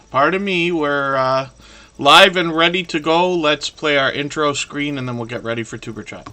Pardon me, we're live and ready to go. Let's play our intro screen and then we'll get ready for Tuber Chat.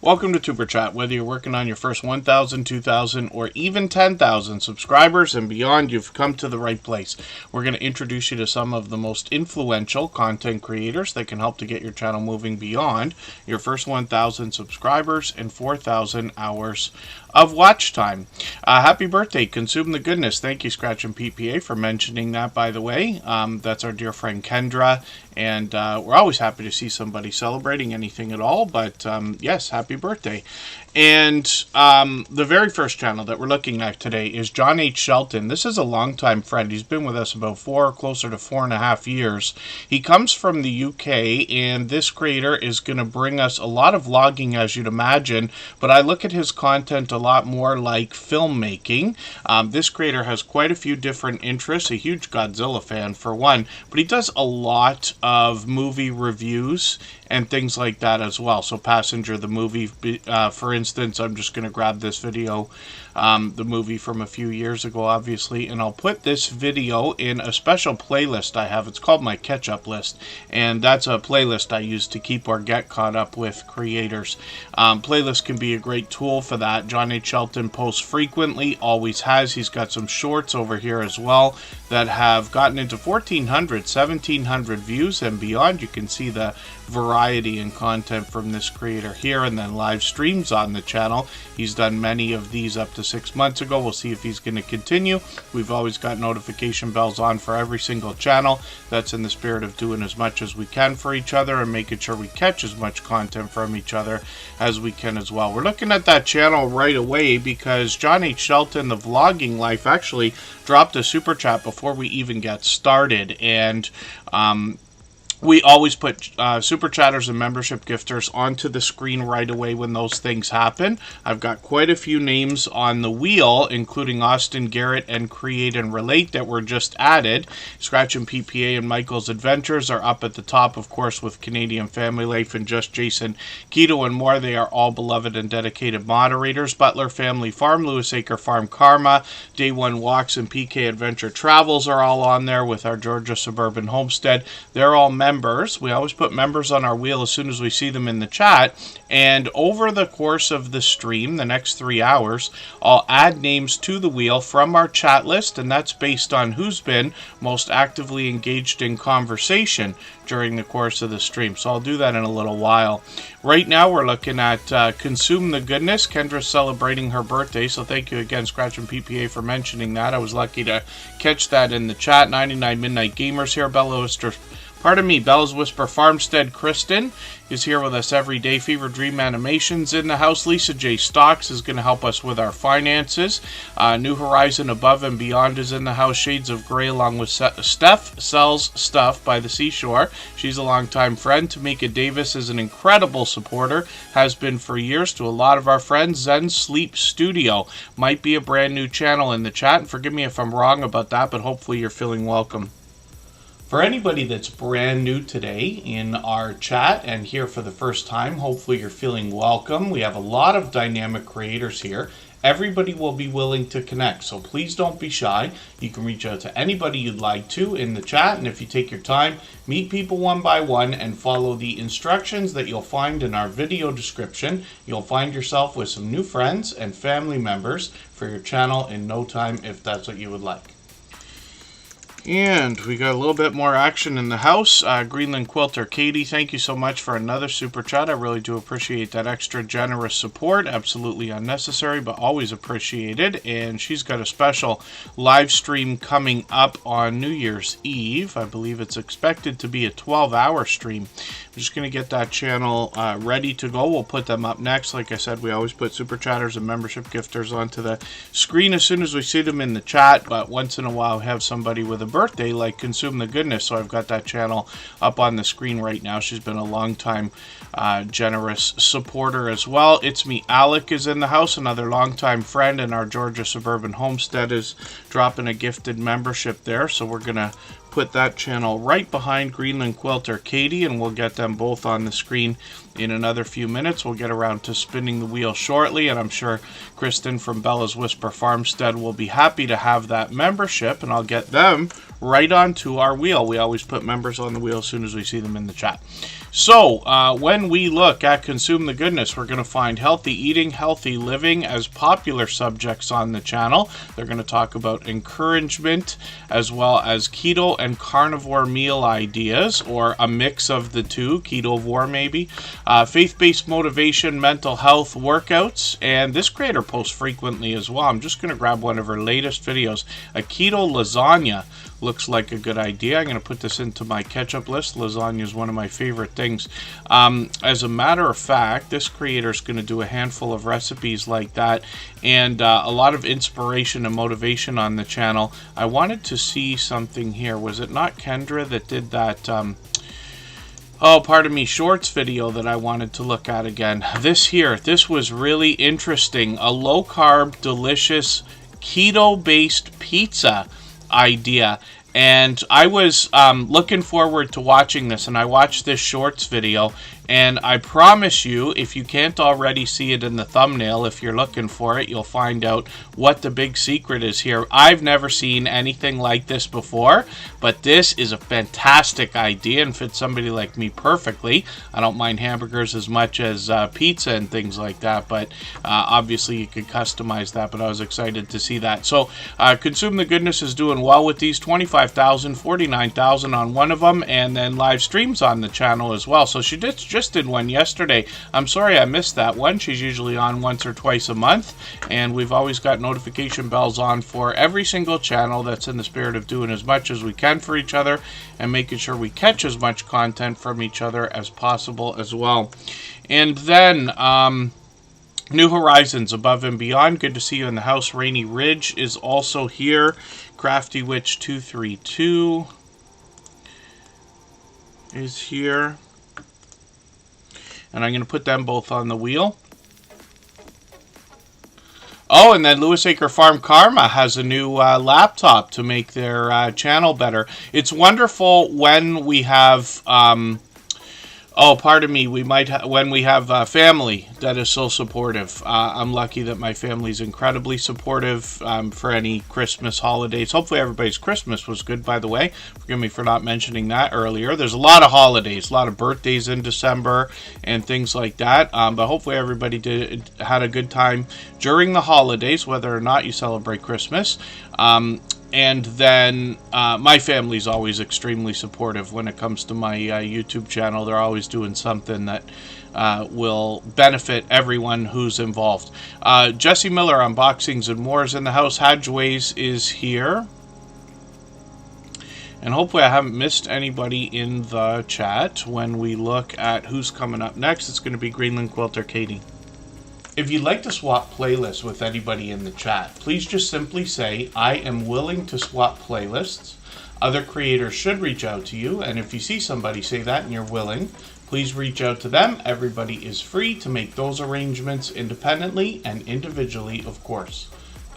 Welcome to Tuber Chat. Whether you're working on your first 1,000, 2,000, or even 10,000 subscribers and beyond, you've come to the right place. We're going to introduce you to some of the most influential content creators that can help to get your channel moving beyond your first 1,000 subscribers and 4,000 hours of watch time. Happy birthday, Consume the Goodness. Thank you, Scratch and PPA, for mentioning that, by the way. That's our dear friend Kendra, and we're always happy to see somebody celebrating anything at all, but yes, happy birthday. And the very first channel that we're looking at today is John H. Shelton. This is a longtime friend. He's been with us about closer to 4.5 years. He comes from the UK, and this creator is going to bring us a lot of vlogging, as you'd imagine, but I look at his content a lot more like filmmaking. This creator has quite a few different interests, a huge Godzilla fan for one, but he does a lot of movie reviews and things like that as well. So Passenger the movie, for instance, I'm just going to grab this video, the movie from a few years ago, obviously, and I'll put this video in a special playlist I have. It's called my catch-up list, and that's a playlist I use to keep or get caught up with creators. Playlist can be a great tool for that. John H. Shelton posts frequently, always has. He's got some shorts over here as well that have gotten into 1,400, 1,700 views and beyond. You can see the variety and content from this creator here, and then live streams on the channel. He's done many of these up to 6 months ago. We'll see if he's going to continue. We've always got notification bells on for every single channel. That's in the spirit of doing as much as we can for each other and making sure we catch as much content from each other as we can as well. We're looking at that channel right away because John H. Shelton, the vlogging life, actually dropped a super chat before we even get started, and we always put super chatters and membership gifters onto the screen right away when those things happen. I've got quite a few names on the wheel, including Austin Garrett and Create and Relate that were just added. Scratch and PPA and Michael's Adventures are up at the top, of course, with Canadian Family Life and Just Jason, Keto, and more. They are all beloved and dedicated moderators. Butler Family Farm, Lewis Acre Farm Karma, Day One Walks, and PK Adventure Travels are all on there with our Georgia Suburban Homestead. They're all members. We always put members on our wheel as soon as we see them in the chat, and over the course of the stream, the next 3 hours, I'll add names to the wheel from our chat list, and that's based on who's been most actively engaged in conversation during the course of the stream. So I'll do that in a little while. Right now we're looking at Consume the Goodness. Kendra's celebrating her birthday, so thank you again, Scratch and PPA, for mentioning that. I was lucky to catch that in the chat. 99 Midnight Gamers here. Bella's Whisper Farmstead Kristen is here with us every day. Fever Dream Animations in the house. Lisa J. Stocks is going to help us with our finances. New Horizon Above and Beyond is in the house. Shades of Grey along with Steph Sells Stuff by the Seashore. She's a longtime friend. Tamika Davis is an incredible supporter. Has been for years to a lot of our friends. Zen Sleep Studio might be a brand new channel in the chat. And forgive me if I'm wrong about that, but hopefully you're feeling welcome. For anybody that's brand new today in our chat and here for the first time, hopefully you're feeling welcome. We have a lot of dynamic creators here. Everybody will be willing to connect, so please don't be shy. You can reach out to anybody you'd like to in the chat, and if you take your time, meet people one by one and follow the instructions that you'll find in our video description. You'll find yourself with some new friends and family members for your channel in no time if that's what you would like. And we got a little bit more action in the house. Greenland Quilter Katie, thank you so much for another super chat. I really do appreciate that extra generous support. Absolutely unnecessary, but always appreciated. And she's got a special live stream coming up on New Year's Eve. I believe it's expected to be a 12-hour stream. I'm just going to get that channel ready to go. We'll put them up next. Like I said, we always put super chatters and membership gifters onto the screen as soon as we see them in the chat, but once in a while we have somebody with a birthday like Consume the Goodness, so I've got that channel up on the screen right now. She's been a long time generous supporter as well. It's Me Alec is in the house, another longtime friend, and our Georgia Suburban Homestead is dropping a gifted membership there, so we're gonna put that channel right behind Greenland Quilter Katie, and we'll get them both on the screen in another few minutes. We'll get around to spinning the wheel shortly, and I'm sure Kristen from Bella's Whisper Farmstead will be happy to have that membership, and I'll get them right onto our wheel. We always put members on the wheel as soon as we see them in the chat. So when we look at Consume the Goodness, we're going to find healthy eating, healthy living as popular subjects on the channel. They're going to talk about encouragement as well as keto and carnivore meal ideas, or a mix of the two, ketovore maybe, faith-based motivation, mental health, workouts, and this creator posts frequently as well. I'm just going to grab one of her latest videos. A keto lasagna looks like a good idea. I'm going to put this into my catch-up list. Lasagna is one of my favorite things. As a matter of fact, this creator is going to do a handful of recipes like that, and a lot of inspiration and motivation on the channel. I wanted to see something here. Was it not Kendra that did that shorts video that I wanted to look at again? This was really interesting. A low-carb, delicious, keto-based pizza idea. And I was looking forward to watching this, and I watched this shorts video, and I promise you, if you can't already see it in the thumbnail, if you're looking for it, you'll find out what the big secret is here. I've never seen anything like this before, but this is a fantastic idea and fits somebody like me perfectly. I don't mind hamburgers as much as pizza and things like that, but obviously you could customize that, but I was excited to see that. So Consume the Goodness is doing well with these, 25,000, 49,000 on one of them, and then live streams on the channel as well. So she just did one yesterday. I'm sorry I missed that one. She's usually on once or twice a month, and we've always got notification bells on for every single channel. That's in the spirit of doing as much as we can for each other and making sure we catch as much content from each other as possible as well. And then New Horizons Above and Beyond, good to see you in the house. Rainy Ridge is also here. Crafty Witch 232 is here. And I'm going to put them both on the wheel. Oh, and then Lewis Acre Farm Karma has a new laptop to make their channel better. It's wonderful when we have... oh, pardon me. We might when we have family that is so supportive. I'm lucky that my family is incredibly supportive for any Christmas holidays. Hopefully everybody's Christmas was good, by the way. Forgive me for not mentioning that earlier. There's a lot of holidays, a lot of birthdays in December and things like that. But hopefully everybody had a good time during the holidays, whether or not you celebrate Christmas. And then my family's always extremely supportive when it comes to my YouTube channel. They're always doing something that will benefit everyone who's involved. Jesse Miller, Unboxings and More, is in the house. Hadgeways is here. And hopefully I haven't missed anybody in the chat. When we look at who's coming up next, it's going to be Greenland Quilter Katie. If you'd like to swap playlists with anybody in the chat, please just simply say, I am willing to swap playlists. Other creators should reach out to you, and if you see somebody say that and you're willing, please reach out to them. Everybody is free to make those arrangements independently and individually, of course.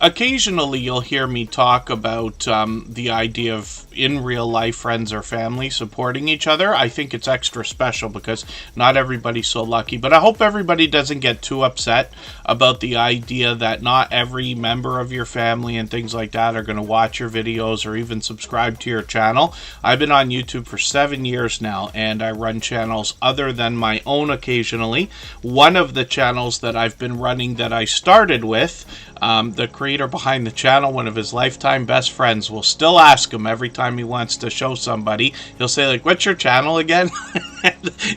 Occasionally you'll hear me talk about the idea of in real life friends or family supporting each other. I think it's extra special because not everybody's so lucky, but I hope everybody doesn't get too upset about the idea that not every member of your family and things like that are going to watch your videos or even subscribe to your channel. I've been on YouTube for 7 years now, and I run channels other than my own occasionally. One of the channels that I've been running that I started with, the creator behind the channel, one of his lifetime best friends, will still ask him every time he wants to show somebody. He'll say, like, what's your channel again?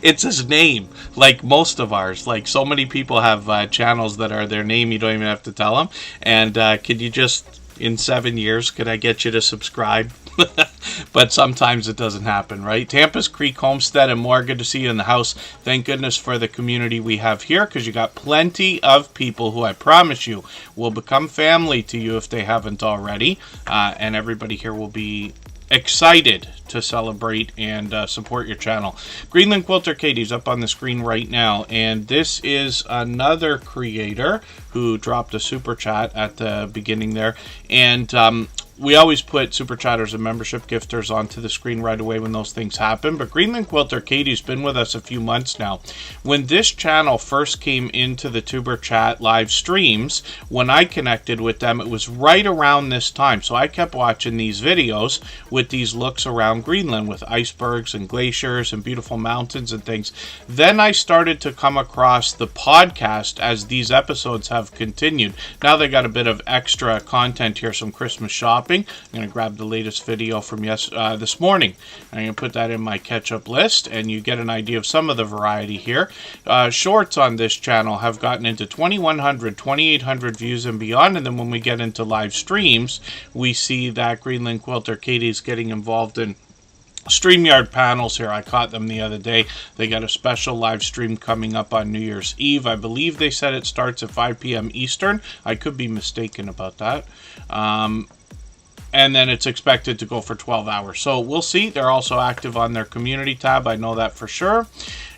It's his name, like most of ours. Like, so many people have channels that are their name, you don't even have to tell them. And could you just, in 7 years, could I get you to subscribe? But sometimes it doesn't happen, right? Tampa's Creek Homestead and More, good to see you in the house. Thank goodness for the community we have here, because you got plenty of people who I promise you will become family to you if they haven't already. And everybody here will be excited to celebrate and support your channel. Greenland Quilter Katie's up on the screen right now, and this is another creator who dropped a super chat at the beginning there, and we always put Super Chatters and membership gifters onto the screen right away when those things happen. But Greenland Quilter Katie's been with us a few months now. When this channel first came into the Tuber Chat live streams, when I connected with them, it was right around this time. So I kept watching these videos with these looks around Greenland with icebergs and glaciers and beautiful mountains and things. Then I started to come across the podcast as these episodes have continued. Now they got a bit of extra content here, some Christmas shopping. I'm going to grab the latest video from this morning. I'm going to put that in my catch-up list, and you get an idea of some of the variety here. Shorts on this channel have gotten into 2,100, 2,800 views and beyond, and then when we get into live streams, we see that Greenland Quilter Katie's getting involved in StreamYard panels here. I caught them the other day. They got a special live stream coming up on New Year's Eve. I believe they said it starts at 5 p.m. Eastern. I could be mistaken about that. And then it's expected to go for 12 hours. So we'll see. They're also active on their community tab. I know that for sure.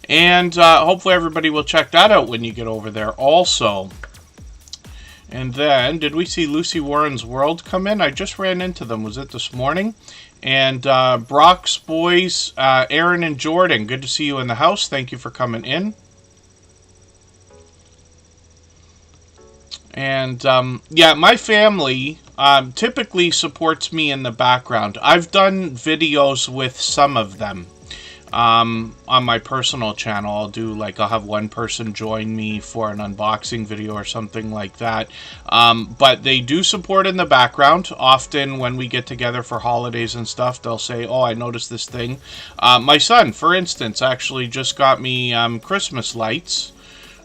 And hopefully everybody will check that out when you get over there also. And then, did we see Lucy Warren's World come in? I just ran into them. Was it this morning? And Brock's boys, Aaron and Jordan, good to see you in the house. Thank you for coming in. And yeah, my family typically supports me in the background. I've done videos with some of them on my personal channel. I'll have one person join me for an unboxing video or something like that. But they do support in the background. Often when we get together for holidays and stuff, they'll say, oh, I noticed this thing. My son, for instance, actually just got me Christmas lights.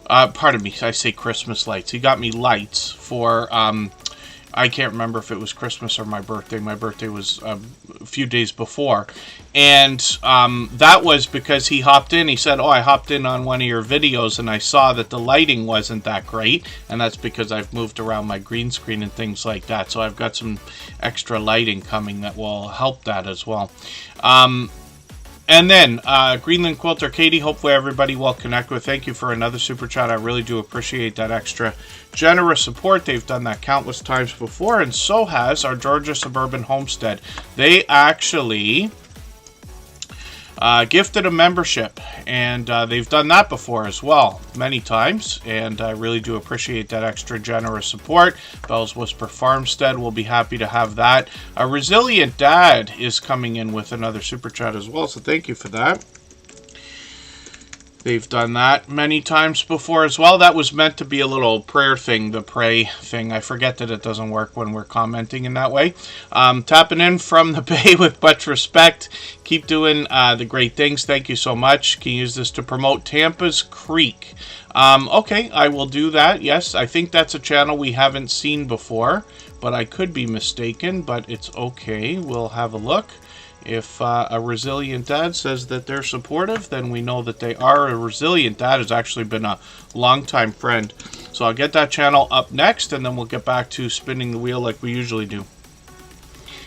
Pardon me, I say Christmas lights. He got me lights for, I can't remember if it was Christmas or my birthday. My birthday was a few days before. And that was because he hopped in. He said, oh, I hopped in on one of your videos and I saw that the lighting wasn't that great. And that's because I've moved around my green screen and things like that. So I've got some extra lighting coming that will help that as well. And then, Greenland Quilter Katie, hopefully everybody will connect with. Thank you for another super chat. I really do appreciate that extra generous support. They've done that countless times before, and so has our Georgia Suburban Homestead. They actually gifted a membership, and they've done that before as well, many times, and I really do appreciate that extra generous support. Bell's Whisper Farmstead will be happy to have that. A Resilient Dad is coming in with another super chat as well, so thank you for that. They've done that many times before as well. That was meant to be a little prayer thing, the pray thing. I forget that it doesn't work when we're commenting in that way. Tapping in from the Bay with much respect. Keep doing the great things. Thank you so much. Can you use this to promote Tampa's Creek? Okay, I will do that. Yes, I think that's a channel we haven't seen before, but I could be mistaken, but it's okay. We'll have a look. If a Resilient Dad says that they're supportive, then we know that they are. A Resilient Dad has actually been a longtime friend. So I'll get that channel up next, and then we'll get back to spinning the wheel like we usually do.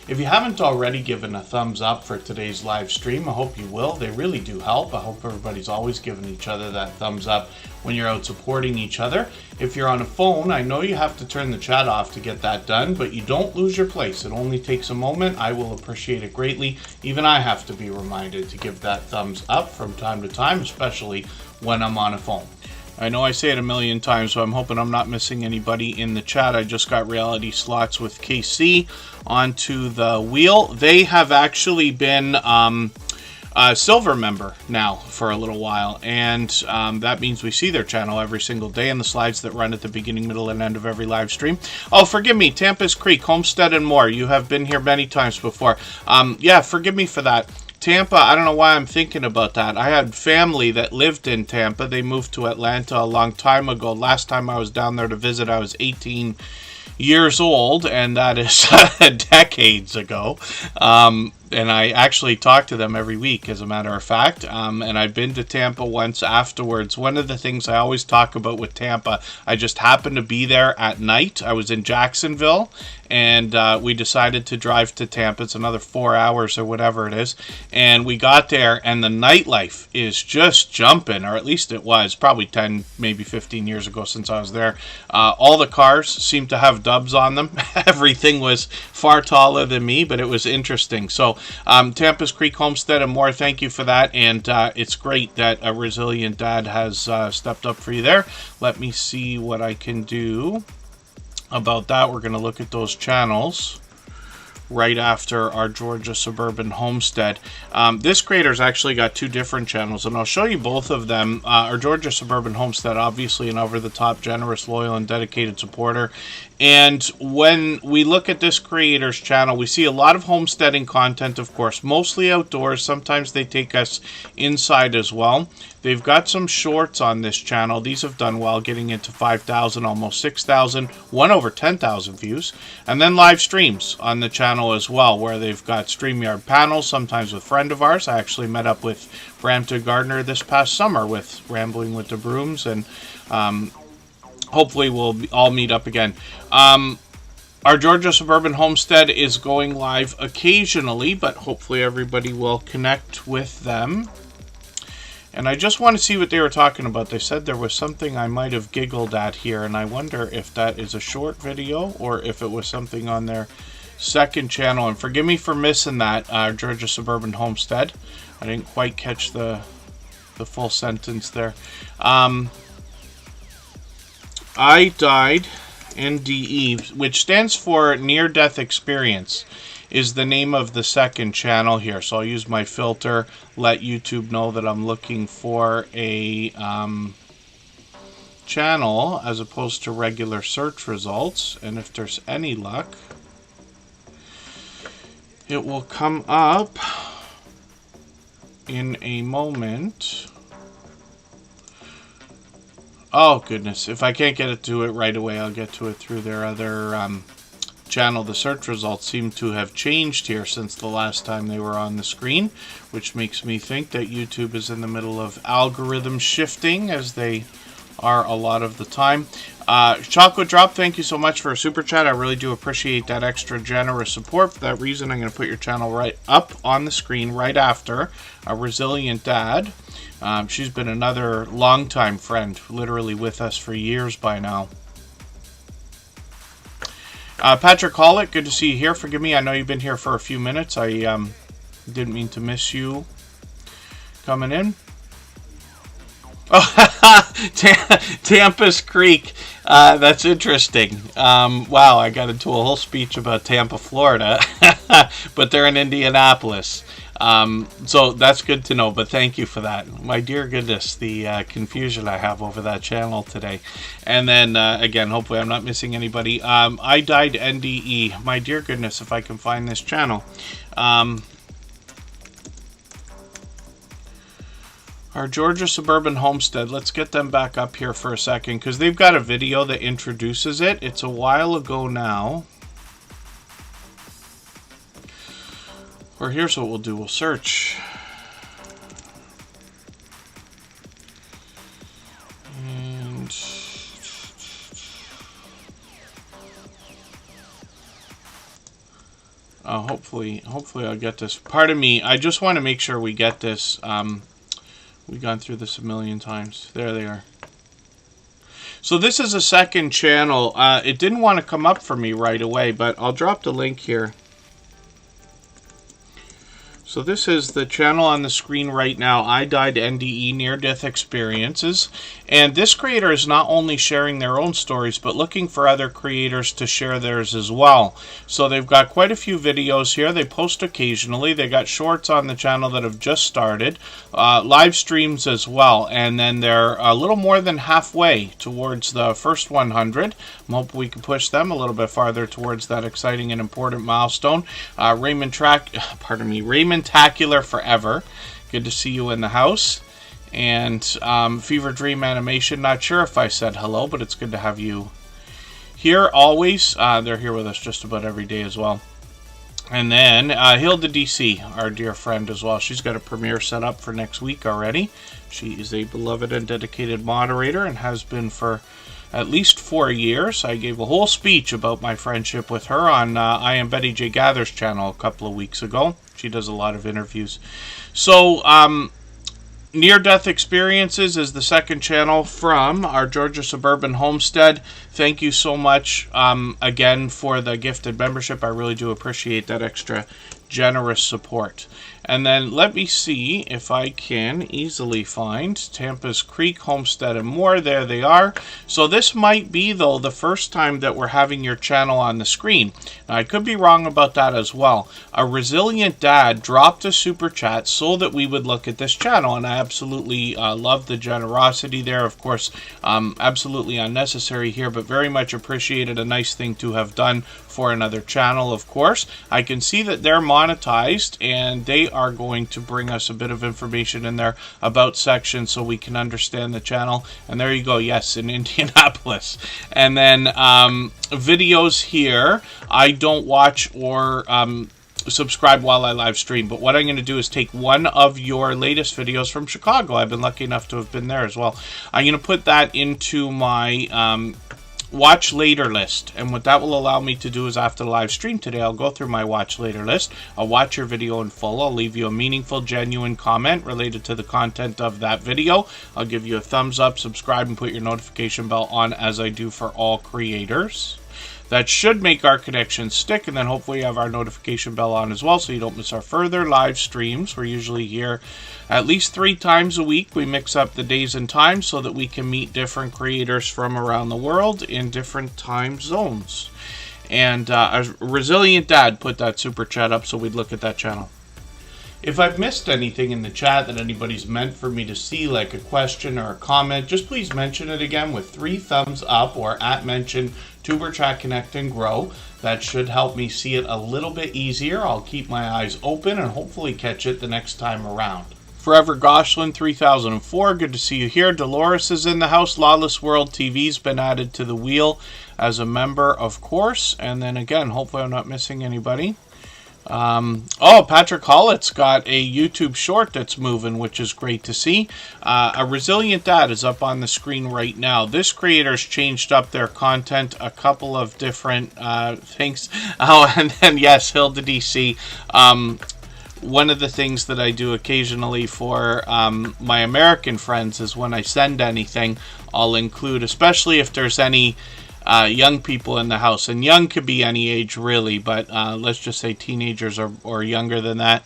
If you haven't already given a thumbs up for today's live stream, I hope you will. They really do help. I hope everybody's always giving each other that thumbs up when you're out supporting each other. If you're on a phone, I know you have to turn the chat off to get that done, but you don't lose your place. It only takes a moment. I will appreciate it greatly. Even I have to be reminded to give that thumbs up from time to time, especially when I'm on a phone. I know I say it a million times, so I'm hoping I'm not missing anybody in the chat. I just got Reality Slots with KC onto the wheel. They have actually been a silver member now for a little while, and that means we see their channel every single day in the slides that run at the beginning, middle, and end of every live stream. Oh, forgive me, Tampa's Creek, Homestead, and more. You have been here many times before. Yeah, forgive me for that. Tampa, I don't know why I'm thinking about that. I had family that lived in Tampa. They moved to Atlanta a long time ago. Last time I was down there to visit, I was 18 years old, and that is decades ago. And I actually talk to them every week, as a matter of fact. And I've been to Tampa once afterwards. One of the things I always talk about with Tampa, I just happened to be there at night. I was in Jacksonville, and we decided to drive to Tampa. It's another 4 hours or whatever it is. And we got there, and the nightlife is just jumping, or at least it was, probably 10, maybe 15 years ago since I was there. All the cars seemed to have dubs on them. Everything was far taller than me, but it was interesting. So Tampa's Creek Homestead and more, thank you for that. And it's great that a Resilient Dad has stepped up for you there. Let me see what I can do about that. We're going to look at those channels right after our Georgia Suburban Homestead. This creator's actually got two different channels, and I'll show you both of them. Our Georgia Suburban Homestead, obviously an over-the-top, generous, loyal, and dedicated supporter. And when we look at this creator's channel, we see a lot of homesteading content, of course, mostly outdoors. Sometimes they take us inside as well. They've got some shorts on this channel. These have done well, getting into 5,000, almost 6,000, one over 10,000 views. And then live streams on the channel as well, where they've got StreamYard panels, sometimes with a friend of ours. I actually met up with Brampton Gardner this past summer with Rambling with the Brooms, and hopefully we'll all meet up again. Our Georgia Suburban Homestead is going live occasionally, but hopefully everybody will connect with them. And I just want to see what they were talking about. They said there was something I might have giggled at here, and I wonder if that is a short video or if it was something on their second channel. And forgive me for missing that, Georgia Suburban Homestead. I didn't quite catch the full sentence there. I died NDE, which stands for near-death experience, is the name of the second channel here. So I'll use my filter, let YouTube know that I'm looking for a channel as opposed to regular search results. And if there's any luck, it will come up in a moment. Oh goodness, if I can't get it to it right away, I'll get to it through their other channel. The search results seem to have changed here since the last time they were on the screen, which makes me think that YouTube is in the middle of algorithm shifting, as they are a lot of the time. Chocolate Drop, thank you so much for a super chat. I really do appreciate that extra generous support. For that reason, I'm going to put your channel right up on the screen right after A Resilient Dad. She's been another longtime friend, literally with us for years by now. Patrick Hollick, good to see you here. Forgive me, I know you've been here for a few minutes. I didn't mean to miss you coming in. Oh, Tampa's Creek. That's interesting. Wow, I got into a whole speech about Tampa, Florida, but they're in Indianapolis. So that's good to know, but thank you for that. My dear goodness, the confusion I have over that channel today. And then, again, hopefully I'm not missing anybody. I died NDE. My dear goodness, if I can find this channel. Our Georgia Suburban Homestead, let's get them back up here for a second, because they've got a video that introduces it. It's a while ago now. Or here's what we'll do. We'll search. And hopefully I'll get this. Pardon me. I just want to make sure we get this. We've gone through this a million times. There they are. So this is a second channel. It didn't want to come up for me right away, but I'll drop the link here. So this is the channel on the screen right now, I Died NDE, Near-Death Experiences. And this creator is not only sharing their own stories, but looking for other creators to share theirs as well. So they've got quite a few videos here. They post occasionally. They got shorts on the channel that have just started, live streams as well. And then they're a little more than halfway towards the first 100. I'm hoping we can push them a little bit farther towards that exciting and important milestone. Raymond Tacular Forever. Good to see you in the house. And Fever Dream Animation. Not sure if I said hello, but it's good to have you here always. They're here with us just about every day as well. And then Hilda DC, our dear friend as well. She's got a premiere set up for next week already. She is a beloved and dedicated moderator and has been for at least 4 years. I gave a whole speech about my friendship with her on I Am Betty J. Gather's channel a couple of weeks ago. She does a lot of interviews. So, Near-Death Experiences is the second channel from our Georgia Suburban Homestead. Thank you so much again for the gifted membership. I really do appreciate that extra generous support. And then let me see if I can easily find Tampa's Creek, Homestead, and more. There they are. So this might be, though, the first time that we're having your channel on the screen. Now, I could be wrong about that as well. A Resilient Dad dropped a super chat so that we would look at this channel, and I absolutely love the generosity there. Of course, absolutely unnecessary here, but very much appreciated. A nice thing to have done for another channel, of course. I can see that they're monetized, and they are going to bring us a bit of information in their about section so we can understand the channel. And there you go, yes, in Indianapolis. And then videos here, I don't watch or subscribe while I live stream, but what I'm going to do is take one of your latest videos from Chicago. I've been lucky enough to have been there as well. I'm going to put that into my watch later list, and what that will allow me to do is after the live stream today, I'll go through my watch later list. I'll watch your video in full. I'll leave you a meaningful, genuine comment related to the content of that video. I'll give you a thumbs up, subscribe, and put your notification bell on, as I do for all creators. That should make our connection stick, and then hopefully you have our notification bell on as well so you don't miss our further live streams. We're usually here at least 3 times a week. We mix up the days and times so that we can meet different creators from around the world in different time zones. And a resilient dad put that super chat up so we'd look at that channel. If I've missed anything in the chat that anybody's meant for me to see, like a question or a comment, just please mention it again with 3 thumbs up or @mention Superchat Connect and Grow. That should help me see it a little bit easier. I'll keep my eyes open and hopefully catch it the next time around. Forever Goshlin 3004, good to see you here. Dolores is in the house. Lawless World TV's been added to the wheel as a member, of course. And then again, hopefully I'm not missing anybody. Patrick Hollett's got a YouTube short that's moving, which is great to see. A Resilient Dad is up on the screen right now. This creator's changed up their content a couple of different things. Oh, and then yes, Hilda DC. One of the things that I do occasionally for my American friends is when I send anything, I'll include, especially if there's any young people in the house, and young could be any age really, but let's just say teenagers or younger than that.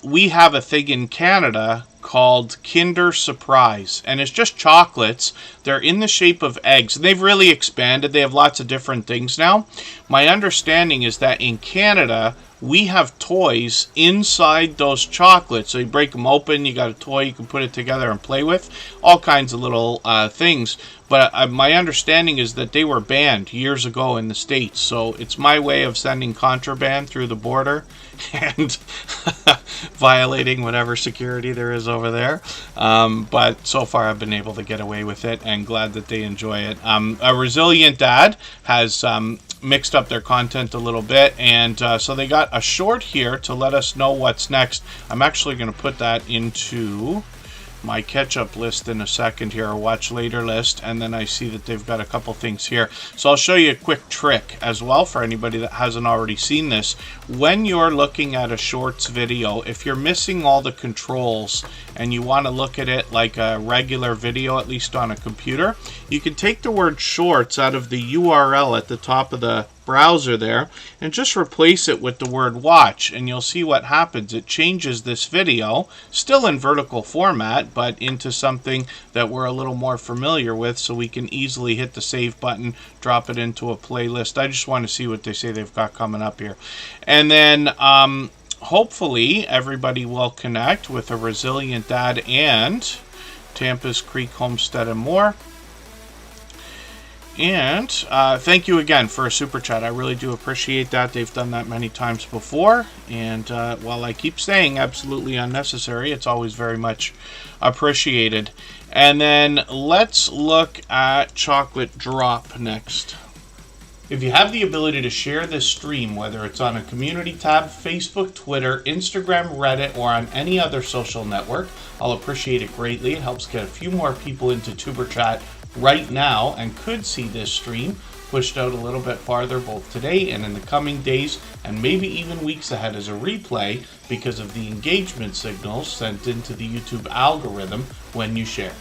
We have a thing in Canada called Kinder Surprise, and it's just chocolates. They're in the shape of eggs, and they've really expanded. They have lots of different things now. My understanding is that in Canada, we have toys inside those chocolates. So you break them open, you got a toy, you can put it together and play with. All kinds of little things. But my understanding is that they were banned years ago in the States. So it's my way of sending contraband through the border and violating whatever security there is over there. But so far I've been able to get away with it, and glad that they enjoy it. A Resilient Dad has mixed up their content a little bit, and so they got a short here to let us know what's next. I'm actually going to put that into my catch-up list in a second here, or watch later list, and then I see that they've got a couple things here. So I'll show you a quick trick as well for anybody that hasn't already seen this. When you're looking at a shorts video, if you're missing all the controls and you want to look at it like a regular video, at least on a computer, you can take the word shorts out of the URL at the top of the browser there and just replace it with the word watch, and you'll see what happens. It changes this video, still in vertical format, but into something that we're a little more familiar with, so we can easily hit the save button, drop it into a playlist. I just want to see what they say they've got coming up here. And then hopefully everybody will connect with a Resilient Dad and Tampa's Creek Homestead and more. And thank you again for a super chat. I really do appreciate that. They've done that many times before. And while I keep saying absolutely unnecessary, it's always very much appreciated. And then let's look at Chocolate Drop next. If you have the ability to share this stream, whether it's on a community tab, Facebook, Twitter, Instagram, Reddit, or on any other social network, I'll appreciate it greatly. It helps get a few more people into TuberChat right now, and could see this stream pushed out a little bit farther both today and in the coming days, and maybe even weeks ahead as a replay, because of the engagement signals sent into the YouTube algorithm when you share.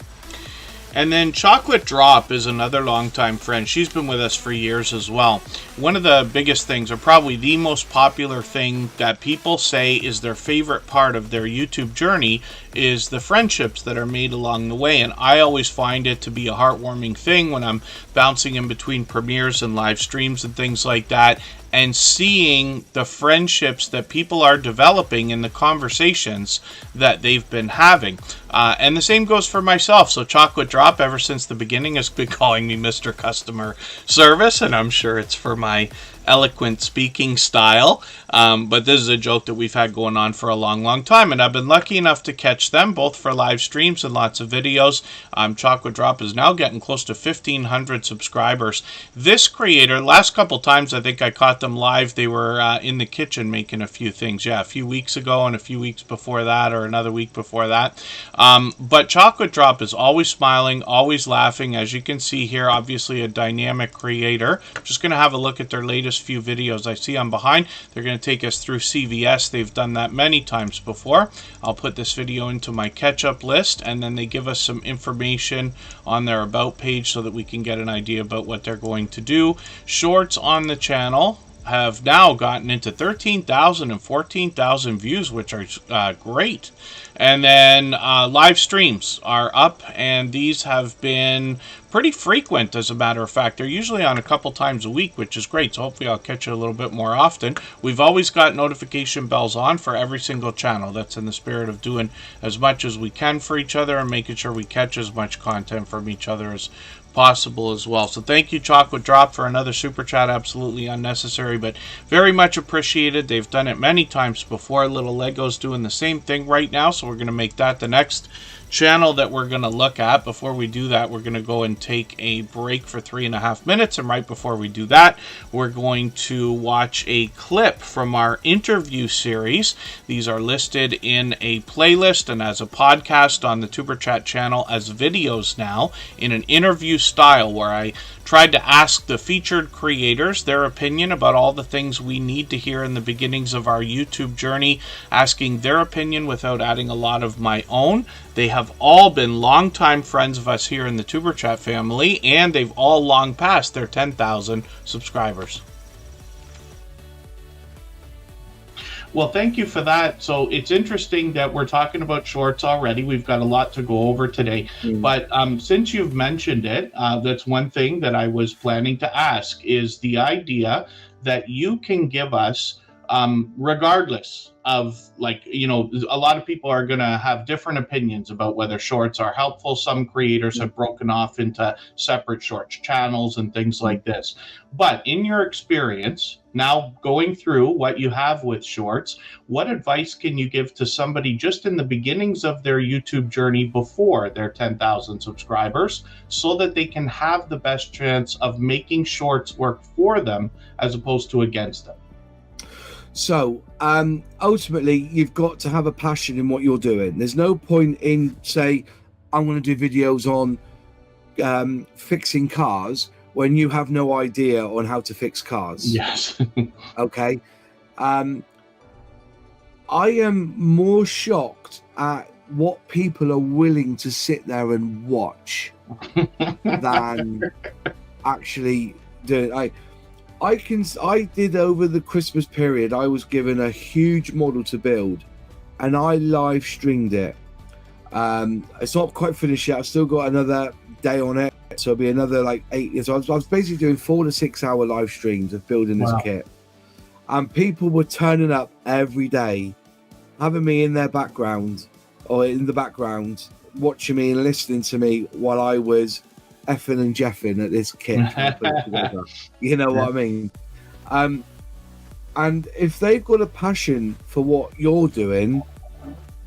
And then Chocolate Drop is another longtime friend. She's been with us for years as well. One of the biggest things, or probably the most popular thing that people say is their favorite part of their YouTube journey, is the friendships that are made along the way. And I always find it to be a heartwarming thing when I'm bouncing in between premieres and live streams and things like that, and seeing the friendships that people are developing in the conversations that they've been having. And the same goes for myself. So Chocolate Drop, ever since the beginning, has been calling me Mr. Customer Service, and I'm sure it's for my eloquent speaking style, but this is a joke that we've had going on for a long time, and I've been lucky enough to catch them both for live streams and lots of videos. Chocolate Drop is now getting close to 1,500 subscribers. This creator, last couple times I think I caught them live, they were in the kitchen making a few things, a few weeks ago and a few weeks before that, or another week before that. But Chocolate Drop is always smiling, always laughing. As you can see here, obviously a dynamic creator. I'm just going to have a look at their latest first few videos I see. I'm behind. They're going to take us through CVS. They've done that many times before. I'll put this video into my catch-up list, and then they give us some information on their About page so that we can get an idea about what they're going to do. Shorts on the channel have now gotten into 13,000 and 14,000 views, which are great. And then live streams are up, and these have been pretty frequent, as a matter of fact. They're usually on a couple times a week, which is great, so hopefully I'll catch you a little bit more often. We've always got notification bells on for every single channel. That's in the spirit of doing as much as we can for each other and making sure we catch as much content from each other as possible as well. So thank you, Chocolate Drop, for another super chat. Absolutely unnecessary, but very much appreciated. They've done it many times before. Little Lego's doing the same thing right now, so we're going to make that the next channel that we're going to look at. Before we do that, we're going to go and take a break for 3.5 minutes, and right before we do that, we're going to watch a clip from our interview series. These are listed in a playlist and as a podcast on the Tuber Chat channel as videos now, in an interview style, where I tried to ask the featured creators their opinion about all the things we need to hear in the beginnings of our YouTube journey, asking their opinion without adding a lot of my own. They have all been longtime friends of us here in the Tuber Chat family, and they've all long passed their 10,000 subscribers. Well, thank you for that. So it's interesting that we're talking about shorts already. We've got a lot to go over today. But since you've mentioned it, that's one thing that I was planning to ask, is the idea that you can give us, regardless of, like, you know, a lot of people are going to have different opinions about whether shorts are helpful. Some creators have broken off into separate shorts channels and things like this. But in your experience, now going through what you have with shorts, what advice can you give to somebody just in the beginnings of their YouTube journey before their 10,000 subscribers, so that they can have the best chance of making shorts work for them as opposed to against them? So ultimately, you've got to have a passion in what you're doing. There's no point in, say, I'm going to do videos on fixing cars when you have no idea on how to fix cars. Yes. Okay. I am more shocked at what people are willing to sit there and watch than actually do it. I did over the Christmas period, I was given a huge model to build, and I live streamed it. It's not quite finished yet. I've still got another day on it, so it'll be another like 8 years. So I was basically doing 4 to 6 hour live streams of building this kit, and people were turning up every day, having me in their background or in the background, watching me and listening to me while I was effing and jeffing at this kit. You know what I mean? And if they've got a passion for what you're doing,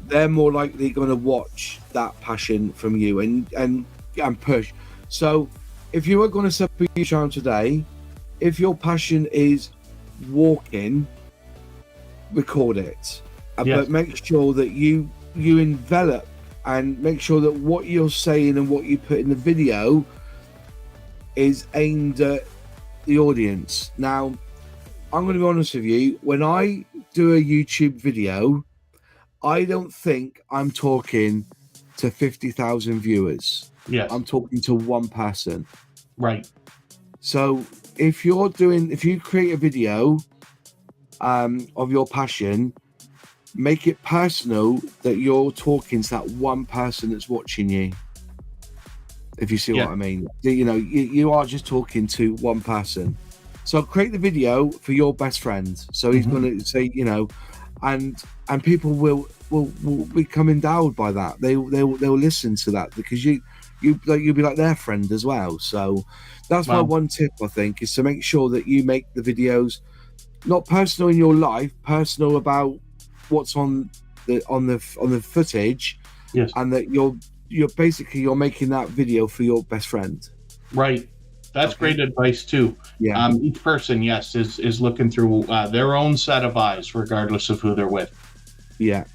they're more likely going to watch that passion from you and push. So if you are going to set up your channel today, if your passion is walking, record it. But make sure that you envelop and make sure that what you're saying and what you put in the video is aimed at the audience. Now, I'm going to be honest with you. When I do a YouTube video, I don't think I'm talking to 50,000 viewers. Yes. I'm talking to one person. Right. So if you create a video of your passion, make it personal, that you're talking to that one person that's watching you. If you see what I mean, you know, you are just talking to one person. So create the video for your best friend. So he's going to say, you know, and people will become endowed by that. They'll listen to that because you'll be like their friend as well. So that's my one tip, I think, is to make sure that you make the videos not personal in your life, personal about what's on the footage, and that you're making that video for your best friend. Right. That's great advice too. Yeah. Each person, is looking through their own set of eyes, regardless of who they're with. Yeah.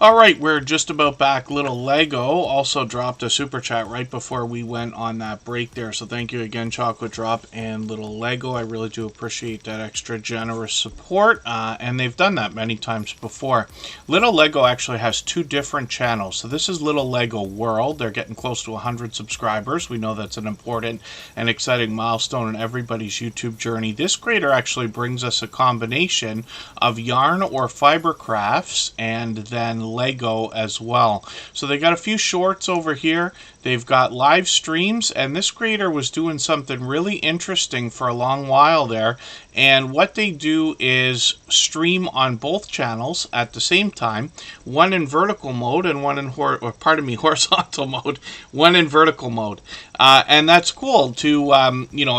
All right, we're just about back. Little Lego also dropped a super chat right before we went on that break there. So thank you again, Chocolate Drop and Little Lego. I really do appreciate that extra generous support. And they've done that many times before. Little Lego actually has two different channels. So this is Little Lego World. They're getting close to 100 subscribers. We know that's an important and exciting milestone in everybody's YouTube journey. This creator actually brings us a combination of yarn or fiber crafts and then Lego as well. So they got a few shorts over here. They've got live streams, and this creator was doing something really interesting for a long while there. And what they do is stream on both channels at the same time, one in vertical mode and one in horizontal mode, one in vertical mode. And that's cool to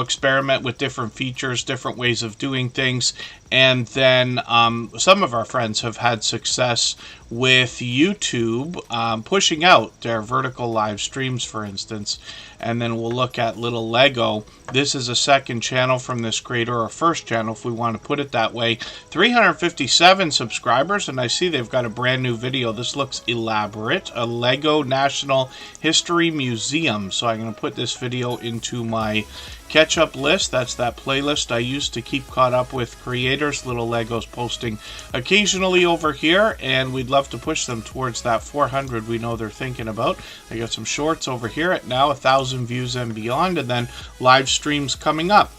experiment with different features, different ways of doing things. And then some of our friends have had success with YouTube pushing out their vertical live streams, for instance. And then we'll look at Little Lego. This is a second channel from this creator, or first channel if we want to put it that way. 357 subscribers, and I see they've got a brand new video. This looks elaborate. A Lego National History Museum. So I'm going to put this video into my catch-up list. That's that playlist I use to keep caught up with creators. Little Lego's posting occasionally over here, and we'd love to push them towards that 400 we know they're thinking about. I got some shorts over here at now 1,000 views and beyond, and then live streams coming up.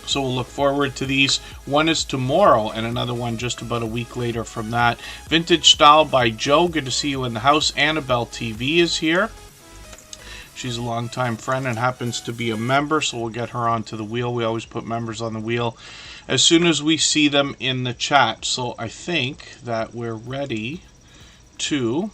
So we'll look forward to these. One is tomorrow, and another one just about a week later from that. Vintage Style by Joe. Good to see you in the house. Annabelle TV is here. She's a longtime friend and happens to be a member, so we'll get her onto the wheel. We always put members on the wheel as soon as we see them in the chat. So I think that we're ready to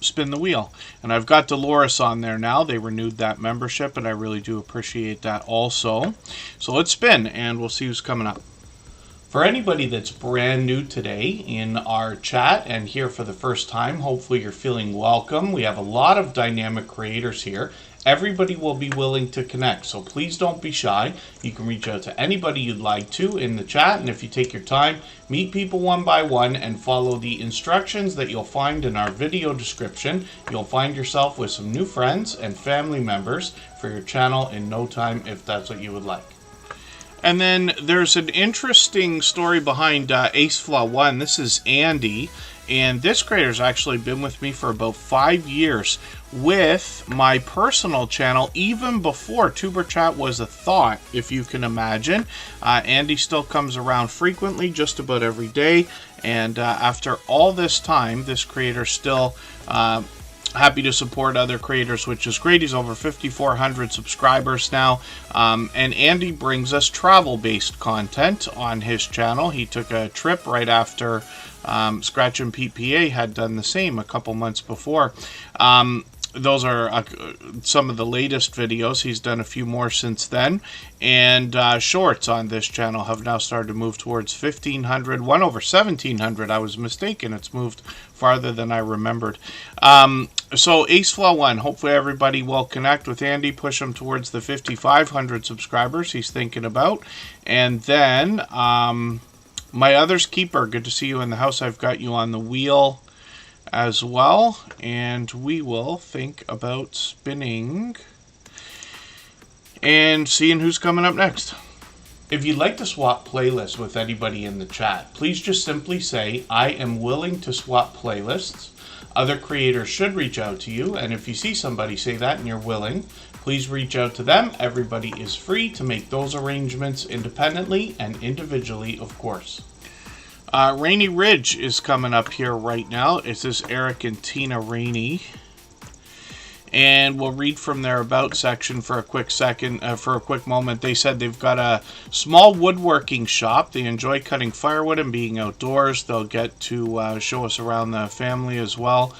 spin the wheel. And I've got Dolores on there now. They renewed that membership, and I really do appreciate that also. So let's spin, and we'll see who's coming up. For anybody that's brand new today in our chat and here for the first time, hopefully you're feeling welcome. We have a lot of dynamic creators here. Everybody will be willing to connect, so please don't be shy. You can reach out to anybody you'd like to in the chat, and if you take your time, meet people one by one and follow the instructions that you'll find in our video description. You'll find yourself with some new friends and family members for your channel in no time if that's what you would like. And then there's an interesting story behind AceFlaw1. This is Andy, and this creator's actually been with me for about 5 years with my personal channel, even before Superchat was a thought, if you can imagine. Andy still comes around frequently, just about every day, and after all this time, this creator still happy to support other creators, which is great. He's over 5,400 subscribers now. And Andy brings us travel-based content on his channel. He took a trip right after Scratch and PPA had done the same a couple months before. Those are some of the latest videos. He's done a few more since then. And shorts on this channel have now started to move towards 1,500. One over 1,700. I was mistaken. It's moved farther than I remembered. So AceFlaw1, hopefully everybody will connect with Andy, push him towards the 5,500 subscribers he's thinking about. And then my other's Keeper, good to see you in the house. I've got you on the wheel as well, and we will think about spinning and seeing who's coming up next. If you'd like to swap playlists with anybody in the chat, please just simply say, I am willing to swap playlists. Other creators should reach out to you, and if you see somebody say that and you're willing, please reach out to them. Everybody is free to make those arrangements independently and individually, of course. Rainy Ridge is coming up here right now. This is Eric and Tina Rainey. And we'll read from their About section for a quick moment. They said they've got a small woodworking shop. They enjoy cutting firewood and being outdoors. They'll get to show us around the family as well.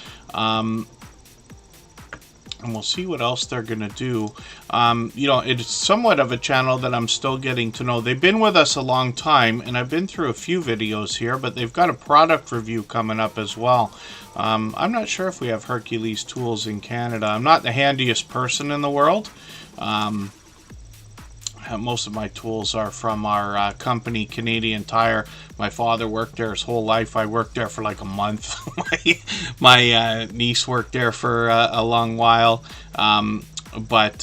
And we'll see what else they're going to do. It's somewhat of a channel that I'm still getting to know. They've been with us a long time, and I've been through a few videos here, but they've got a product review coming up as well. I'm not sure if we have Hercules tools in Canada. I'm not the handiest person in the world. Most of my tools are from our company, Canadian Tire. My father worked there his whole life. I worked there for like a month. my niece worked there for a long while. But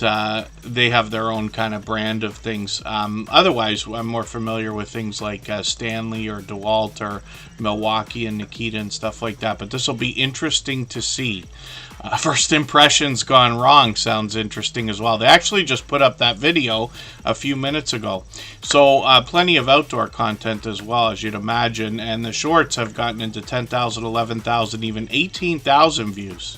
they have their own kind of brand of things. Otherwise, I'm more familiar with things like Stanley or DeWalt or Milwaukee and Nikita and stuff like that. But this will be interesting to see. First impressions gone wrong sounds interesting as well. They actually just put up that video a few minutes ago. So plenty of outdoor content as well, as you'd imagine. And the shorts have gotten into 10,000, 11,000, even 18,000 views.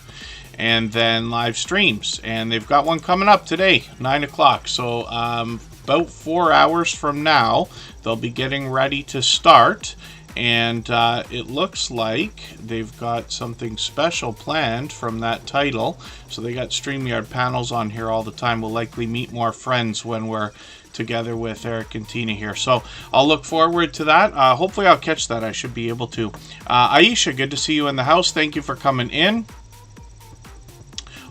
And then live streams, and they've got one coming up today, 9 o'clock. So about 4 hours from now, they'll be getting ready to start. And it looks like they've got something special planned from that title. So they got StreamYard panels on here all the time. We'll likely meet more friends when we're together with Eric and Tina here. So I'll look forward to that. Hopefully I'll catch that. I should be able to. Aisha, good to see you in the house. Thank you for coming in.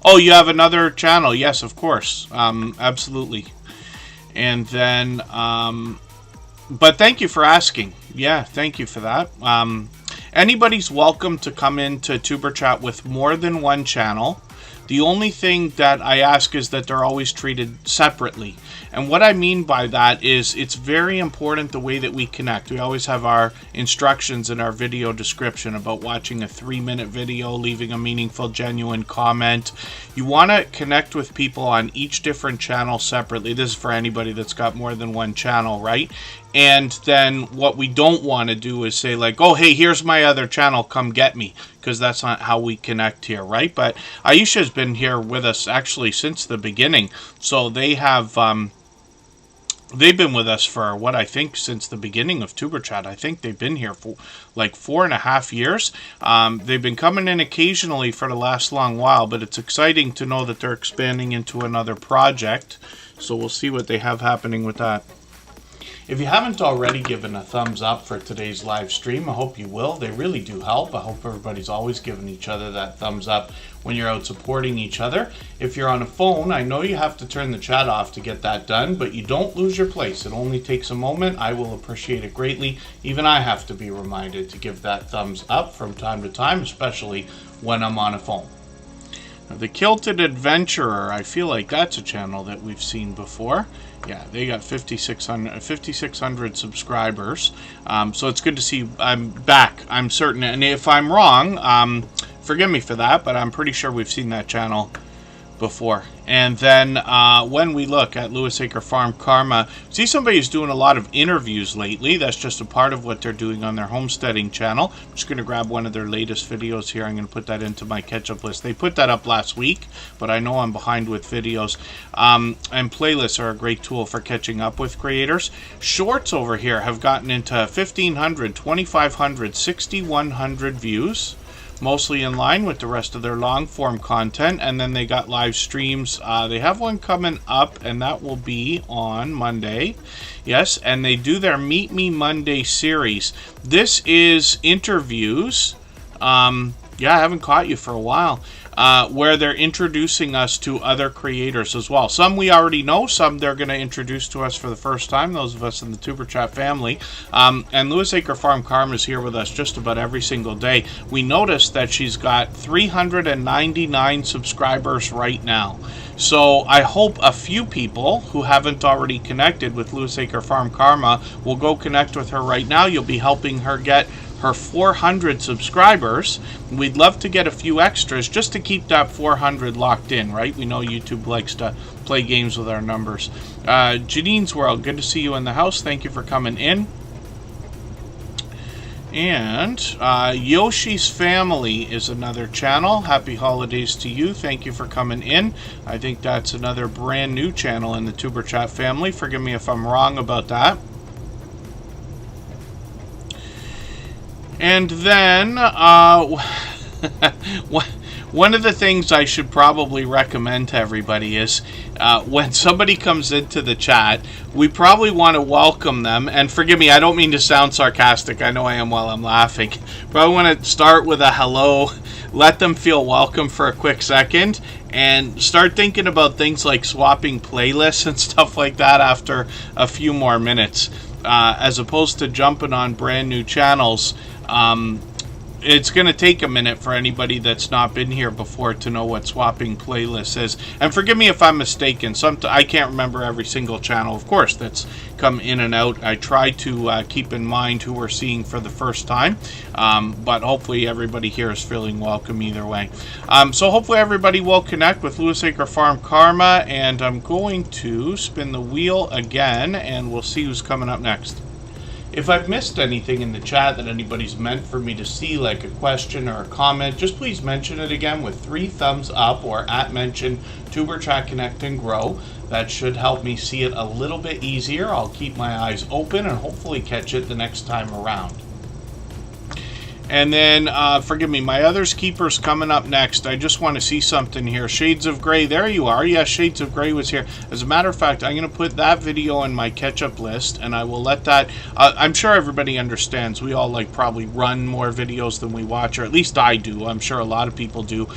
Oh, you have another channel. Yes, of course. Absolutely. And then, but thank you for asking. Yeah, thank you for that. Anybody's welcome to come into Tuber Chat with more than one channel. The only thing that I ask is that they're always treated separately. And what I mean by that is it's very important the way that we connect. We always have our instructions in our video description about watching a 3-minute video, leaving a meaningful, genuine comment. You want to connect with people on each different channel separately. This is for anybody that's got more than one channel, right? And then what we don't want to do is say like, oh, hey, here's my other channel, come get me. Because that's not how we connect here, right? But Aisha's been here with us actually since the beginning. So they have, they've been with us for what I think since the beginning of Tuber Chat. I think they've been here for like 4.5 years. They've been coming in occasionally for the last long while, but it's exciting to know that they're expanding into another project. So we'll see what they have happening with that. If you haven't already given a thumbs up for today's live stream, I hope you will. They really do help. I hope everybody's always giving each other that thumbs up when you're out supporting each other. If you're on a phone, I know you have to turn the chat off to get that done, but you don't lose your place. It only takes a moment. I will appreciate it greatly. Even I have to be reminded to give that thumbs up from time to time, especially when I'm on a phone. The Kilted Adventurer, I feel like that's a channel that we've seen before. Yeah, they got 5,600 subscribers. So it's good to see I'm back, I'm certain. And if I'm wrong, forgive me for that, but I'm pretty sure we've seen that channel before. And then when we look at Lewis Acre Farm Karma, see somebody who's doing a lot of interviews lately. That's just a part of what they're doing on their homesteading channel. I'm just going to grab one of their latest videos here. I'm going to put that into my catch-up list. They put that up last week, but I know I'm behind with videos. And playlists are a great tool for catching up with creators. Shorts over here have gotten into 1,500, 2,500, 6,100 views. Mostly in line with the rest of their long form content. And then they got live streams. They have one coming up, and that will be on Monday. Yes, and they do their Meet Me Monday series. This is interviews. Yeah, I haven't caught you for a while. Where they're introducing us to other creators as well. Some we already know, some they're going to introduce to us for the first time, those of us in the Tuber Chat family. And Lewis Acre Farm Karma is here with us just about every single day. We noticed that she's got 399 subscribers right now. So I hope a few people who haven't already connected with Lewis Acre Farm Karma will go connect with her right now. You'll be helping her get her 400 subscribers. We'd love to get a few extras just to keep that 400 locked in, right? We know YouTube likes to play games with our numbers. Janine's World, good to see you in the house. Thank you for coming in. And Yoshi's Family is another channel. Happy holidays to you. Thank you for coming in. I think that's another brand new channel in the Tuber Chat family. Forgive me if I'm wrong about that. And then, one of the things I should probably recommend to everybody is when somebody comes into the chat, we probably want to welcome them. And forgive me, I don't mean to sound sarcastic. I know I am while I'm laughing. Probably want to start with a hello. let them feel welcome for a quick second, and start thinking about things like swapping playlists and stuff like that after a few more minutes, as opposed to jumping on brand new channels. It's going to take a minute for anybody that's not been here before to know what swapping playlists is. And forgive me if I'm mistaken. I can't remember every single channel, of course, that's come in and out. I try to keep in mind who we're seeing for the first time. But hopefully everybody here is feeling welcome either way. So hopefully everybody will connect with Lewis Acre Farm Karma. And I'm going to spin the wheel again, and we'll see who's coming up next. If I've missed anything in the chat that anybody's meant for me to see, like a question or a comment, just please mention it again with 3 thumbs up or @mention Superchat Connect and Grow. That should help me see it a little bit easier. I'll keep my eyes open and hopefully catch it the next time around. And then, forgive me, my Others Keeper's coming up next. I just want to see something here. Shades of Grey, there you are. Yes, Shades of Grey was here. As a matter of fact, I'm going to put that video on my catch-up list, and I will let that... I'm sure everybody understands. We all, like, probably run more videos than we watch, or at least I do. I'm sure a lot of people do.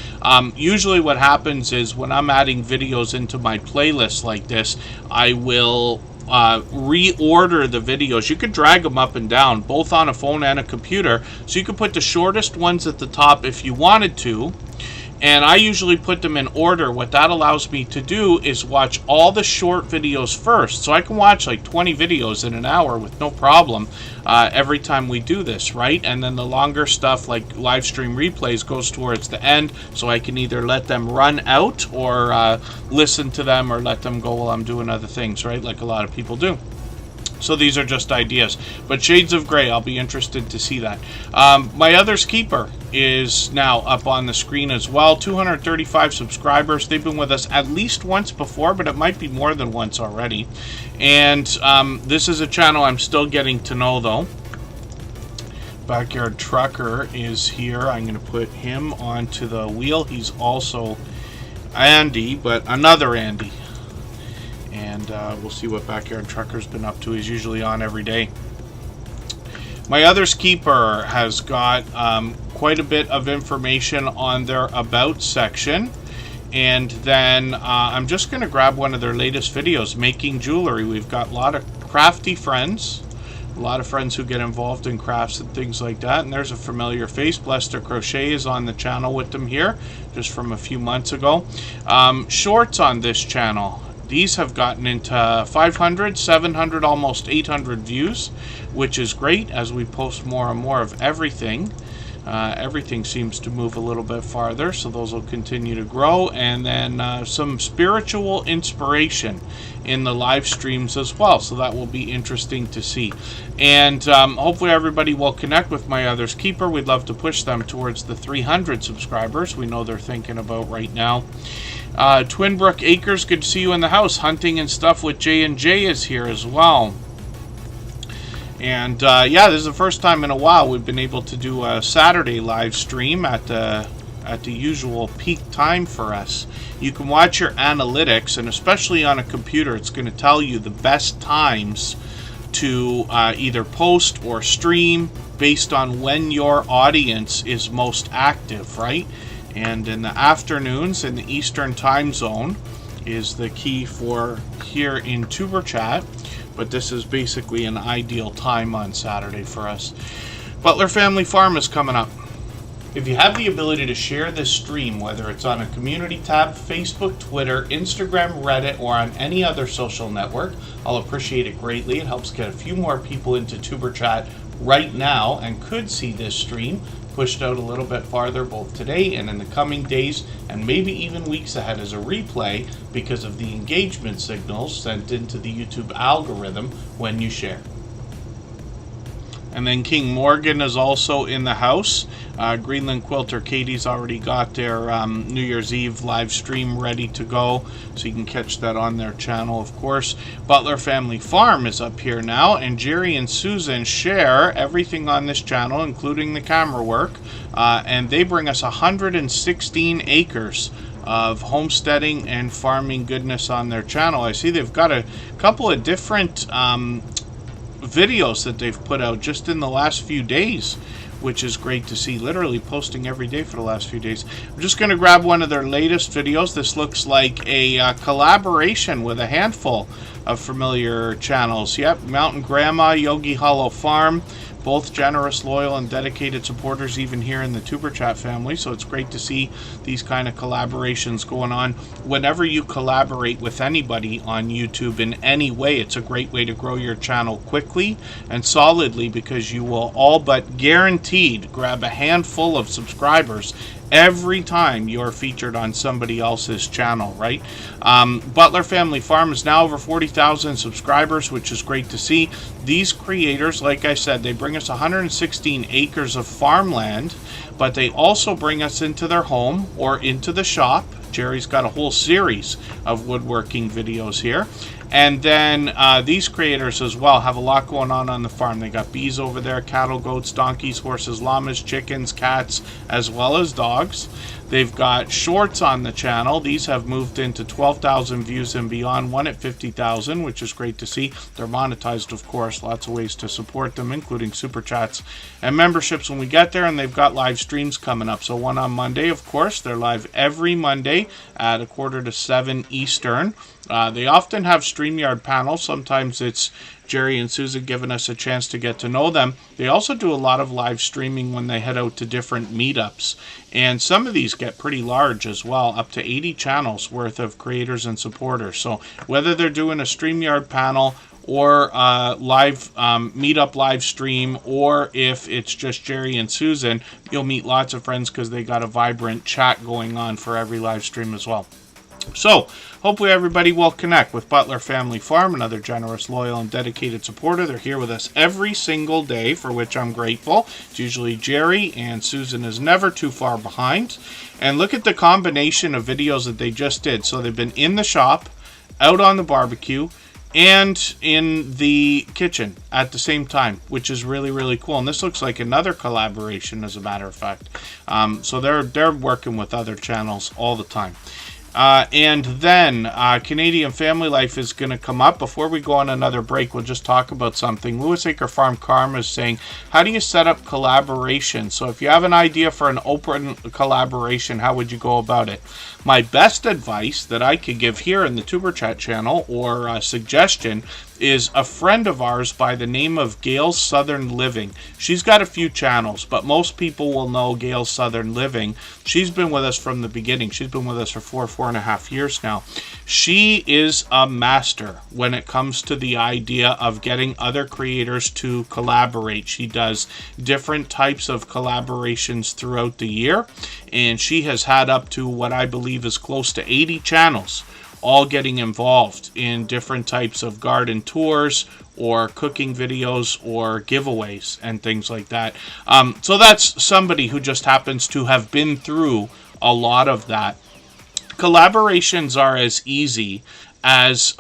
Usually what happens is when I'm adding videos into my playlist like this, I will... reorder the videos. You could drag them up and down, both on a phone and a computer, so you could put the shortest ones at the top if you wanted to, and I usually put them in order. What that allows me to do is watch all the short videos first, so I can watch like 20 videos in an hour with no problem every time we do this, right? And then the longer stuff like live stream replays goes towards the end, so I can either let them run out or listen to them, or let them go while I'm doing other things, right? Like a lot of people do. So these are just ideas. But Shades of Grey, I'll be interested to see that. My Others Keeper is now up on the screen as well. 235 subscribers. They've been with us at least once before, but it might be more than once already. And this is a channel I'm still getting to know, though. Backyard Trucker is here. I'm going to put him onto the wheel. He's also Andy, but another Andy. And we'll see what Backyard Trucker's been up to. He's usually on every day. My Others Keeper has got quite a bit of information on their About section. And then I'm just going to grab one of their latest videos, making jewelry. We've got a lot of crafty friends. A lot of friends who get involved in crafts and things like that. And there's a familiar face. Blester Crochet is on the channel with them here, just from a few months ago. Shorts on this channel. These have gotten into 500, 700, almost 800 views, which is great as we post more and more of everything. Everything seems to move a little bit farther, so those will continue to grow. And then some spiritual inspiration in the live streams as well, so that will be interesting to see. And hopefully everybody will connect with My Others Keeper. We'd love to push them towards the 300 subscribers we know they're thinking about right now. Twinbrook Acres, good to see you in the house. Hunting and Stuff with J&J is here as well. And yeah, this is the first time in a while we've been able to do a Saturday live stream at the usual peak time for us. You can watch your analytics, and especially on a computer, it's going to tell you the best times to either post or stream based on when your audience is most active, right? And in the afternoons in the Eastern time zone is the key for here in Superchat. But this is basically an ideal time on Saturday for us. Butler Family Farm is coming up. If you have the ability to share this stream, whether it's on a community tab, Facebook, Twitter, Instagram, Reddit, or on any other social network, I'll appreciate it greatly. It helps get a few more people into Superchat right now and could see this stream pushed out a little bit farther both today and in the coming days, and maybe even weeks ahead as a replay because of the engagement signals sent into the YouTube algorithm when you share. And then King Morgan is also in the house. Greenland Quilter Katie's already got their New Year's Eve live stream ready to go, so you can catch that on their channel, of course. Butler Family Farm is up here now, and Jerry and Susan share everything on this channel, including the camera work, and they bring us 116 acres of homesteading and farming goodness on their channel. I see they've got a couple of different videos that they've put out just in the last few days, which is great to see. Literally posting every day for the last few days. I'm just going to grab one of their latest videos. This looks like a collaboration with a handful of familiar channels. Yep, Mountain Grandma, Yogi Hollow Farm, both generous, loyal, and dedicated supporters even here in the Tuber Chat family. So it's great to see these kind of collaborations going on. Whenever you collaborate with anybody on YouTube in any way, it's a great way to grow your channel quickly and solidly, because you will all but guaranteed grab a handful of subscribers every time you're featured on somebody else's channel, right? Butler Family Farm is now over 40,000 subscribers, which is great to see. These creators, like I said, they bring us 116 acres of farmland, but they also bring us into their home or into the shop. Jerry's got a whole series of woodworking videos here. And then these creators as well have a lot going on the farm. They got bees over there, cattle, goats, donkeys, horses, llamas, chickens, cats, as well as dogs. They've got shorts on the channel. These have moved into 12,000 views and beyond, one at 50,000, which is great to see. They're monetized, of course. Lots of ways to support them, including super chats and memberships when we get there. And they've got live streams coming up. So one on Monday, of course. They're live every Monday at 6:45 Eastern. They often have StreamYard panels. Sometimes it's Jerry and Susan giving us a chance to get to know them. They also do a lot of live streaming when they head out to different meetups. And some of these get pretty large as well, up to 80 channels worth of creators and supporters. So whether they're doing a StreamYard panel or live meetup live stream, or if it's just Jerry and Susan, you'll meet lots of friends because they got a vibrant chat going on for every live stream as well. So, hopefully everybody will connect with Butler Family Farm, another generous, loyal, and dedicated supporter. They're here with us every single day, for which I'm grateful. It's usually Jerry, and Susan is never too far behind. And look at the combination of videos that they just did. So they've been in the shop, out on the barbecue, and in the kitchen at the same time, which is really, really cool. And this looks like another collaboration, as a matter of fact. So they're working with other channels all the time. And then Canadian Family Life is going to come up. Before we go on another break, we'll just talk about something. Lewis Acre Farm Karma is saying, how do you set up collaboration? So if you have an idea for an open collaboration, how would you go about it? My best advice that I could give here in the Tuber Chat channel, or suggestion, is a friend of ours by the name of Gail's Southern Living. She's got a few channels, but most people will know Gail's Southern Living. She's been with us from the beginning. She's been with us for four and a half years now. She is a master when it comes to the idea of getting other creators to collaborate. She does different types of collaborations throughout the year, and she has had up to what I believe is close to 80 channels, all getting involved in different types of garden tours or cooking videos or giveaways and things like that. So that's somebody who just happens to have been through a lot of that. Collaborations are as easy as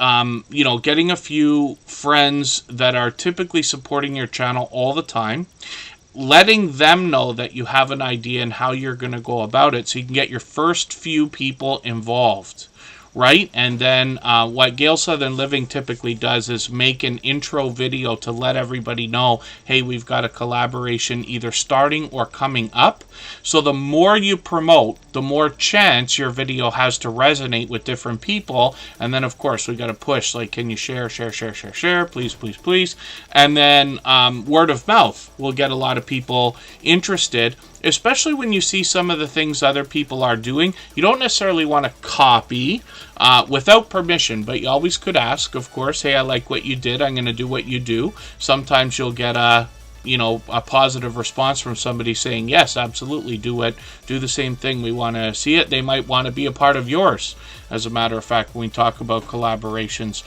getting a few friends that are typically supporting your channel all the time, letting them know that you have an idea and how you're going to go about it, so you can get your first few people involved, right? And then what Gail Southern Living typically does is make an intro video to let everybody know, hey, we've got a collaboration either starting or coming up. So the more you promote, the more chance your video has to resonate with different people. And then, of course, we got to push, like, can you share, please, please, please. And then word of mouth will get a lot of people interested, especially when you see some of the things other people are doing. You don't necessarily want to copy without permission, but you always could ask, of course, hey, I like what you did, I'm going to do what you do. Sometimes you'll get a positive response from somebody saying, yes, absolutely, do the same thing, we want to see it. They might want to be a part of yours, as a matter of fact, when we talk about collaborations.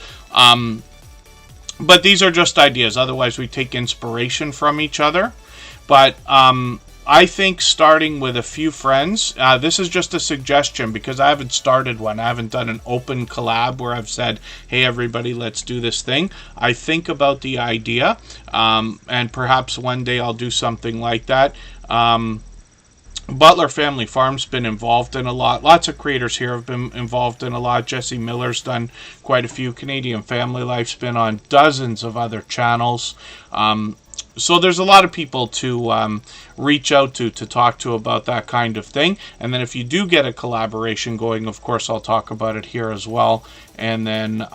But these are just ideas. Otherwise, we take inspiration from each other. But I think starting with a few friends, this is just a suggestion because I haven't started one. I haven't done an open collab where I've said, hey, everybody, let's do this thing. I think about the idea, and perhaps one day I'll do something like that. Butler Family Farm's been involved in a lot. Lots of creators here have been involved in a lot. Jesse Miller's done quite a few. Canadian Family Life's been on dozens of other channels. So there's a lot of people to reach out to talk to about that kind of thing. And then if you do get a collaboration going, of course, I'll talk about it here as well. And then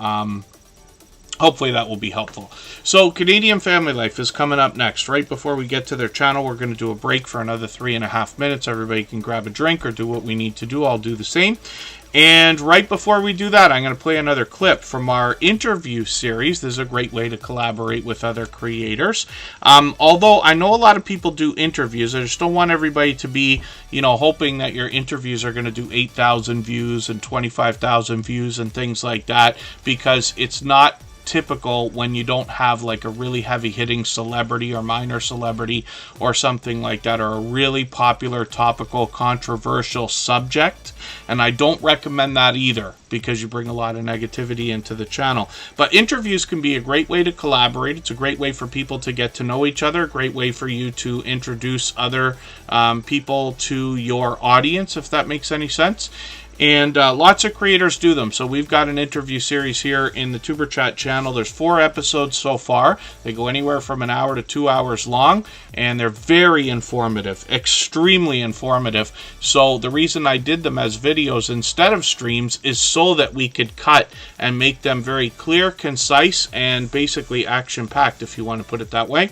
hopefully that will be helpful. So Canadian Family Life is coming up next. Right before we get to their channel, we're going to do a break for another 3.5 minutes. Everybody can grab a drink or do what we need to do. I'll do the same. And right before we do that, I'm going to play another clip from our interview series. This is a great way to collaborate with other creators. Although I know a lot of people do interviews, I just don't want everybody to be, hoping that your interviews are going to do 8,000 views and 25,000 views and things like that, because it's not typical when you don't have like a really heavy hitting celebrity or minor celebrity or something like that, or a really popular, topical, controversial subject. And I don't recommend that either, because you bring a lot of negativity into the channel. But interviews can be a great way to collaborate. It's a great way for people to get to know each other, a great way for you to introduce other people to your audience, if that makes any sense. And lots of creators do them. So we've got an interview series here in the Tuber Chat channel. There's 4 episodes so far. They go anywhere from an hour to 2 hours long, and they're very informative, extremely informative. So the reason I did them as videos instead of streams is so that we could cut and make them very clear, concise, and basically action-packed, if you want to put it that way.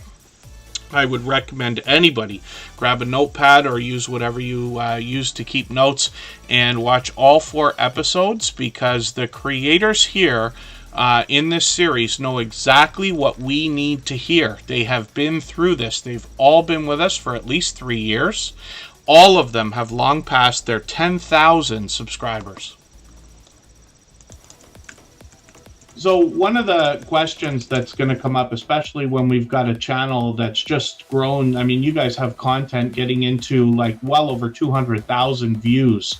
I would recommend anybody grab a notepad or use whatever you use to keep notes and watch all 4 episodes, because the creators here in this series know exactly what we need to hear. They have been through this. They've all been with us for at least 3 years. All of them have long passed their 10,000 subscribers. So one of the questions that's going to come up, especially when we've got a channel that's just grown, I mean, you guys have content getting into like well over 200,000 views,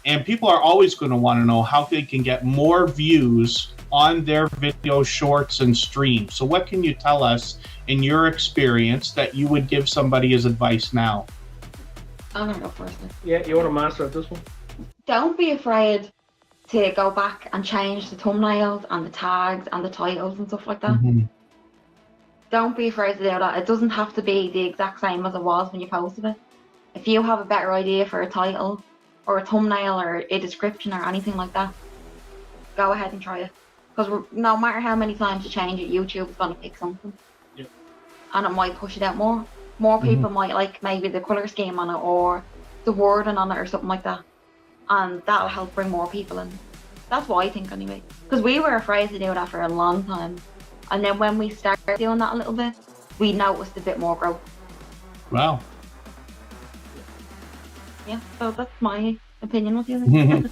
and people are always going to want to know how they can get more views on their video shorts and streams. So what can you tell us in your experience that you would give somebody as advice now? I'm going to go first. Yeah, you want to master at this one? Don't be afraid to go back and change the thumbnails and the tags and the titles and stuff like that. Don't be afraid to do that. It doesn't have to be the exact same as it was when you posted it. If you have a better idea for a title or a thumbnail or a description or anything like that, go ahead and try it. Because no matter how many times you change it, YouTube is going to pick something. Yep. And it might push it out more. More people might like maybe the colour scheme on it or the wording on it or something like that. And that'll help bring more people in. That's what I think anyway. Because we were afraid to do that for a long time. And then when we started doing that a little bit, we noticed a bit more growth. Wow. Yeah, so that's my opinion. What do you think?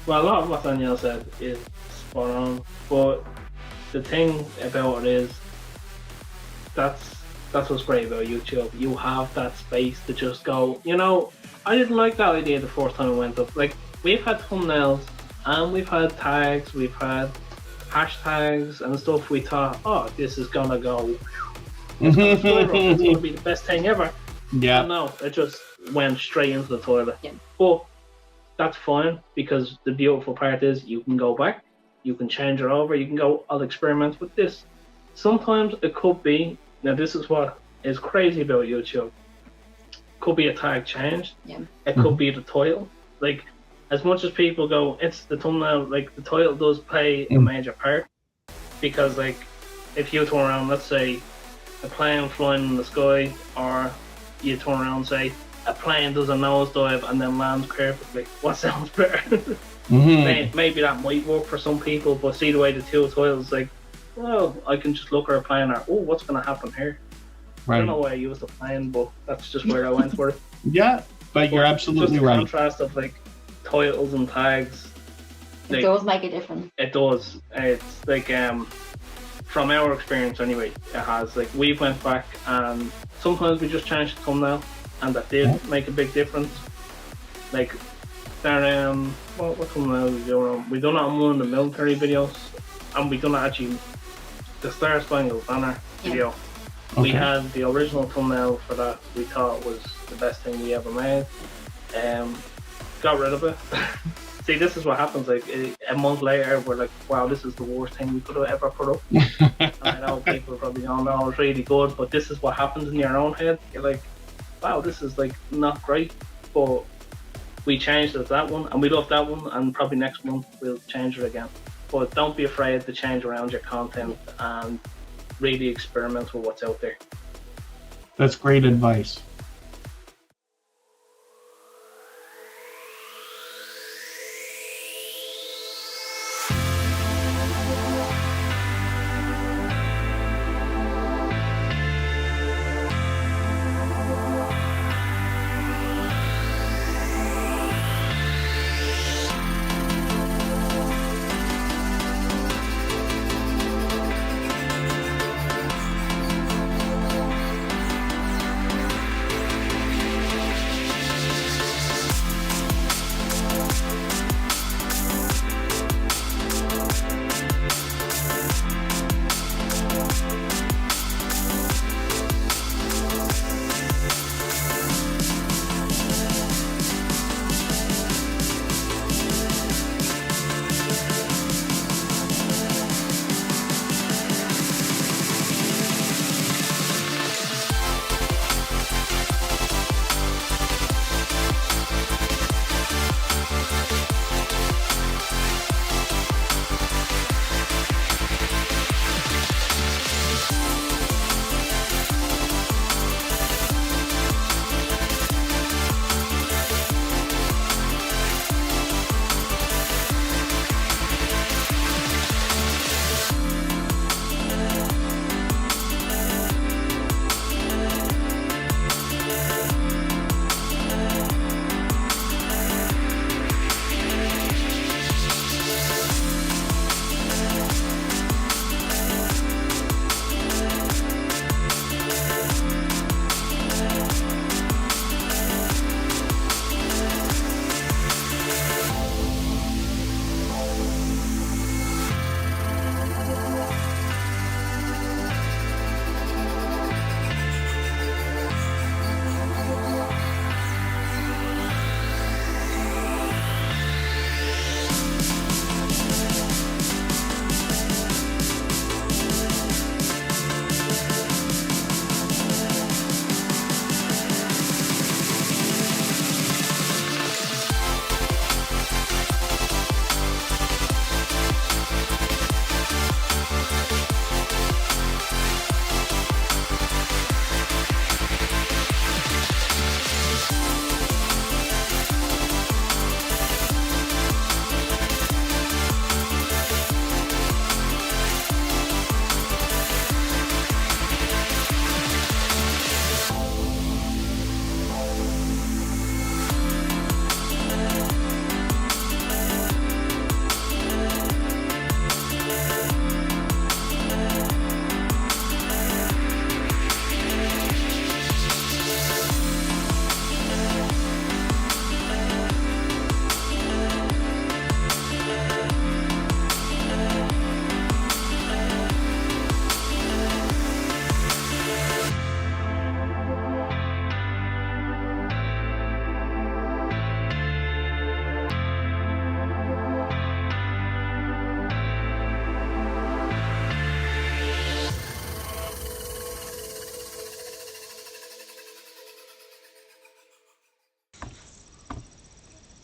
Well, a lot of what Danielle said is spot on. But the thing about it is, that's what's great about YouTube. You have that space to just go, I didn't like that idea the first time it went up. Like, we've had thumbnails and we've had tags, we've had hashtags and stuff. We thought, oh, this is gonna go, it's gonna be the best thing ever. Yeah. And no, it just went straight into the toilet. Yeah. But that's fine, because the beautiful part is you can go back, you can change it over, you can go, I'll experiment with this. Sometimes it could be, now this is what is crazy about YouTube. Could be a tag changed. Yeah. It could be the title. Like, as much as people go, it's the thumbnail, like the title does play a major part. Because like, if you turn around, let's say a plane flying in the sky, or you turn around and say a plane does a nosedive and then lands perfectly, what sounds better? Maybe that might work for some people, but see the way the two titles, like, well, I can just look at a plane or, oh, what's going to happen here? Right. I don't know why I used the plane, but that's just where I went for it. Yeah, but you're absolutely just the right. contrast of like titles and tags. It does make a difference. It does. It's like from our experience anyway, it has. Like, we went back and sometimes we just changed the thumbnail, and that did make a big difference. Like, there what thumbnail we do? We done it on one of the military videos, and we done it actually the Star Spangled Banner video. We had the original thumbnail for that. We thought was the best thing we ever made. Got rid of it. See, this is what happens. Like a month later, we're like, "Wow, this is the worst thing we could have ever put up." And I know people probably don't know it's really good, but this is what happens in your own head. You're like, "Wow, this is like not great," but we changed it to that one, and we love that one, and probably next month we'll change it again. But don't be afraid to change around your content and really experiment with what's out there. That's great advice.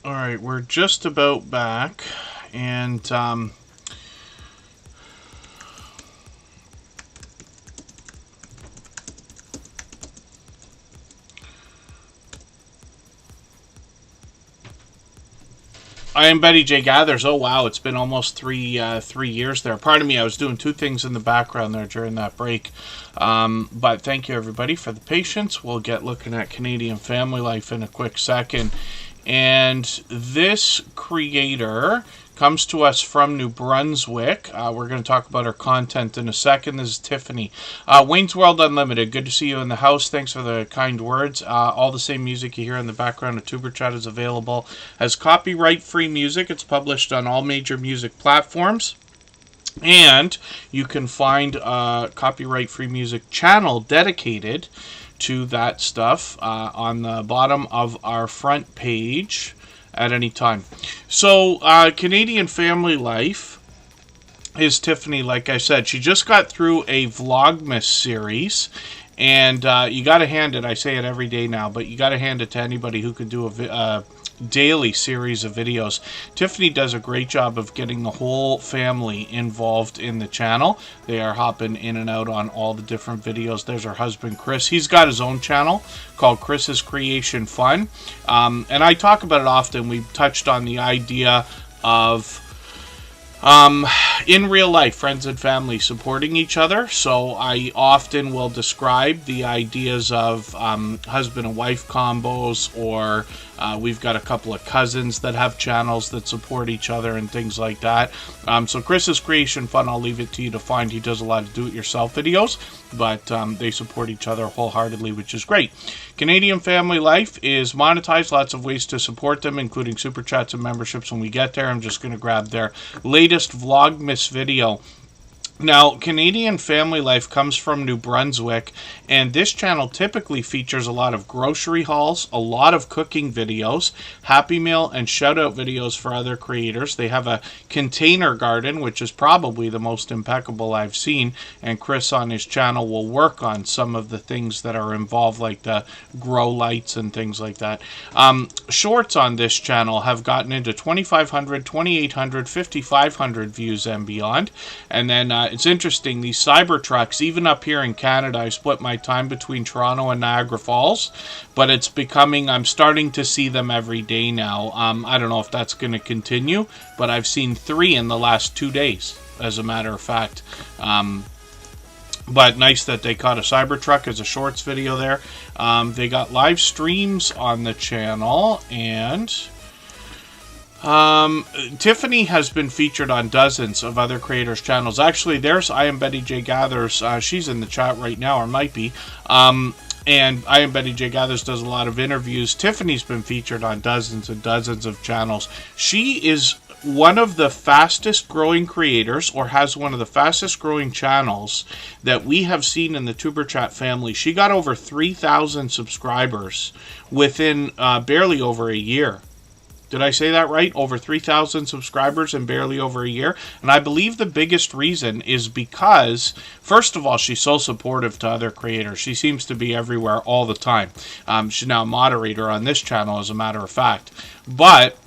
All right, we're just about back, and I am Betty J Gathers. Oh wow, it's been almost 3 years there. Pardon me, I was doing two things in the background there during that break. But thank you everybody for the patience. We'll get looking at Canadian family life in a quick second. And this creator comes to us from New Brunswick. We're going to talk about her content in a second. This is Tiffany. Wayne's World Unlimited, good to see you in the house. Thanks for the kind words. All the same music you hear in the background of Superchat is available as copyright-free music. It's published on all major music platforms. And you can find a copyright-free music channel dedicated to that stuff on the bottom of our front page at any time. So, Canadian Family Life is Tiffany, like I said. She just got through a Vlogmas series. And you got to hand it, I say it every day now, but you got to hand it to anybody who can do a daily series of videos. Tiffany does a great job of getting the whole family involved in the channel. They are hopping in and out on all the different videos. There's her husband, Chris. He's got his own channel called Chris's Creation Fun. And I talk about it often. We touched on the idea of in real life, friends and family supporting each other. So I often will describe the ideas of husband and wife combos, or we've got a couple of cousins that have channels that support each other and things like that. So Chris's Creation Fun, I'll leave it to you to find. He does a lot of do-it-yourself videos, but they support each other wholeheartedly, which is great. Canadian Family Life is monetized. Lots of ways to support them, including super chats and memberships when we get there. I'm just going to grab their latest Vlogmas video. Now, Canadian Family Life comes from New Brunswick, and this channel typically features a lot of grocery hauls, a lot of cooking videos, Happy Meal, and shout-out videos for other creators. They have a container garden, which is probably the most impeccable I've seen, and Chris on his channel will work on some of the things that are involved, like the grow lights and things like that. Shorts on this channel have gotten into 2,500, 2,800, 5,500 views and beyond, and then it's interesting, these Cybertrucks, even up here in Canada, I split my time between Toronto and Niagara Falls, but it's becoming, I'm starting to see them every day now. I don't know if that's going to continue, but I've seen 3 in the last 2 days, as a matter of fact. But nice that they caught a Cybertruck as a shorts video there. They got live streams on the channel, and Tiffany has been featured on dozens of other creators' channels. Actually, there's I Am Betty J Gathers. She's in the chat right now, or might be. And I Am Betty J Gathers does a lot of interviews. Tiffany's been featured on dozens and dozens of channels. She is one of the fastest growing creators, or has one of the fastest growing channels that we have seen in the Superchat family. She got over 3,000 subscribers within barely over a year. Did I say that right? Over 3,000 subscribers in barely over a year. And I believe the biggest reason is because, first of all, she's so supportive to other creators. She seems to be everywhere all the time. She's now a moderator on this channel, as a matter of fact. But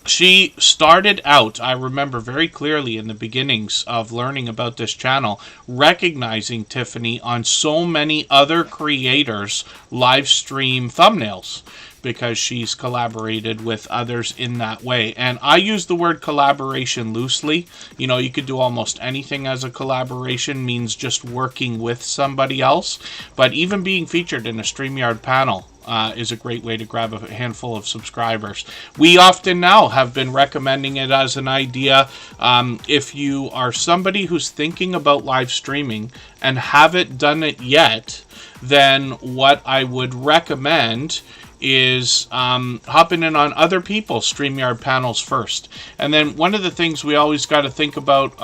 she started out, I remember very clearly in the beginnings of learning about this channel, recognizing Tiffany on so many other creators' live stream thumbnails, because she's collaborated with others in that way. And I use the word collaboration loosely. You know, you could do almost anything as a collaboration, means just working with somebody else. But even being featured in a StreamYard panel is a great way to grab a handful of subscribers. We often now have been recommending it as an idea. If you are somebody who's thinking about live streaming and haven't done it yet, then what I would recommend is hopping in on other people's StreamYard panels first. And then one of the things we always got to think about,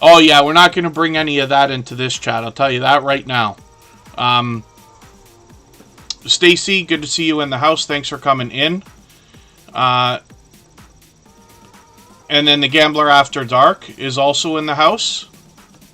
oh yeah, we're not going to bring any of that into this chat, I'll tell you that right now. Stacy, good to see you in the house. Thanks for coming in. And then the Gambler After Dark is also in the house.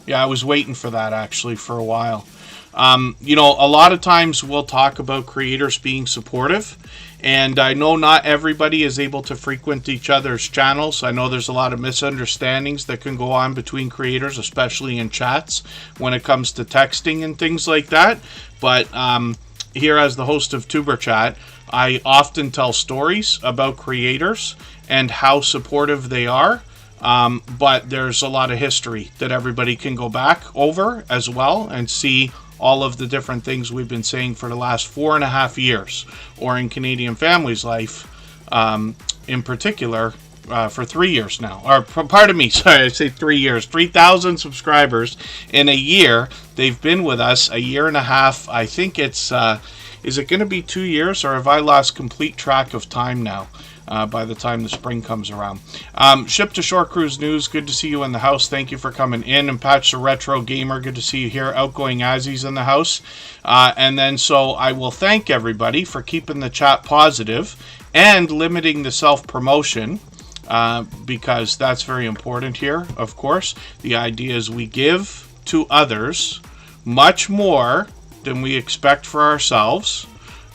Yeah, I was waiting for that actually for a while. You know, a lot of times we'll talk about creators being supportive, and I know not everybody is able to frequent each other's channels. I know there's a lot of misunderstandings that can go on between creators, especially in chats when it comes to texting and things like that. But here, as the host of Superchat, I often tell stories about creators and how supportive they are. But there's a lot of history that everybody can go back over as well and see all of the different things we've been saying for the last 4.5 years, or in Canadian Family's life, in particular, for 3 years now. Or, pardon me, sorry, I say 3 years. 3,000 subscribers in a year. They've been with us a year and a half. I think it's, is it going to be 2 years, or have I lost complete track of time now? by the time the spring comes around. Ship to Shore Cruise News, good to see you in the house. Thank you for coming in. And Patch the Retro Gamer, good to see you here. Outgoing Azzy's in the house. And then so I will thank everybody for keeping the chat positive and limiting the self-promotion. Because that's very important here, of course. The idea is we give to others much more than we expect for ourselves,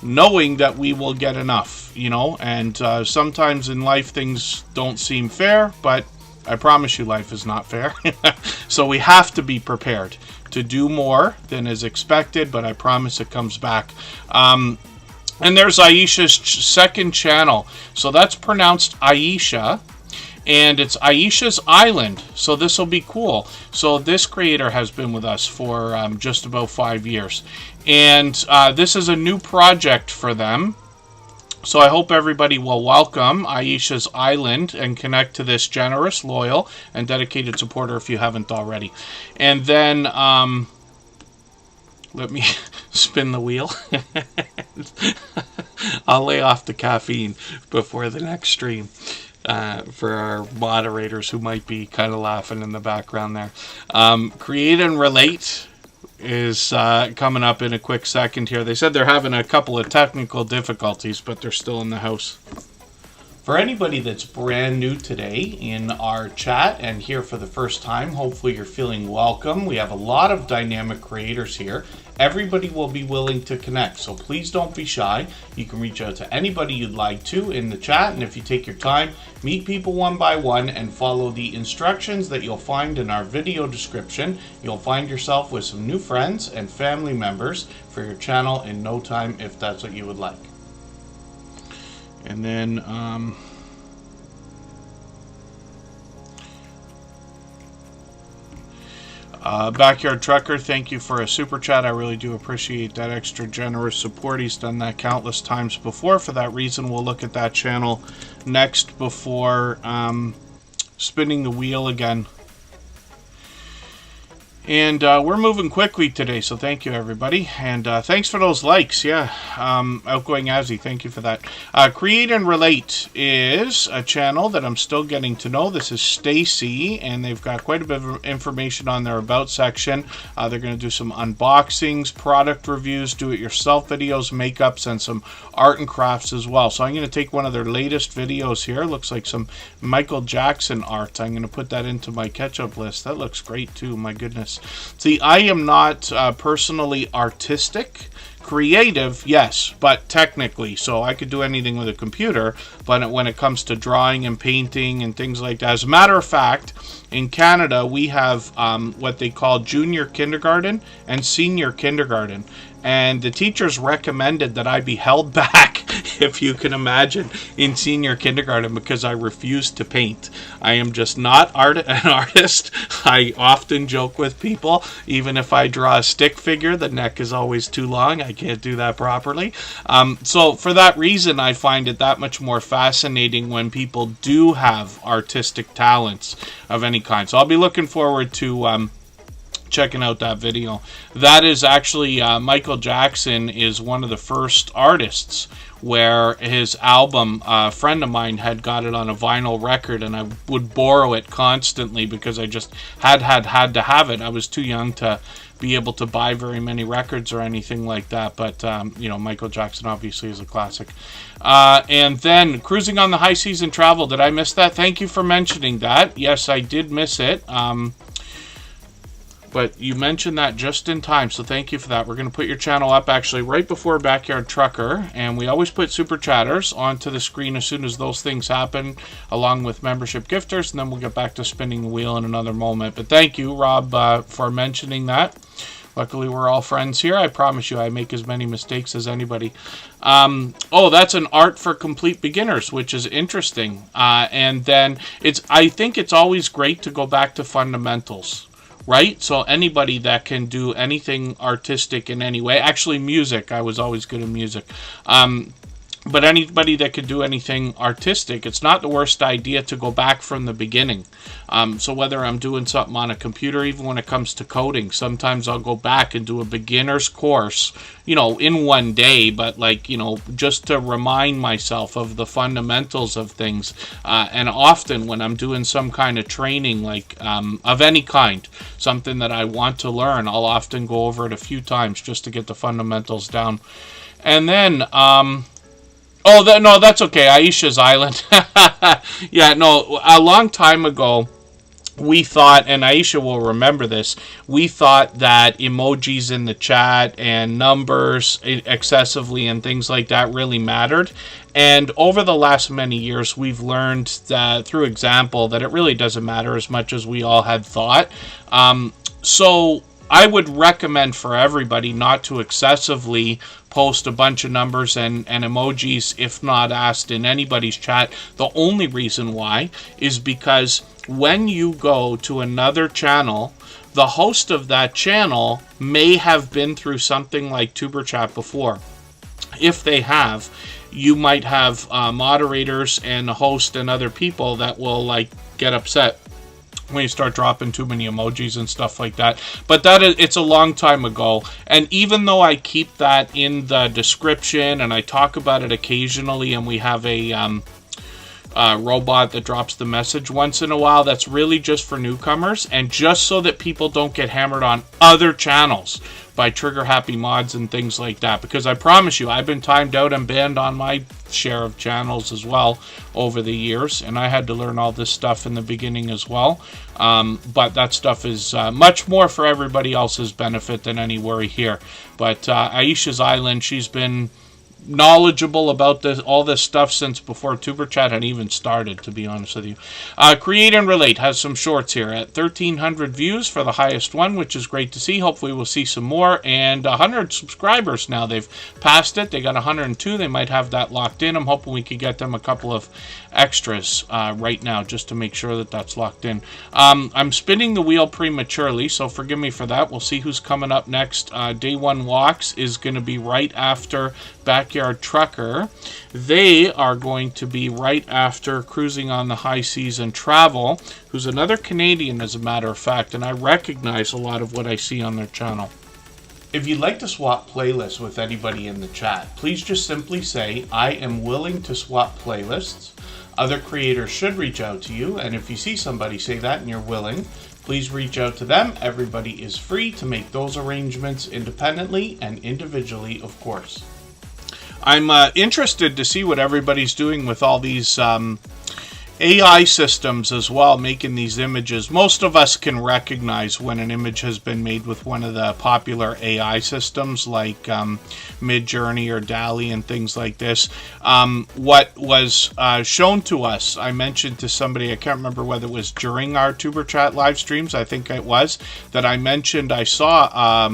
knowing that we will get enough, you know. And sometimes in life things don't seem fair, but I promise you life is not fair. So we have to be prepared to do more than is expected, but I promise it comes back. And there's Aisha's second channel. So that's pronounced Aisha. And it's Aisha's Island. So this will be cool. So this creator has been with us for just about 5 years. And this is a new project for them. So I hope everybody will welcome Aisha's Island and connect to this generous, loyal, and dedicated supporter if you haven't already. And then let me spin the wheel. I'll lay off the caffeine before the next stream for our moderators who might be kind of laughing in the background there. Create and Relate is coming up in a quick second here. They said they're having a couple of technical difficulties, but they're still in the house. For anybody that's brand new today in our chat and here for the first time, hopefully you're feeling welcome. We have a lot of dynamic creators here. Everybody will be willing to connect, so please don't be shy. You can reach out to anybody you'd like to in the chat, and if you take your time, meet people one by one and follow the instructions that you'll find in our video description. You'll find yourself with some new friends and family members for your channel in no time if that's what you would like. And then Backyard Trucker, thank you for a super chat. I really do appreciate that extra generous support. He's done that countless times before. For that reason, we'll look at that channel next before spinning the wheel again. And we're moving quickly today, so thank you, everybody. And thanks for those likes, yeah. Outgoing Azzy, thank you for that. Create and Relate is a channel that I'm still getting to know. This is Stacy, and they've got quite a bit of information on their About section. They're going to do some unboxings, product reviews, do-it-yourself videos, makeups, and some art and crafts as well. So I'm going to take one of their latest videos here. Looks like some Michael Jackson art. I'm going to put that into my catch-up list. That looks great, too. My goodness. See, I am not personally artistic. Creative, yes, but technically, so I could do anything with a computer, but when it comes to drawing and painting and things like that. As a matter of fact, in Canada, we have what they call junior kindergarten and senior kindergarten. And the teachers recommended that I be held back, if you can imagine, in senior kindergarten because I refused to paint. I am just not an artist. I often joke with people, even if I draw a stick figure, the neck is always too long. I can't do that properly. So for that reason, I find it that much more fascinating when people do have artistic talents of any kind. So I'll be looking forward to checking out that video. That is actually Michael Jackson is one of the first artists where his album, a friend of mine had got it on a vinyl record, and I would borrow it constantly because I just had to have it. I was too young to be able to buy very many records or anything like that, but you know, Michael Jackson obviously is a classic. And then Cruising on the High Seas and Travel, did I miss that? Thank you for mentioning that. Yes, I did miss it. But you mentioned that just in time, so thank you for that. We're going to put your channel up actually right before Backyard Trucker, and we always put Super Chatters onto the screen as soon as those things happen, along with membership gifters, and then we'll get back to spinning the wheel in another moment. But thank you, Rob, for mentioning that. Luckily, we're all friends here. I promise you I make as many mistakes as anybody. Oh, that's an art for complete beginners, which is interesting. And then I think it's always great to go back to fundamentals. Right? So anybody that can do anything artistic in any way. Actually, music. I was always good at music. But anybody that could do anything artistic, it's not the worst idea to go back from the beginning. So whether I'm doing something on a computer, even when it comes to coding, sometimes I'll go back and do a beginner's course, you know, in one day, but like, you know, just to remind myself of the fundamentals of things. And often when I'm doing some kind of training, like of any kind, something that I want to learn, I'll often go over it a few times just to get the fundamentals down. And then, no, that's okay. Aisha's Island. Yeah, no, a long time ago, we thought, and Aisha will remember this, we thought that emojis in the chat and numbers excessively and things like that really mattered. And over the last many years, we've learned that through example that it really doesn't matter as much as we all had thought. So I would recommend for everybody not to excessively post a bunch of numbers and emojis if not asked in anybody's chat. The only reason why is because when you go to another channel, the host of that channel may have been through something like Superchat before. If they have, you might have moderators and the host and other people that will like get upset when you start dropping too many emojis and stuff like that. But it's a long time ago, and even though I keep that in the description and I talk about it occasionally, and we have a robot that drops the message once in a while, that's really just for newcomers and just so that people don't get hammered on other channels by trigger happy mods and things like that, because I promise you, I've been timed out and banned on my share of channels as well over the years, and I had to learn all this stuff in the beginning as well. But that stuff is much more for everybody else's benefit than any worry here. But Aisha's Island, she's been knowledgeable about all this stuff since before Superchat had even started, to be honest with you. Create and Relate has some shorts here at 1,300 views for the highest one, which is great to see. Hopefully we'll see some more, and 100 subscribers now. They've passed it. They got 102. They might have that locked in. I'm hoping we could get them a couple of extras right now just to make sure that that's locked in. I'm spinning the wheel prematurely, so forgive me for that. We'll see who's coming up next. Day One Walks is going to be right after Backyard Trucker. They are going to be right after Cruising on the High Seas and Travel, who's another Canadian as a matter of fact, and I recognize a lot of what I see on their channel. If you'd like to swap playlists with anybody in the chat, please just simply say, I am willing to swap playlists. Other creators should reach out to you, and if you see somebody say that and you're willing, please reach out to them. Everybody is free to make those arrangements independently and individually, of course. I'm interested to see what everybody's doing with all these AI systems as well, making these images. Most of us can recognize when an image has been made with one of the popular AI systems like Midjourney or DALL-E and things like this. What was shown to us, I mentioned to somebody, I can't remember whether it was during our Superchat live streams, I think it was, that I mentioned I saw a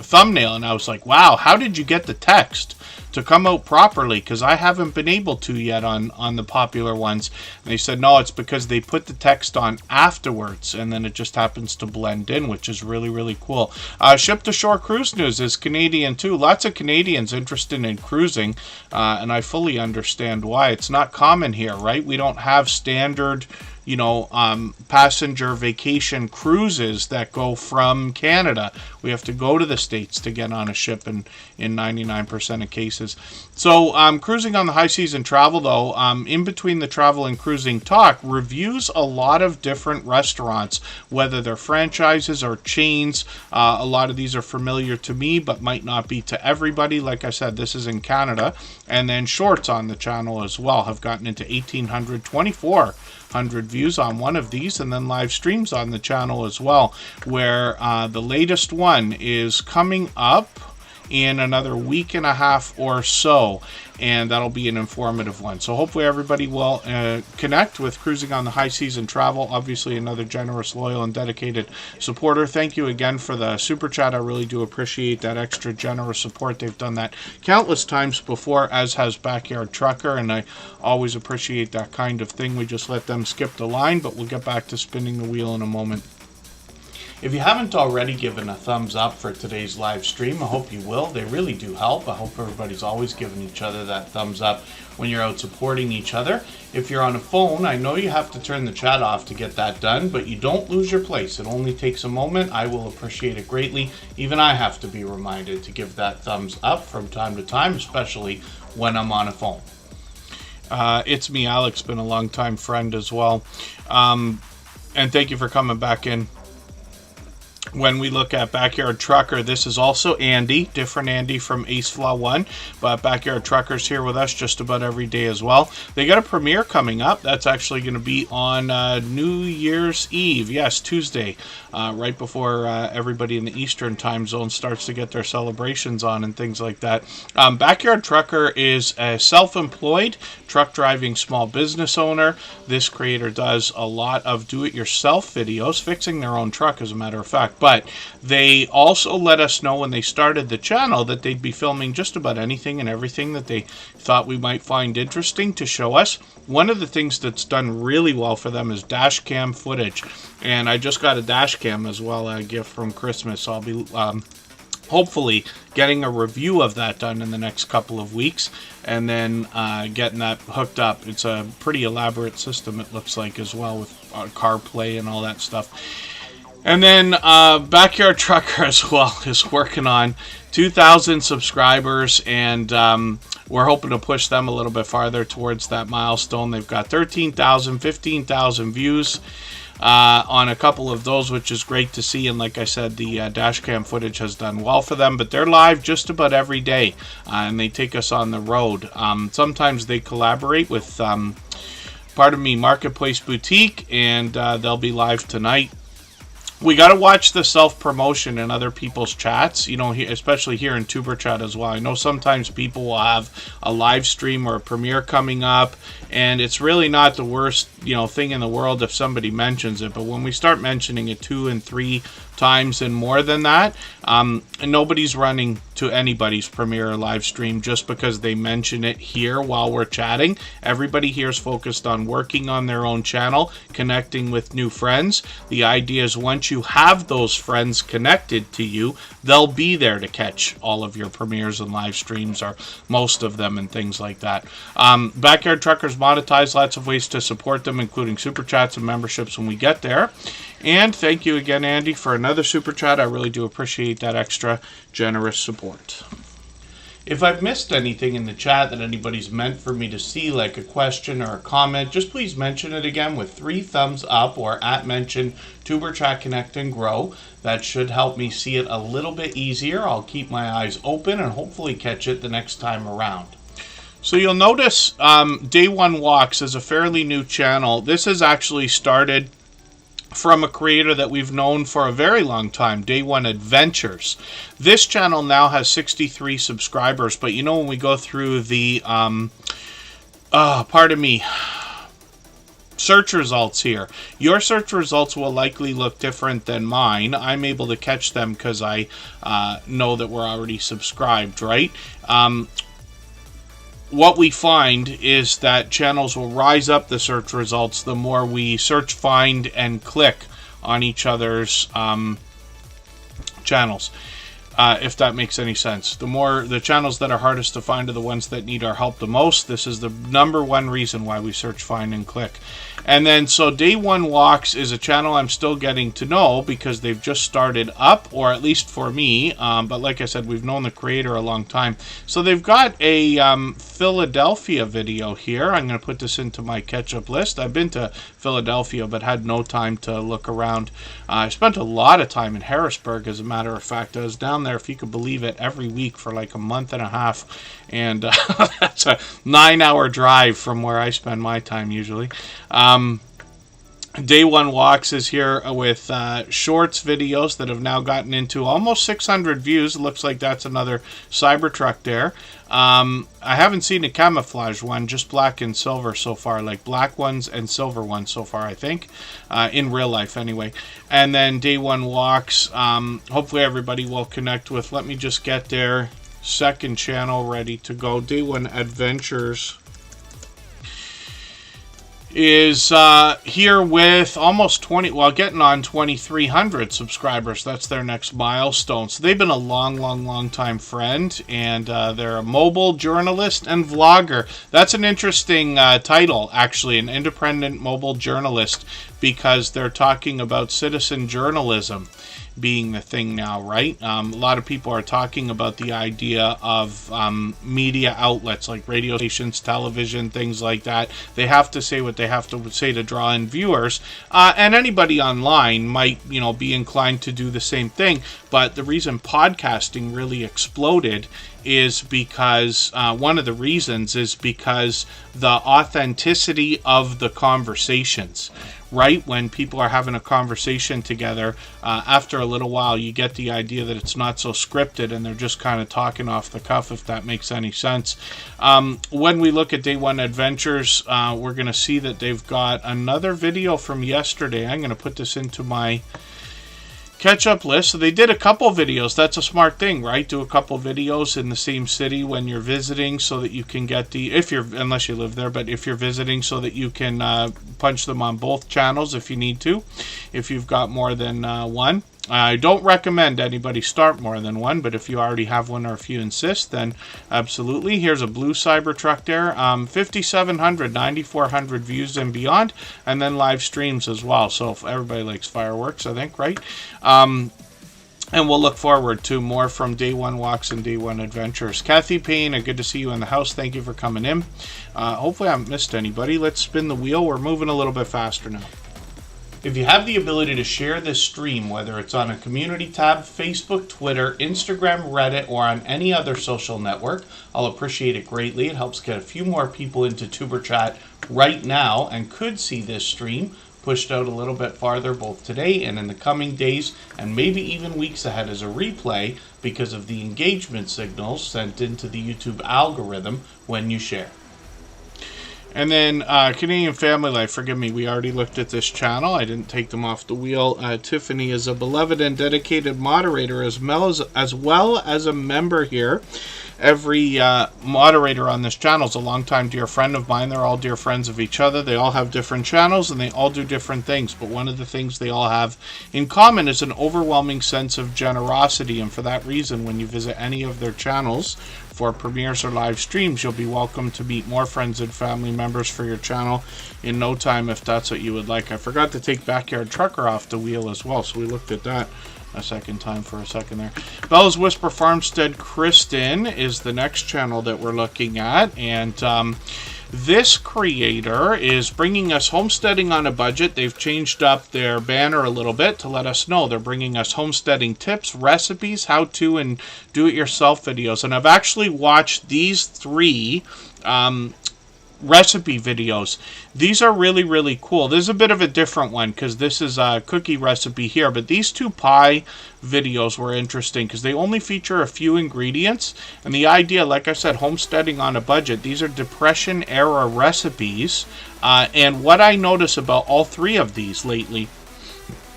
thumbnail and I was like, wow, how did you get the text to come out properly? Because I haven't been able to yet on the popular ones. And they said, no, it's because they put the text on afterwards, and then it just happens to blend in, which is really, really cool. Ship to Shore Cruise News is Canadian too. Lots of Canadians interested in cruising, and I fully understand why. It's not common here, right? We don't have standard, you know, passenger vacation cruises that go from Canada. We have to go to the States to get on a ship in 99% of cases. So Cruising on the High Seas and Travel, though, in between the travel and cruising talk, reviews a lot of different restaurants, whether they're franchises or chains. A lot of these are familiar to me, but might not be to everybody. Like I said, this is in Canada. And then shorts on the channel as well have gotten into 1,400 views on one of these, and then live streams on the channel as well, where the latest one is coming up in another week and a half or so, and that'll be an informative one. So hopefully everybody will connect with Cruising on the High Seas and Travel. Obviously another generous, loyal, and dedicated supporter. Thank you again for the super chat. I really do appreciate that extra generous support. They've done that countless times before, as has Backyard Trucker, and I always appreciate that kind of thing. We just let them skip the line, but we'll get back to spinning the wheel in a moment. If you haven't already given a thumbs up for today's live stream, I hope you will. They really do help. I hope everybody's always giving each other that thumbs up when you're out supporting each other. If you're on a phone, I know you have to turn the chat off to get that done, but you don't lose your place. It only takes a moment. I will appreciate it greatly. Even I have to be reminded to give that thumbs up from time to time, especially when I'm on a phone. It's me, Alex, been a long time friend as well. And thank you for coming back in. When we look at Backyard Trucker, this is also Andy, different Andy from Ace Flaw 1, but Backyard Trucker's here with us just about every day as well. They got a premiere coming up. That's actually going to be on New Year's Eve. Yes, Tuesday, right before everybody in the Eastern time zone starts to get their celebrations on and things like that. Backyard Trucker is a self-employed truck driving small business owner. This creator does a lot of do-it-yourself videos, fixing their own truck as a matter of fact. But they also let us know when they started the channel that they'd be filming just about anything and everything that they thought we might find interesting to show us. One of the things that's done really well for them is dash cam footage. And I just got a dash cam as well, a gift from Christmas. So I'll be hopefully getting a review of that done in the next couple of weeks and then getting that hooked up. It's a pretty elaborate system, it looks like, as well, with CarPlay and all that stuff. And then Backyard Trucker as well is working on 2,000 subscribers, and we're hoping to push them a little bit farther towards that milestone. They've got 13,000, 15,000 views on a couple of those, which is great to see. And like I said, the dashcam footage has done well for them, but they're live just about every day, and they take us on the road. Sometimes they collaborate with, Marketplace Boutique, and they'll be live tonight. We got to watch the self-promotion in other people's chats, you know, especially here in Tuber Chat as well. I know sometimes people will have a live stream or a premiere coming up, and it's really not the worst, you know, thing in the world if somebody mentions it. But when we start mentioning it 2 and 3 times and more than that, nobody's running to anybody's premiere or live stream just because they mention it here while we're chatting. Everybody here is focused on working on their own channel, connecting with new friends. The idea is once you have those friends connected to you, they'll be there to catch all of your premieres and live streams, or most of them, and things like that. Backyard Truckers monetize, lots of ways to support them, including super chats and memberships when we get there. And thank you again, Andy, for another super chat. I really do appreciate that extra generous support. If I've missed anything in the chat that anybody's meant for me to see, like a question or a comment, just please mention it again with 3 thumbs up or @mention Tuber Chat Connect and Grow. That should help me see it a little bit easier. I'll keep my eyes open and hopefully catch it the next time around. So you'll notice Day One Walks is a fairly new channel. This has actually started from a creator that we've known for a very long time, Day One Adventures. This channel now has 63 subscribers, but you know, when we go through the search results here, your search results will likely look different than mine. I'm able to catch them because I know that we're already subscribed, right? What we find is that channels will rise up the search results the more we search, find, and click on each other's channels. If that makes any sense. The channels that are hardest to find are the ones that need our help the most. This is the #1 reason why we search, find, and click. And then, so Day One Walks is a channel I'm still getting to know because they've just started up, or at least for me. But like I said, we've known the creator a long time. So they've got a Philadelphia video here. I'm going to put this into my catch-up list. I've been to Philadelphia, but had no time to look around. I spent a lot of time in Harrisburg, as a matter of fact. I was down there, if you could believe it, every week for like a month and a half. And that's a 9-hour drive from where I spend my time usually. Day One Walks is here with shorts videos that have now gotten into almost 600 views. It looks like that's another Cybertruck there. I haven't seen a camouflage one, just black and silver so far, like black ones and silver ones so far, I think, in real life anyway. And then Day One Walks, hopefully everybody will connect with, let me just get their second channel ready to go. Day One Adventures is here with almost 20, well, getting on 2,300 subscribers. That's their next milestone. So they've been a long time friend, and they're a mobile journalist and vlogger. That's an interesting title, actually, an independent mobile journalist, because they're talking about citizen journalism being the thing now, right? A lot of people are talking about the idea of media outlets like radio stations, television, things like that. They have to say what they have to say to draw in viewers, and anybody online might, be inclined to do the same thing. But the reason podcasting really exploded is because one of the reasons is because the authenticity of the conversations. Right? When people are having a conversation together, after a little while, you get the idea that it's not so scripted and they're just kind of talking off the cuff, if that makes any sense. When we look at Day One Adventures, we're going to see that they've got another video from yesterday. I'm going to put this into my catch-up list. So they did a couple videos. That's a smart thing, right? Do a couple videos in the same city when you're visiting, so that you can get unless you live there, but if you're visiting, so that you can punch them on both channels if you need to, if you've got more than one. I don't recommend anybody start more than one, but if you already have one, or if you insist, then absolutely. Here's a blue Cybertruck there. 5,700, 9,400 views and beyond, and then live streams as well. So if everybody likes fireworks, I think, right? And we'll look forward to more from Day One Walks and Day One Adventures. Kathy Payne, good to see you in the house. Thank you for coming in. Hopefully I haven't missed anybody. Let's spin the wheel. We're moving a little bit faster now. If you have the ability to share this stream, whether it's on a community tab, Facebook, Twitter, Instagram, Reddit, or on any other social network, I'll appreciate it greatly. It helps get a few more people into Tuber Chat right now and could see this stream pushed out a little bit farther both today and in the coming days, and maybe even weeks ahead as a replay, because of the engagement signals sent into the YouTube algorithm when you share. And then Canadian Family Life, forgive me, we already looked at this channel. I didn't take them off the wheel. Tiffany is a beloved and dedicated moderator, as well as a member here. Every moderator on this channel is a longtime dear friend of mine. They're all dear friends of each other. They all have different channels, and they all do different things. But one of the things they all have in common is an overwhelming sense of generosity. And for that reason, when you visit any of their channels for premieres or live streams, you'll be welcome to meet more friends and family members for your channel in no time, if that's what you would like. I forgot to take Backyard Trucker off the wheel as well, so we looked at that a second time for a second there. Bella's Whisper Farmstead Kristen is the next channel that we're looking at, and this creator is bringing us homesteading on a budget. They've changed up their banner a little bit to let us know they're bringing us homesteading tips, recipes, how-to, and do-it-yourself videos. And I've actually watched these three recipe videos. These are really cool. This is a bit of a different one because this is a cookie recipe here, but these two pie videos were interesting because they only feature a few ingredients, and the idea, like I said, homesteading on a budget. These are Depression era recipes, and what I notice about all three of these lately,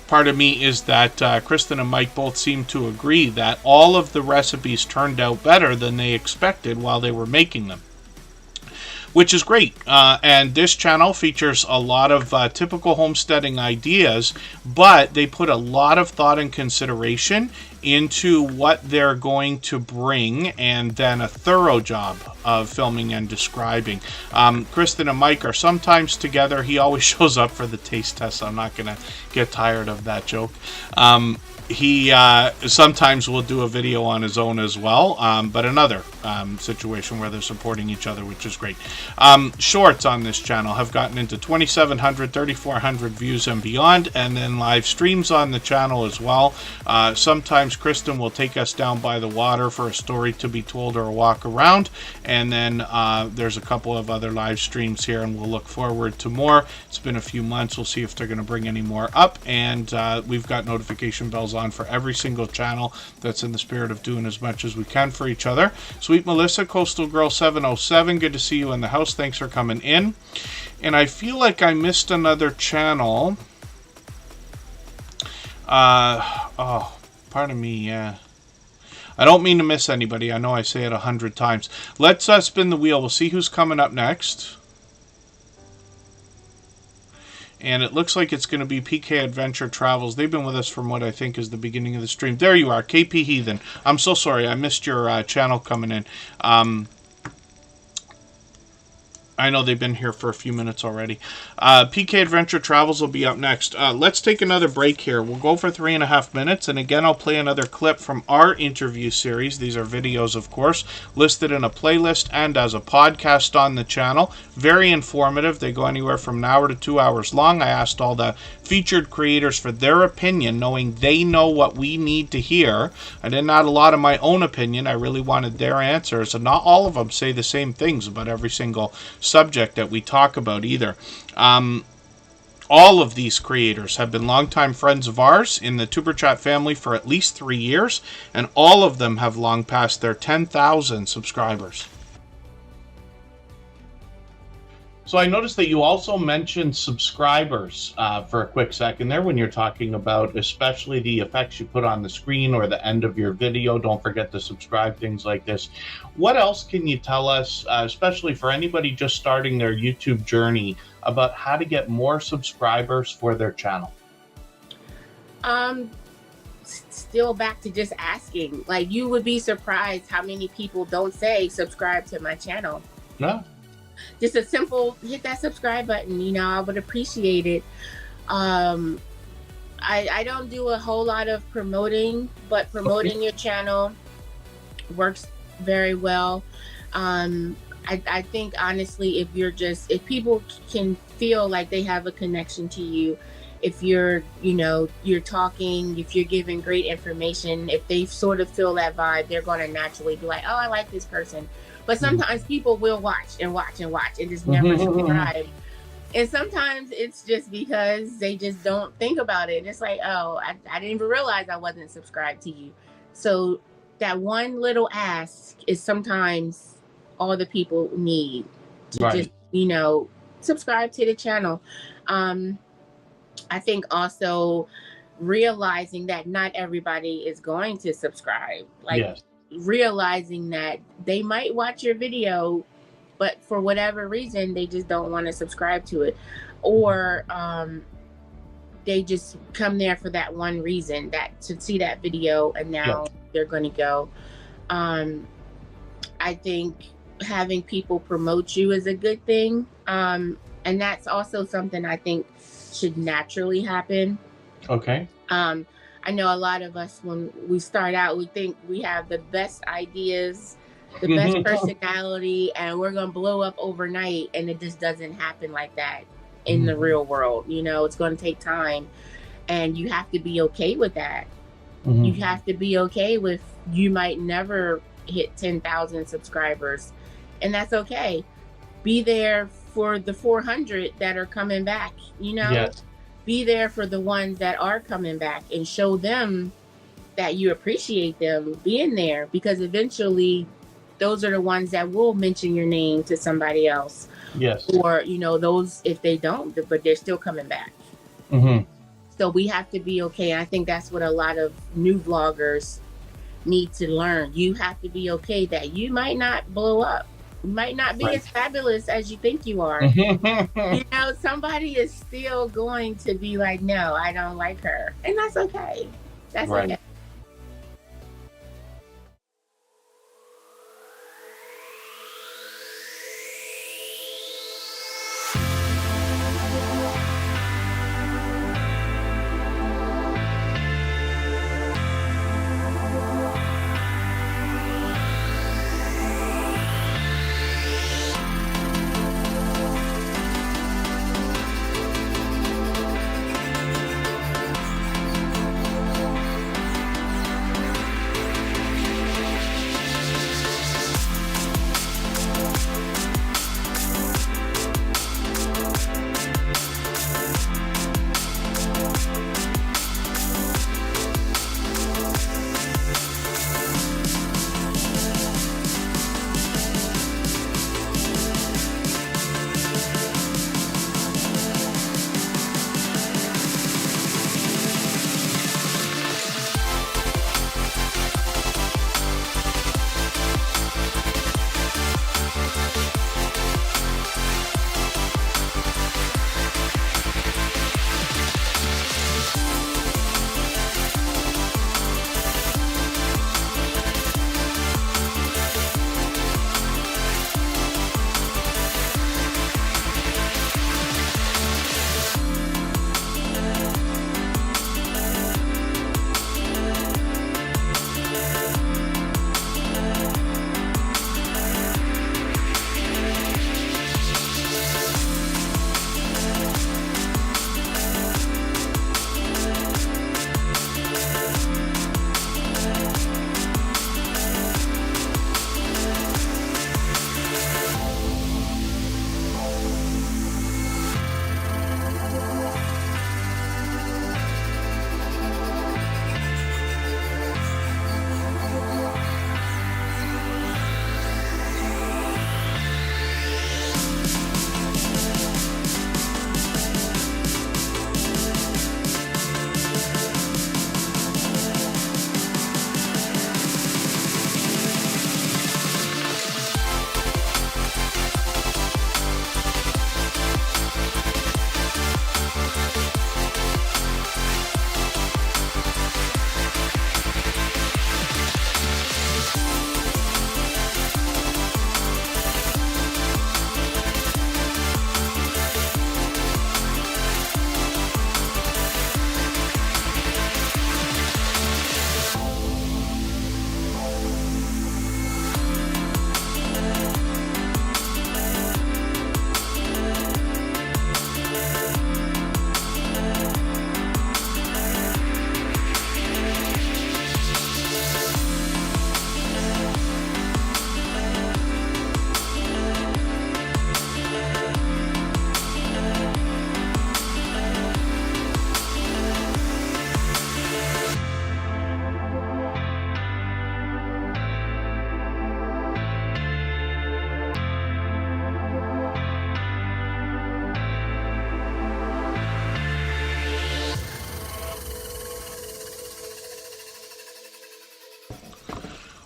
part of me, is that Kristen and Mike both seem to agree that all of the recipes turned out better than they expected while they were making them, which is great. And this channel features a lot of typical homesteading ideas, but they put a lot of thought and consideration into what they're going to bring, and then a thorough job of filming and describing. Kristen and Mike are sometimes together. He always shows up for the taste test. I'm not going to get tired of that joke. He sometimes will do a video on his own as well, but another situation where they're supporting each other, which is great. Shorts on this channel have gotten into 2,700, 3,400 views and beyond, and then live streams on the channel as well. Sometimes Kristen will take us down by the water for a story to be told or a walk around, and then there's a couple of other live streams here, and we'll look forward to more. It's been a few months. We'll see if they're going to bring any more up, and we've got notification bells on for every single channel. That's in the spirit of doing as much as we can for each other. Sweet Melissa, Coastal Girl 707, good to see you in the house. Thanks for coming in. And I feel like I missed another channel. Oh, pardon me, yeah. I don't mean to miss anybody. I know I say it 100 times. Let's spin the wheel. We'll see who's coming up next. And it looks like it's going to be PK Adventure Travels. They've been with us from what I think is the beginning of the stream. There you are, KP Heathen. I'm so sorry, I missed your channel coming in. I know they've been here for a few minutes already. PK Adventure Travels will be up next. Let's take another break here. We'll go for 3.5 minutes, and again, I'll play another clip from our interview series. These are videos, of course, listed in a playlist and as a podcast on the channel. Very informative. They go anywhere from an hour to 2 hours long. I asked all the featured creators for their opinion, knowing they know what we need to hear. I didn't add a lot of my own opinion. I really wanted their answers, and not all of them say the same things about every single subject that we talk about either. All of these creators have been longtime friends of ours in the Superchat family for at least 3 years, and all of them have long passed their 10,000 subscribers. So I noticed that you also mentioned subscribers for a quick second there when you're talking about especially the effects you put on the screen or the end of your video. Don't forget to subscribe, things like this. What else can you tell us, especially for anybody just starting their YouTube journey, about how to get more subscribers for their channel? Still back to just asking. Like, you would be surprised how many people don't say subscribe to my channel. No. Just a simple hit that subscribe button, you know, I would appreciate it. I don't do a whole lot of promoting, but promoting your channel works very well. I think honestly, if people can feel like they have a connection to you, if you're talking, if you're giving great information, if they sort of feel that vibe, they're going to naturally be like, oh, I like this person. But sometimes people will watch and just never subscribe. And sometimes it's just because they just don't think about it. It's like, oh, I didn't even realize I wasn't subscribed to you. So that one little ask is sometimes all the people need to just, subscribe to the channel. I think also realizing that not everybody is going to subscribe. Realizing that they might watch your video, but for whatever reason, they just don't want to subscribe to it. Or they just come there for that one reason, that to see that video, and now they're going to go. I think having people promote you is a good thing. And that's also something I think should naturally happen. Okay. I know a lot of us, when we start out, we think we have the best ideas, the best personality, and we're going to blow up overnight. And it just doesn't happen like that in the real world. You know, it's going to take time, and you have to be okay with that. You have to be okay with, you might never hit 10,000 subscribers, and that's okay. Be there for the 400 that are coming back, Be there for the ones that are coming back, and show them that you appreciate them being there, because eventually those are the ones that will mention your name to somebody else. Yes. Or, those, if they don't, but they're still coming back. So we have to be okay. I think that's what a lot of new vloggers need to learn. You have to be okay that you might not blow up. You might not be as fabulous as you think you are. Somebody is still going to be like, no, I don't like her. And that's okay. That's okay.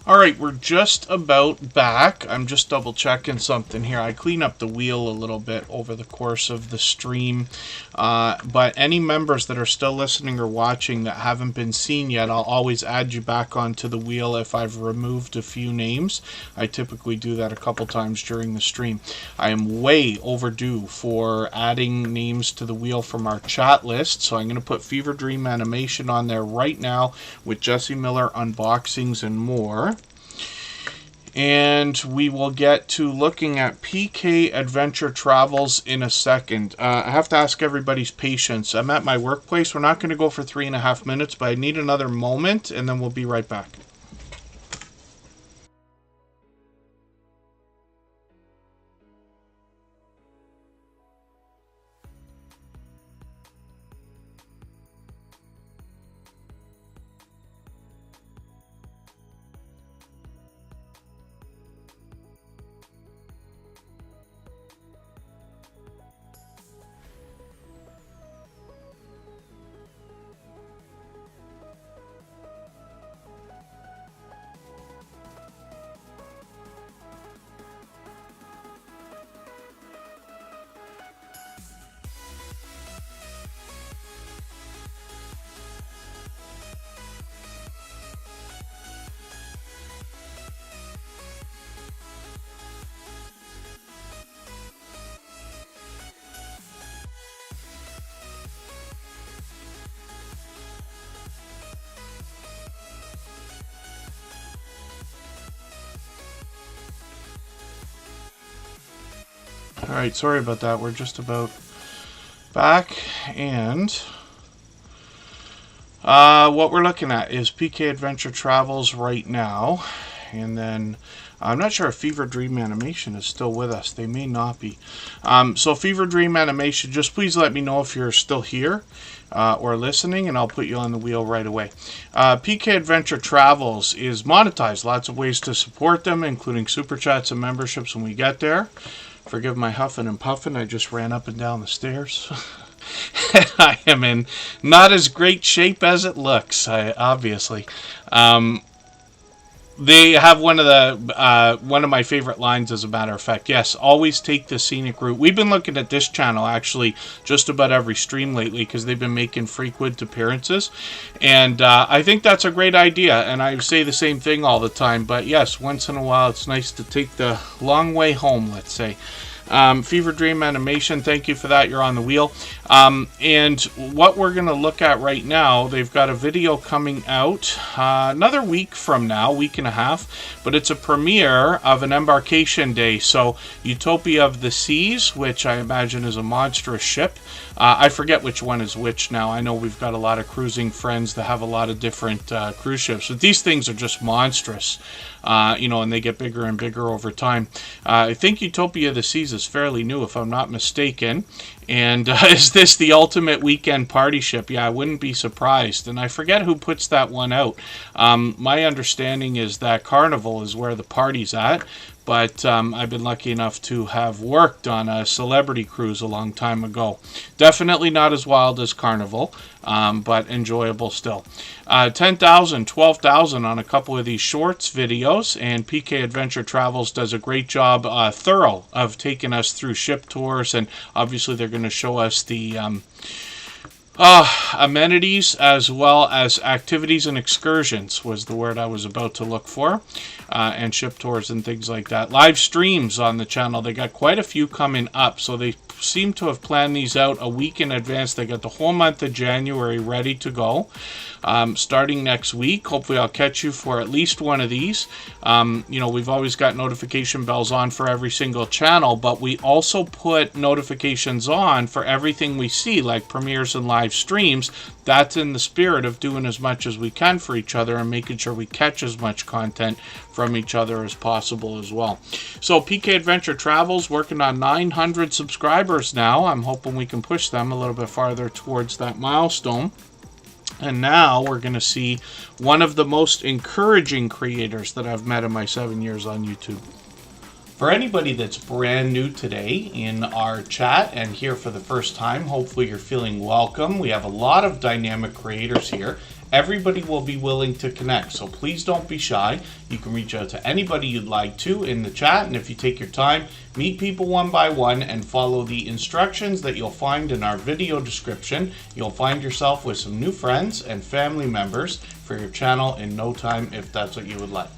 All right, we're just about back. I'm just double checking something here. I clean up the wheel a little bit over the course of the stream. But any members that are still listening or watching that haven't been seen yet, I'll always add you back onto the wheel if I've removed a few names. I typically do that a couple times during the stream. I am way overdue for adding names to the wheel from our chat list. So I'm going to put Fever Dream Animation on there right now with Jesse Miller unboxings and more. And we will get to looking at PK Adventure Travels in a second. I have to ask everybody's patience. I'm at my workplace. We're not going to go for 3.5 minutes, but I need another moment, and then we'll be right back. Alright, sorry about that. We're just about back, and what we're looking at is PK Adventure Travels right now, and then I'm not sure if Fever Dream Animation is still with us. They may not be. So Fever Dream Animation, just please let me know if you're still here or listening, and I'll put you on the wheel right away. PK Adventure Travels is monetized. Lots of ways to support them, including super chats and memberships when we get there. Forgive my huffing and puffing. I just ran up and down the stairs. I am in not as great shape as it looks, obviously. They have one of my favorite lines, as a matter of fact. Yes, always take the scenic route. We've been looking at this channel, actually, just about every stream lately, because they've been making frequent appearances. And I think that's a great idea, and I say the same thing all the time. But yes, once in a while, it's nice to take the long way home, let's say. Fever Dream Animation, thank you for that. You're on the wheel. And what we're going to look at right now, they've got a video coming out another week from now, week and a half, but it's a premiere of an embarkation day. So Utopia of the Seas, which I imagine is a monstrous ship. I forget which one is which now. I know we've got a lot of cruising friends that have a lot of different cruise ships, but these things are just monstrous. You know, and they get bigger and bigger over time. I think Utopia of the Seas is fairly new, if I'm not mistaken. And is this the ultimate weekend party ship? Yeah, I wouldn't be surprised. And I forget who puts that one out. My understanding is that Carnival is where the party's at. But I've been lucky enough to have worked on a celebrity cruise a long time ago. Definitely not as wild as Carnival, but enjoyable still. 10,000, 12,000 on a couple of these shorts videos, and PK Adventure Travels does a great job, thorough, of taking us through ship tours, and obviously they're going to show us the amenities as well as activities and excursions was the word I was about to look for, and ship tours and things like that. Live streams on the channel, they got quite a few coming up, so they seem to have planned these out a week in advance. They got the whole month of January ready to go. Starting next week, hopefully I'll catch you for at least one of these. You know, we've always got notification bells on for every single channel, but we also put notifications on for everything we see, like premieres and live streams. That's in the spirit of doing as much as we can for each other and making sure we catch as much content from each other as possible as well. So PK Adventure Travels working on 900 subscribers now. I'm hoping we can push them a little bit farther towards that milestone. And now we're going to see one of the most encouraging creators that I've met in my 7 years on YouTube. For anybody that's brand new today in our chat and here for the first time, hopefully you're feeling welcome. We have a lot of dynamic creators here. everybody will be willing to connect. So please don't be shy. You can reach out to anybody you'd like to in the chat, and if you take your time, meet people one by one and follow the instructions that you'll find in our video description, you'll find yourself with some new friends and family members for your channel in no time, if that's what you would like.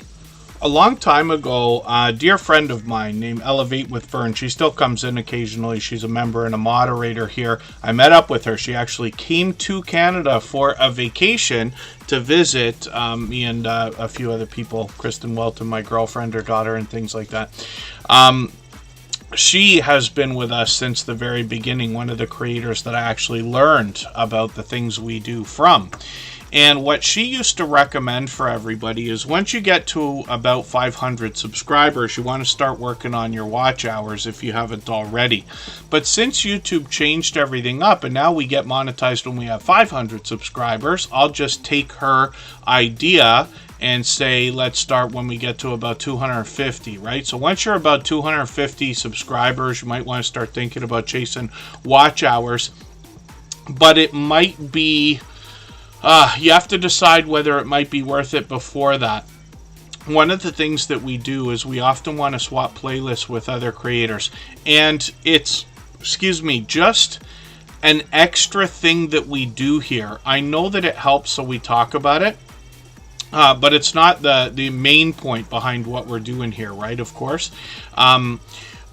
A long time ago, a dear friend of mine named Elevate with Fern, she still comes in occasionally. She's a member and a moderator here. I met up with her. She actually came to Canada for a vacation to visit me and a few other people, Kristen Welton, my girlfriend, her daughter, and things like that. She has been with us since the very beginning, one of the creators that I actually learned about the things we do from. And what she used to recommend for everybody is once you get to about 500 subscribers, you want to start working on your watch hours if you haven't already. But since YouTube changed everything up and now we get monetized when we have 500 subscribers, I'll just take her idea and say, let's start when we get to about 250, right? So once you're about 250 subscribers, you might want to start thinking about chasing watch hours. But it might be... you have to decide whether it might be worth it before that. One of the things that we do is we often want to swap playlists with other creators. And it's, just an extra thing that we do here. I know that it helps, so we talk about it. But it's not the main point behind what we're doing here, right? Of course.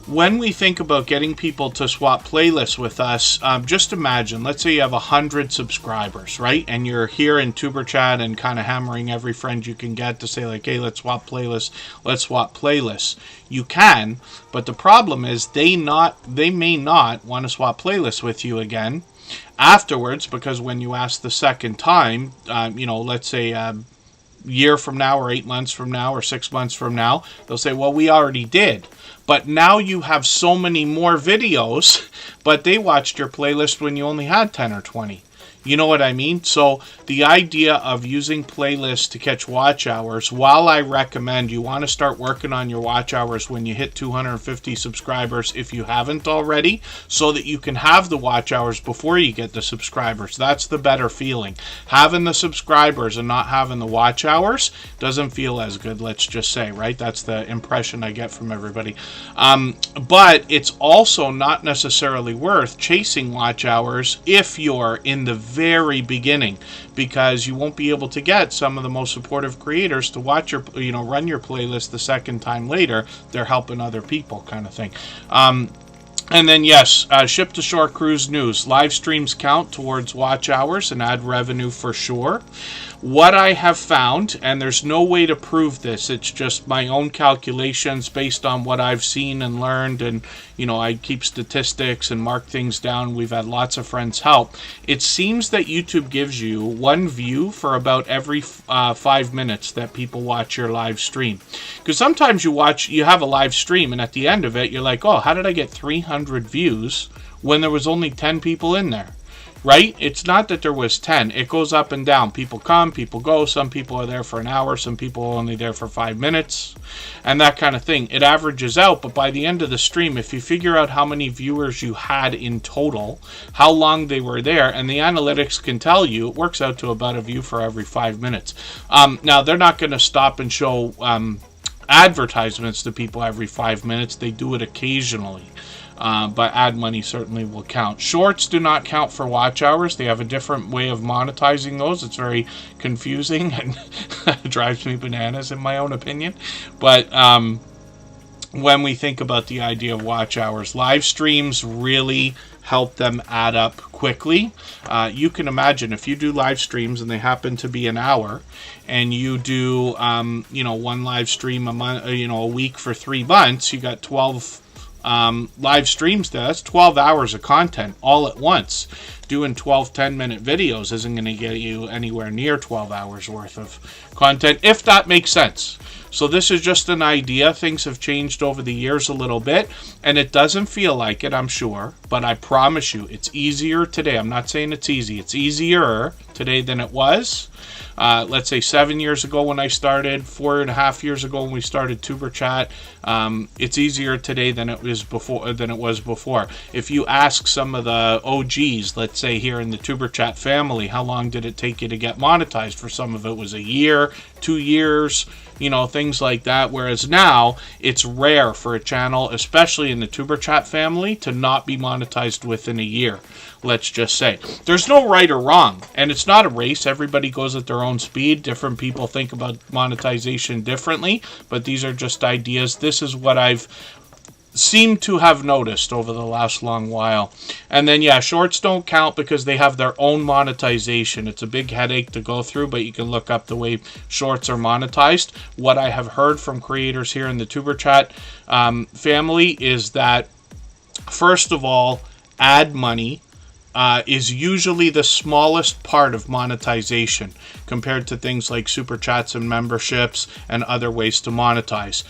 When we think about getting people to swap playlists with us, just imagine, let's say you have 100 subscribers, right? And you're here in Superchat and kind of hammering every friend you can get to say like, hey, let's swap playlists, let's swap playlists. You can, but the problem is they may not want to swap playlists with you again afterwards, because when you ask the second time, let's say year from now or 8 months from now or 6 months from now, they'll say, well, we already did. But now you have so many more videos, but they watched your playlist when you only had 10 or 20. You know what I mean? So the idea of using playlists to catch watch hours, while I recommend you want to start working on your watch hours when you hit 250 subscribers if you haven't already, so that you can have the watch hours before you get the subscribers. That's the better feeling. Having the subscribers and not having the watch hours doesn't feel as good, let's just say, right? That's the impression I get from everybody. But it's also not necessarily worth chasing watch hours if you're in the very beginning, because you won't be able to get some of the most supportive creators to watch your, run your playlist the second time later. They're helping other people, kind of thing. And then, yes, ship to shore cruise news. Live streams count towards watch hours and ad revenue for sure. What I have found, and there's no way to prove this, it's just my own calculations based on what I've seen and learned, and, I keep statistics and mark things down. We've had lots of friends help. It seems that YouTube gives you one view for about every 5 minutes that people watch your live stream. Because sometimes you have a live stream, and at the end of it, you're like, oh, how did I get 300 views when there was only 10 people in there? Right? It's not that there was 10. It goes up and down. People come, people go. Some people are there for an hour. Some people are only there for 5 minutes. And that kind of thing. It averages out, but by the end of the stream, if you figure out how many viewers you had in total, how long they were there, and the analytics can tell you, it works out to about a view for every 5 minutes. Now, they're not going to stop and show advertisements to people every 5 minutes. They do it occasionally. But ad money certainly will count. Shorts do not count for watch hours. They have a different way of monetizing those. It's very confusing and drives me bananas in my own opinion. But when we think about the idea of watch hours, live streams really help them add up quickly. You can imagine if you do live streams and they happen to be an hour, and you do one live stream a month, a week for 3 months, you got 12 live streams. That's 12 hours of content all at once. Doing 12 10-minute videos isn't going to get you anywhere near 12 hours worth of content, if that makes sense. So this is just an idea. Things have changed over the years a little bit, and it doesn't feel like it, I'm sure, but I promise you it's easier today. I'm not saying it's easy. It's easier today than it was. Let's say 7 years ago when I started, 4.5 years ago when we started Superchat. It's easier today than it was before. If you ask some of the OGs, let's let's say here in the Tuber Chat family, how long did it take you to get monetized? For some of it was a year, 2 years, you know, things like that. Whereas now it's rare for a channel, especially in the Tuber Chat family, to not be monetized within a year. Let's just say there's no right or wrong, and it's not a race. Everybody goes at their own speed. Different people think about monetization differently, but these are just ideas. This is what I've seemed to have noticed over the last long while. And then, yeah, shorts don't count because they have their own monetization. It's a big headache to go through, but you can look up the way shorts are monetized. What I have heard from creators here in the Tuber Chat family is that, first of all, ad money is usually the smallest part of monetization compared to things like super chats and memberships and other ways to monetize.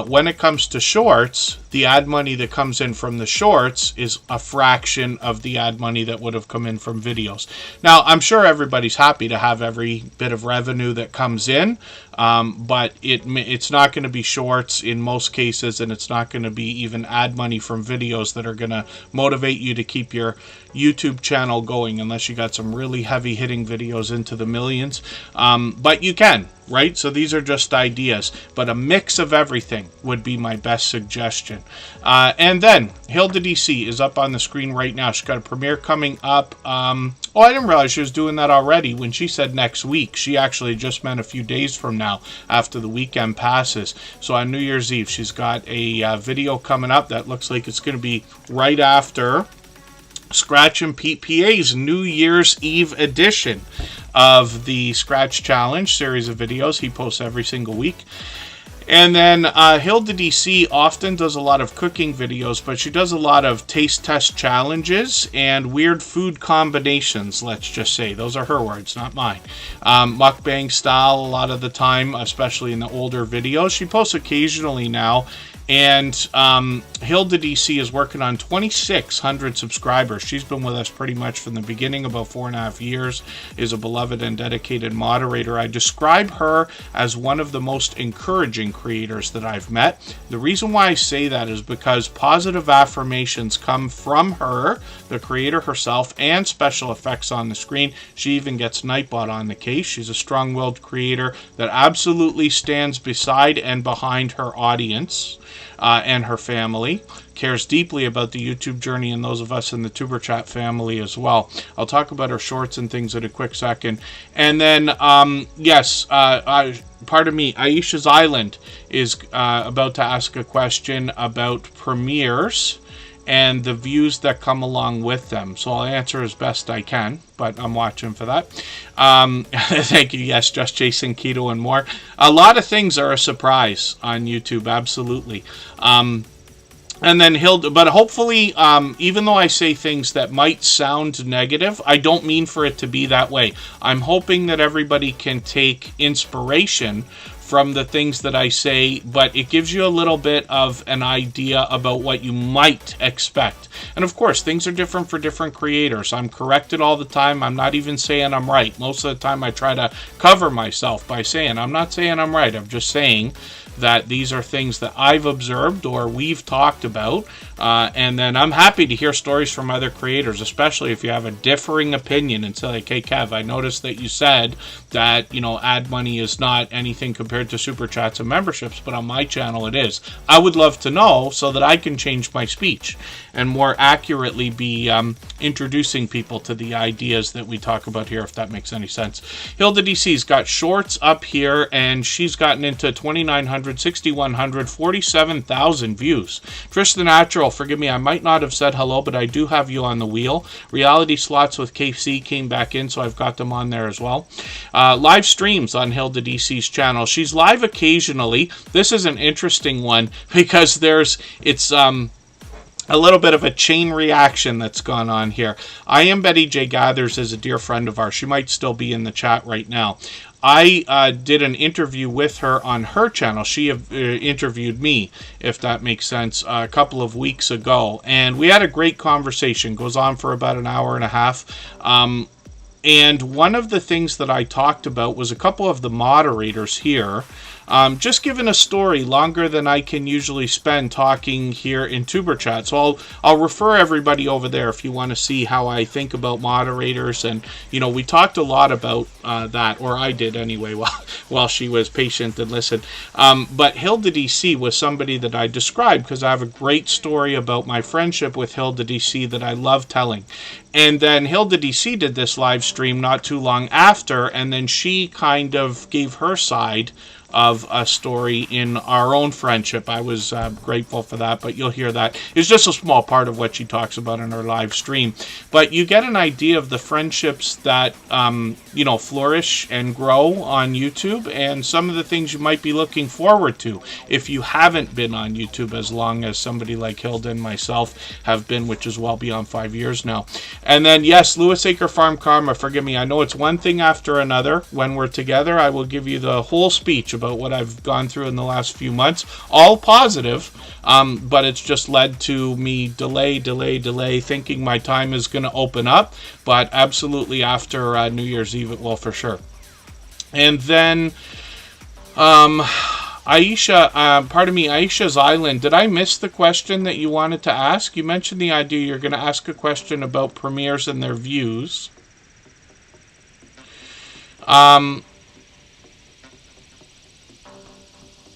When it comes to shorts, the ad money that comes in from the shorts is a fraction of the ad money that would have come in from videos. Now, I'm sure everybody's happy to have every bit of revenue that comes in, but it's not going to be shorts in most cases, and it's not going to be even ad money from videos that are going to motivate you to keep your YouTube channel going, unless you got some really heavy-hitting videos into the millions. But you can, right? So these are just ideas, but a mix of everything would be my best suggestion. And then Hilda DC is up on the screen right now. She's got a premiere coming up. Oh, I didn't realize she was doing that already. When she said next week, she actually just meant a few days from now, after the weekend passes. So on New Year's Eve, she's got a video coming up that looks like it's going to be right after Scratch and Pete PA's New Year's Eve edition of the Scratch Challenge series of videos he posts every single week. And then Hilda DC often does a lot of cooking videos, but she does a lot of taste test challenges and weird food combinations, let's just say. Those are her words, not mine. Mukbang style a lot of the time, especially in the older videos. She posts occasionally now. And Hilda DC is working on 2,600 subscribers. She's been with us pretty much from the beginning, about 4.5 years, is a beloved and dedicated moderator. I describe her as one of the most encouraging creators that I've met. The reason why I say that is because positive affirmations come from her, the creator herself, and special effects on the screen. She even gets Nightbot on the case. She's a strong-willed creator that absolutely stands beside and behind her audience. And her family, cares deeply about the YouTube journey and those of us in the Tuber Chat family as well. I'll talk about her shorts and things in a quick second. And then, pardon me, Aisha's Island is about to ask a question about premieres and the views that come along with them. So I'll answer as best I can, but I'm watching for that. Thank you. Yes, Just Jason, Keto, and more. A lot of things are a surprise on YouTube, absolutely. And then Hilda, but hopefully, even though I say things that might sound negative, I don't mean for it to be that way. I'm hoping that everybody can take inspiration from the things that I say, but it gives you a little bit of an idea about what you might expect. And of course, things are different for different creators. I'm corrected all the time. I'm not even saying I'm right. Most of the time I try to cover myself by saying I'm not saying I'm right. I'm just saying that these are things that I've observed or we've talked about. And then I'm happy to hear stories from other creators, especially if you have a differing opinion and say, like, hey, Kev, I noticed that you said that, you know, ad money is not anything compared to super chats and memberships, but on my channel it is. I would love to know so that I can change my speech and more accurately be introducing people to the ideas that we talk about here, if that makes any sense. Hilda DC's got shorts up here, and she's gotten into 2,900, 6,100, 47,000 views. Trish the Natural, forgive me, I might not have said hello, but I do have you on the wheel. Reality Slots with KC came back in, so I've got them on there as well. Live streams on Hilda DC's channel. She's live occasionally. This is an interesting one because it's a little bit of a chain reaction that's gone on here. I Am Betty J. Gathers is a dear friend of ours. She might still be in the chat right now. I did an interview with her on her channel. She interviewed me, if that makes sense, a couple of weeks ago. And we had a great conversation. Goes on for about an hour and a half. And one of the things that I talked about was a couple of the moderators here just given a story longer than I can usually spend talking here in Tuber Chat. So I'll refer everybody over there if you want to see how I think about moderators. And, you know, we talked a lot about that, or I did anyway, while she was patient and listened. But Hilda DC was somebody that I described because I have a great story about my friendship with Hilda DC that I love telling. And then Hilda DC did this live stream not too long after, and then she kind of gave her side of a story in our own friendship. I was grateful for that, but you'll hear that. It's just a small part of what she talks about in her live stream. But you get an idea of the friendships that, you know, flourish and grow on YouTube, and some of the things you might be looking forward to if you haven't been on YouTube as long as somebody like Hilda and myself have been, which is well beyond 5 years now. And then, yes, Lewis Acre Farm Karma, forgive me, I know it's one thing after another. When we're together, I will give you the whole speech about what I've gone through in the last few months, all positive, but it's just led to me delay, thinking my time is going to open up, but absolutely after New Year's Eve it will for sure. And then Aisha's Island, did I miss the question that you wanted to ask? You mentioned the idea you're going to ask a question about premieres and their views.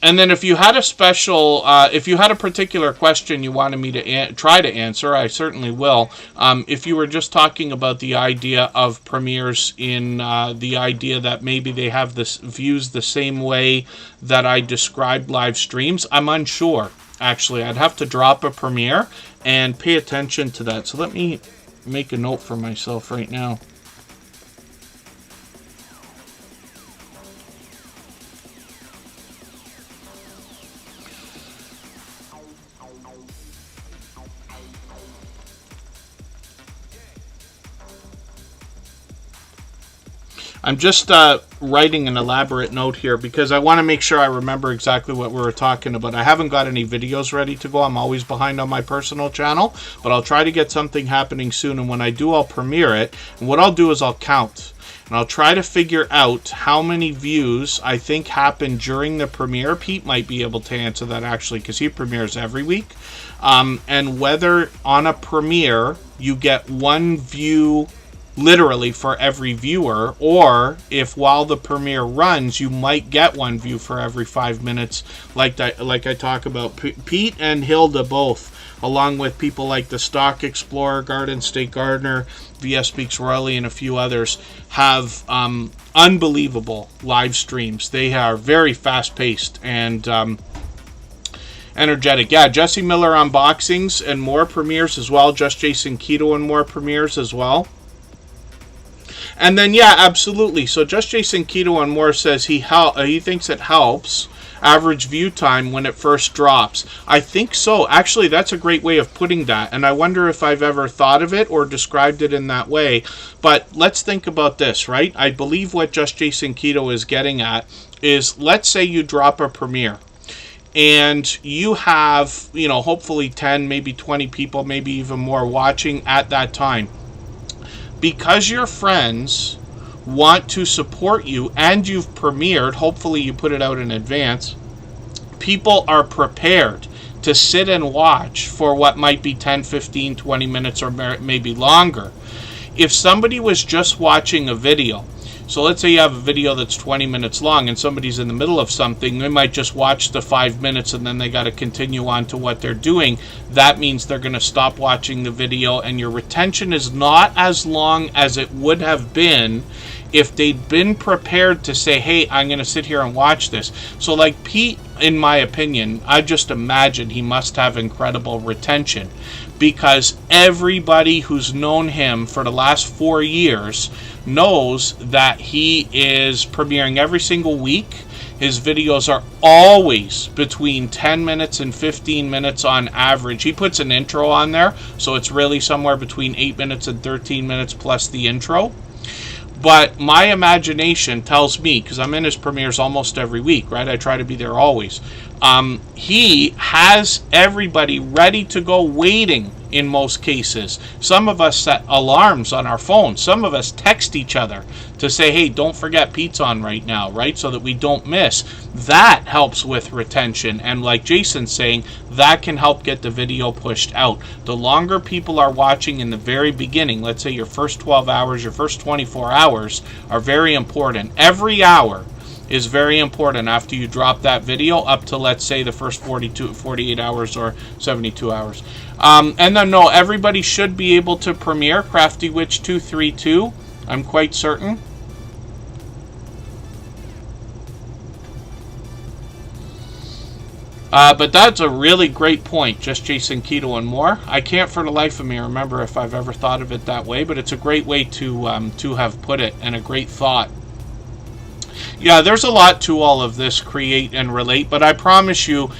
And then if you had a special, if you had a particular question you wanted me to try to answer, I certainly will. If you were just talking about the idea of premieres in the idea that maybe they have this views the same way that I described live streams, I'm unsure. Actually, I'd have to drop a premiere and pay attention to that. So let me make a note for myself right now. I'm just writing an elaborate note here because I want to make sure I remember exactly what we were talking about. I haven't got any videos ready to go. I'm always behind on my personal channel, but I'll try to get something happening soon. And when I do, I'll premiere it. And what I'll do is I'll count. And I'll try to figure out how many views I think happen during the premiere. Pete might be able to answer that actually because he premieres every week. And whether on a premiere you get one view literally for every viewer, or if while the premiere runs you might get one view for every 5 minutes, like I talk about. Pete and Hilda both, along with people like the Stock Explorer, Garden State Gardener, VS Speaks Royally, and a few others, have unbelievable live streams. They are very fast-paced and energetic. Yeah, Jesse Miller unboxings and more premieres as well. Just Jason Keto and more premieres as well. And then, yeah, absolutely. So Just Jason Keto and more says he thinks it helps average view time when it first drops. I think so. Actually, that's a great way of putting that. And I wonder if I've ever thought of it or described it in that way. But let's think about this, right? I believe what Just Jason Keto is getting at is, let's say you drop a premiere and you have, you know, hopefully 10, maybe 20 people, maybe even more watching at that time. Because your friends want to support you and you've premiered, hopefully you put it out in advance, people are prepared to sit and watch for what might be 10, 15, 20 minutes or maybe longer. If somebody was just watching a video, so let's say you have a video that's 20 minutes long and somebody's in the middle of something, they might just watch the 5 minutes and then they got to continue on to what they're doing. That means they're going to stop watching the video and your retention is not as long as it would have been if they'd been prepared to say, hey, I'm going to sit here and watch this. So like Pete, in my opinion, I just imagine he must have incredible retention because everybody who's known him for the last 4 years knows that he is premiering every single week. His videos are always between 10 minutes and 15 minutes on average. He puts an intro on there, so it's really somewhere between 8 minutes and 13 minutes plus the intro. But my imagination tells me, because I'm in his premieres almost every week, right? I try to be there always. He has everybody ready to go, waiting in most cases. Some of us set alarms on our phones. Some of us text each other to say, hey, don't forget Pete's on right now, right? So that we don't miss. That helps with retention. And like Jason's saying, that can help get the video pushed out. The longer people are watching in the very beginning, let's say your first 12 hours, your first 24 hours are very important. Every hour is very important after you drop that video up to, let's say, the first 48 hours or 72 hours. And then, no, everybody should be able to premiere Crafty Witch 232, I'm quite certain. But that's a really great point, just Jason Keto and more. I can't for the life of me remember if I've ever thought of it that way, but it's a great way to have put it, and a great thought. Yeah, there's a lot to all of this, create and relate, but I promise you,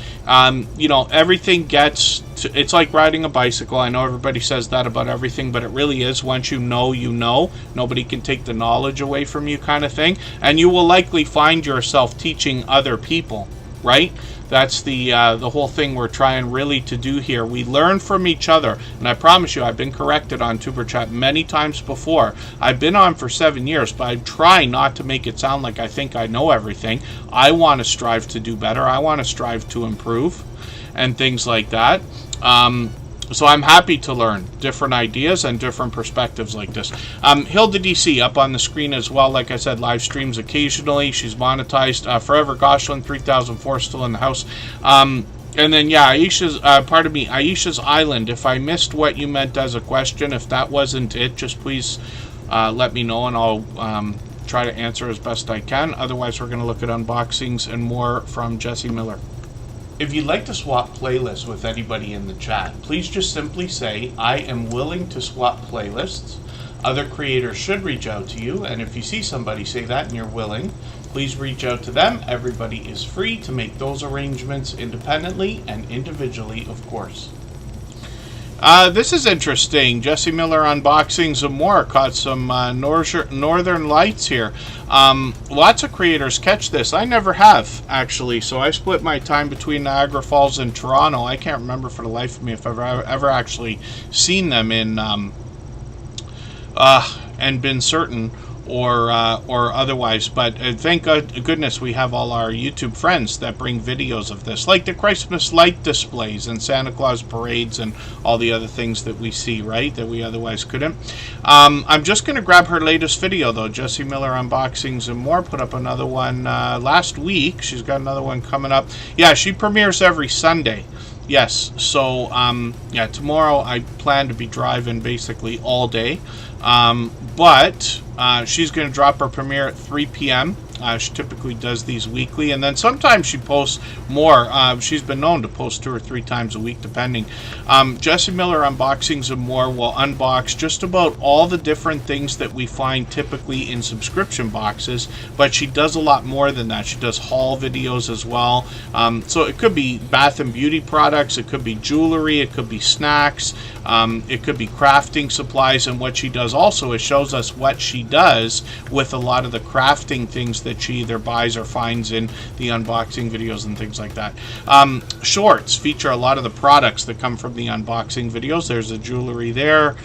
you know, everything gets to, it's like riding a bicycle. I know everybody says that about everything, but it really is. Once you know, you know. Nobody can take the knowledge away from you, kind of thing. And you will likely find yourself teaching other people, right? That's the whole thing we're trying really to do here. We learn from each other. And I promise you, I've been corrected on Superchat many times before. I've been on for 7 years, but I try not to make it sound like I think I know everything. I want to strive to do better. I want to strive to improve and things like that. So I'm happy to learn different ideas and different perspectives like this. Hilda DC up on the screen as well. Like I said, live streams occasionally. She's monetized. Forever Goshlin 3004 still in the house. And then, yeah, Aisha's, pardon me, Aisha's Island. If I missed what you meant as a question, if that wasn't it, just please let me know and I'll try to answer as best I can. Otherwise, we're going to look at unboxings and more from Jesse Miller. If you'd like to swap playlists with anybody in the chat, please just simply say, I am willing to swap playlists. Other creators should reach out to you, and if you see somebody say that and you're willing, please reach out to them. Everybody is free to make those arrangements independently and individually, of course. This is interesting. Jesse Miller unboxings and more. Caught some Northern Lights here. Lots of creators catch this. I never have, actually. So I split my time between Niagara Falls and Toronto. I can't remember for the life of me if I've ever actually seen them in and been certain or otherwise, but thank goodness we have all our YouTube friends that bring videos of this, like the Christmas light displays and Santa Claus parades and all the other things that we see, right, that we otherwise couldn't. I'm just going to grab her latest video, though. Jesse Miller unboxings and more. Put up another one last week. She's got another one coming up. Yeah, she premieres every Sunday. Yes, so yeah, tomorrow I plan to be driving basically all day, but she's going to drop her premiere at 3 p.m. She typically does these weekly, and then sometimes she posts more. She's been known to post 2 or 3 times a week, depending. Jesse Miller Unboxings and More will unbox just about all the different things that we find typically in subscription boxes, but she does a lot more than that. She does haul videos as well. So it could be bath and beauty products, it could be jewelry, it could be snacks, it could be crafting supplies, and what she does also is shows us what she does with a lot of the crafting things that she either buys or finds in the unboxing videos and things like that. Shorts feature a lot of the products that come from the unboxing videos. There's the jewelry there,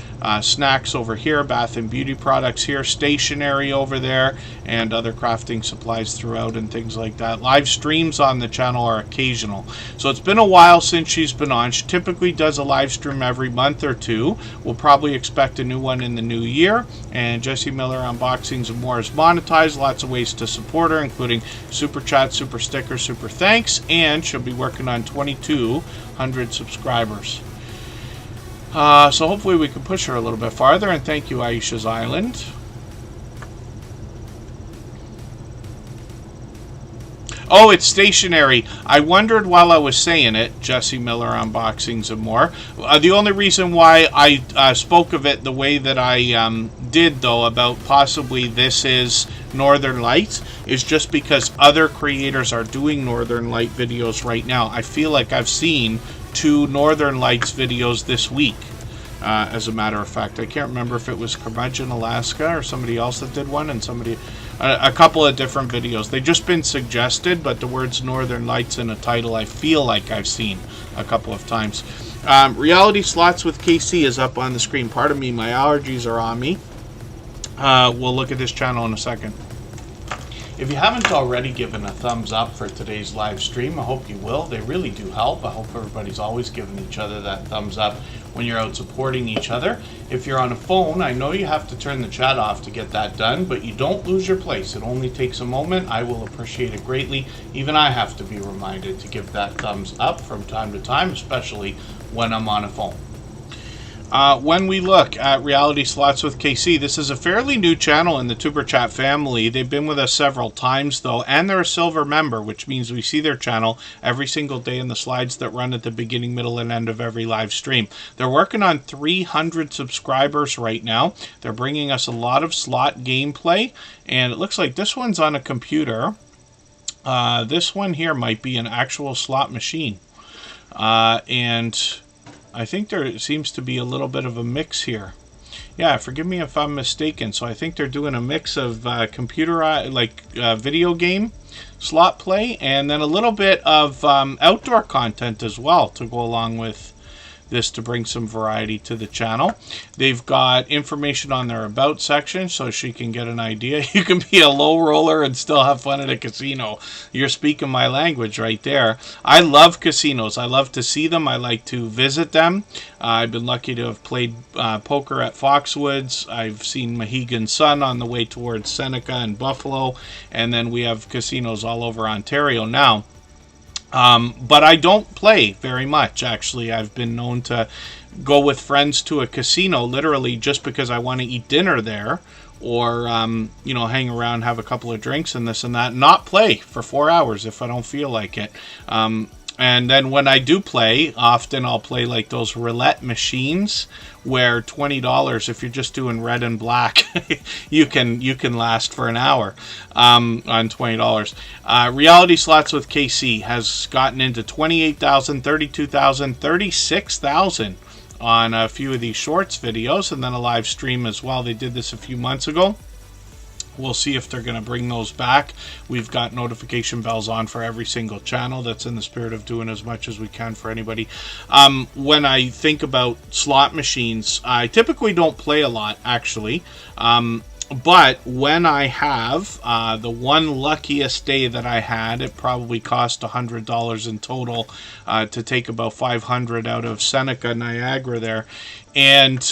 snacks over here, bath and beauty products here, stationery over there, and other crafting supplies throughout and things like that. Live streams on the channel are occasional. So it's been a while since she's been on. She typically does a live stream every month or two. We'll probably expect a new one in the new year. And Jesse Miller Unboxings and More is monetized. Lots of ways to support her, including super chat, super stickers, super thanks, and she'll be working on 2,200 subscribers. So hopefully we can push her a little bit farther, and thank you, Aisha's Island. Oh, it's stationary. I wondered while I was saying it, Jesse Miller Unboxings and More. The only reason why I spoke of it the way that I did, though, about possibly this is Northern Lights, is just because other creators are doing Northern Light videos right now. I feel like I've seen 2 Northern Lights videos this week. As a matter of fact, I can't remember if it was Curmudgeon, Alaska, or somebody else that did one, and somebody, a couple of different videos. They've just been suggested, but the words Northern Lights in a title I feel like I've seen a couple of times. Reality Slots with KC is up on the screen. Pardon me, my allergies are on me. We'll look at this channel in a second. If you haven't already given a thumbs up for today's live stream, I hope you will. They really do help. I hope everybody's always giving each other that thumbs up when you're out supporting each other. If you're on a phone, I know you have to turn the chat off to get that done, but you don't lose your place. It only takes a moment. I will appreciate it greatly. Even I have to be reminded to give that thumbs up from time to time, especially when I'm on a phone. When we look at Reality Slots with KC, this is a fairly new channel in the Tuber Chat family. They've been with us several times, though, and they're a silver member, which means we see their channel every single day in the slides that run at the beginning, middle, and end of every live stream. They're working on 300 subscribers right now. They're bringing us a lot of slot gameplay, and it looks like this one's on a computer. This one here might be an actual slot machine. And I think there seems to be a little bit of a mix here. Yeah, forgive me if I'm mistaken. So I think they're doing a mix of video game slot play and then a little bit of outdoor content as well to go along with this to bring some variety to the channel. They've got information on their about section so she can get an idea. You can be a low roller and still have fun at a casino. You're speaking my language right there. I love casinos. I love to see them. I like to visit them. I've been lucky to have played poker at Foxwoods. I've seen Mohegan Sun on the way towards Seneca and Buffalo, and then we have casinos all over Ontario now. But I don't play very much, actually. I've been known to go with friends to a casino, literally just because I want to eat dinner there, or, hang around, have a couple of drinks and this and that, not play for 4 hours if I don't feel like it. And then when I do play, often I'll play like those roulette machines where $20, if you're just doing red and black, you can last for an hour on $20. Reality Slots with KC has gotten into 28,000, 32,000, 36,000 on a few of these shorts videos, and then a live stream as well. They did this a few months ago. We'll see if they're going to bring those back. We've got notification bells on for every single channel. That's in the spirit of doing as much as we can for anybody. When I think about slot machines, I typically don't play a lot, actually. But when I have, the one luckiest day that I had, it probably cost $100 in total to take about 500 out of Seneca, Niagara there. And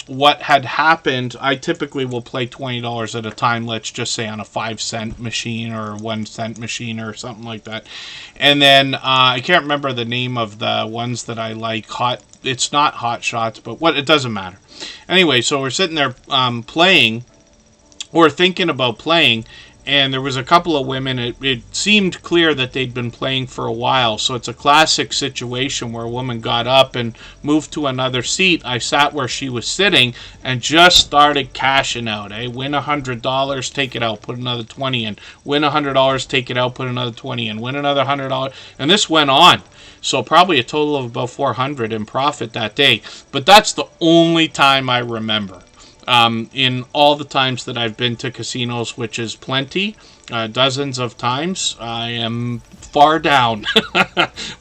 what had happened, I typically will play $20 at a time, let's just say on a 5-cent machine or 1-cent machine or something like that. And then I can't remember the name of the ones that I like. It's not Hot Shots, but it doesn't matter. Anyway, so we're sitting there playing, or thinking about playing, and there was a couple of women. It seemed clear that they'd been playing for a while, so it's a classic situation where a woman got up and moved to another seat. I sat where she was sitting and just started cashing out. Win $100, take it out, put another 20 in. Win $100, take it out, put another 20 in. Win another $100, and this went on. So probably a total of about 400 in profit that day. But that's the only time I remember. In all the times that I've been to casinos, which is plenty, dozens of times, I am far down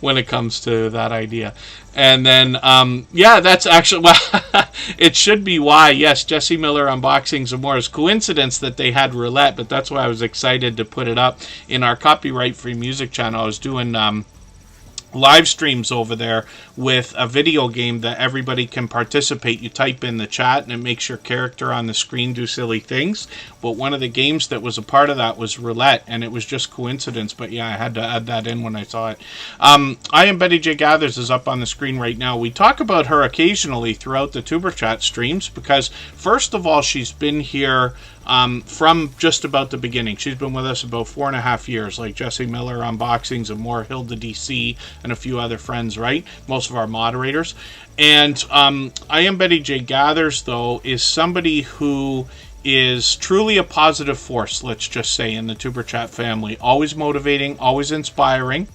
when it comes to that idea. And then, that's actually, well, it should be why, yes, Jesse Miller Unboxings and More is coincidence that they had roulette, but that's why I was excited to put it up in our copyright-free music channel. I was doing live streams over there with a video game that everybody can participate. You type in the chat and it makes your character on the screen do silly things. But one of the games that was a part of that was roulette, and it was just coincidence. But yeah, I had to add that in when I saw it. I Am Betty J Gathers is up on the screen right now. We talk about her occasionally throughout the Tuber Chat streams because, first of all, she's been here from just about the beginning. She's been with us about 4.5 years, like Jesse Miller Unboxings and More, Hilda DC, and a few other friends, right? Most of our moderators. And I Am Betty J Gathers, though, is somebody who is truly a positive force, let's just say, in the Tuber Chat family. Always motivating, always inspiring.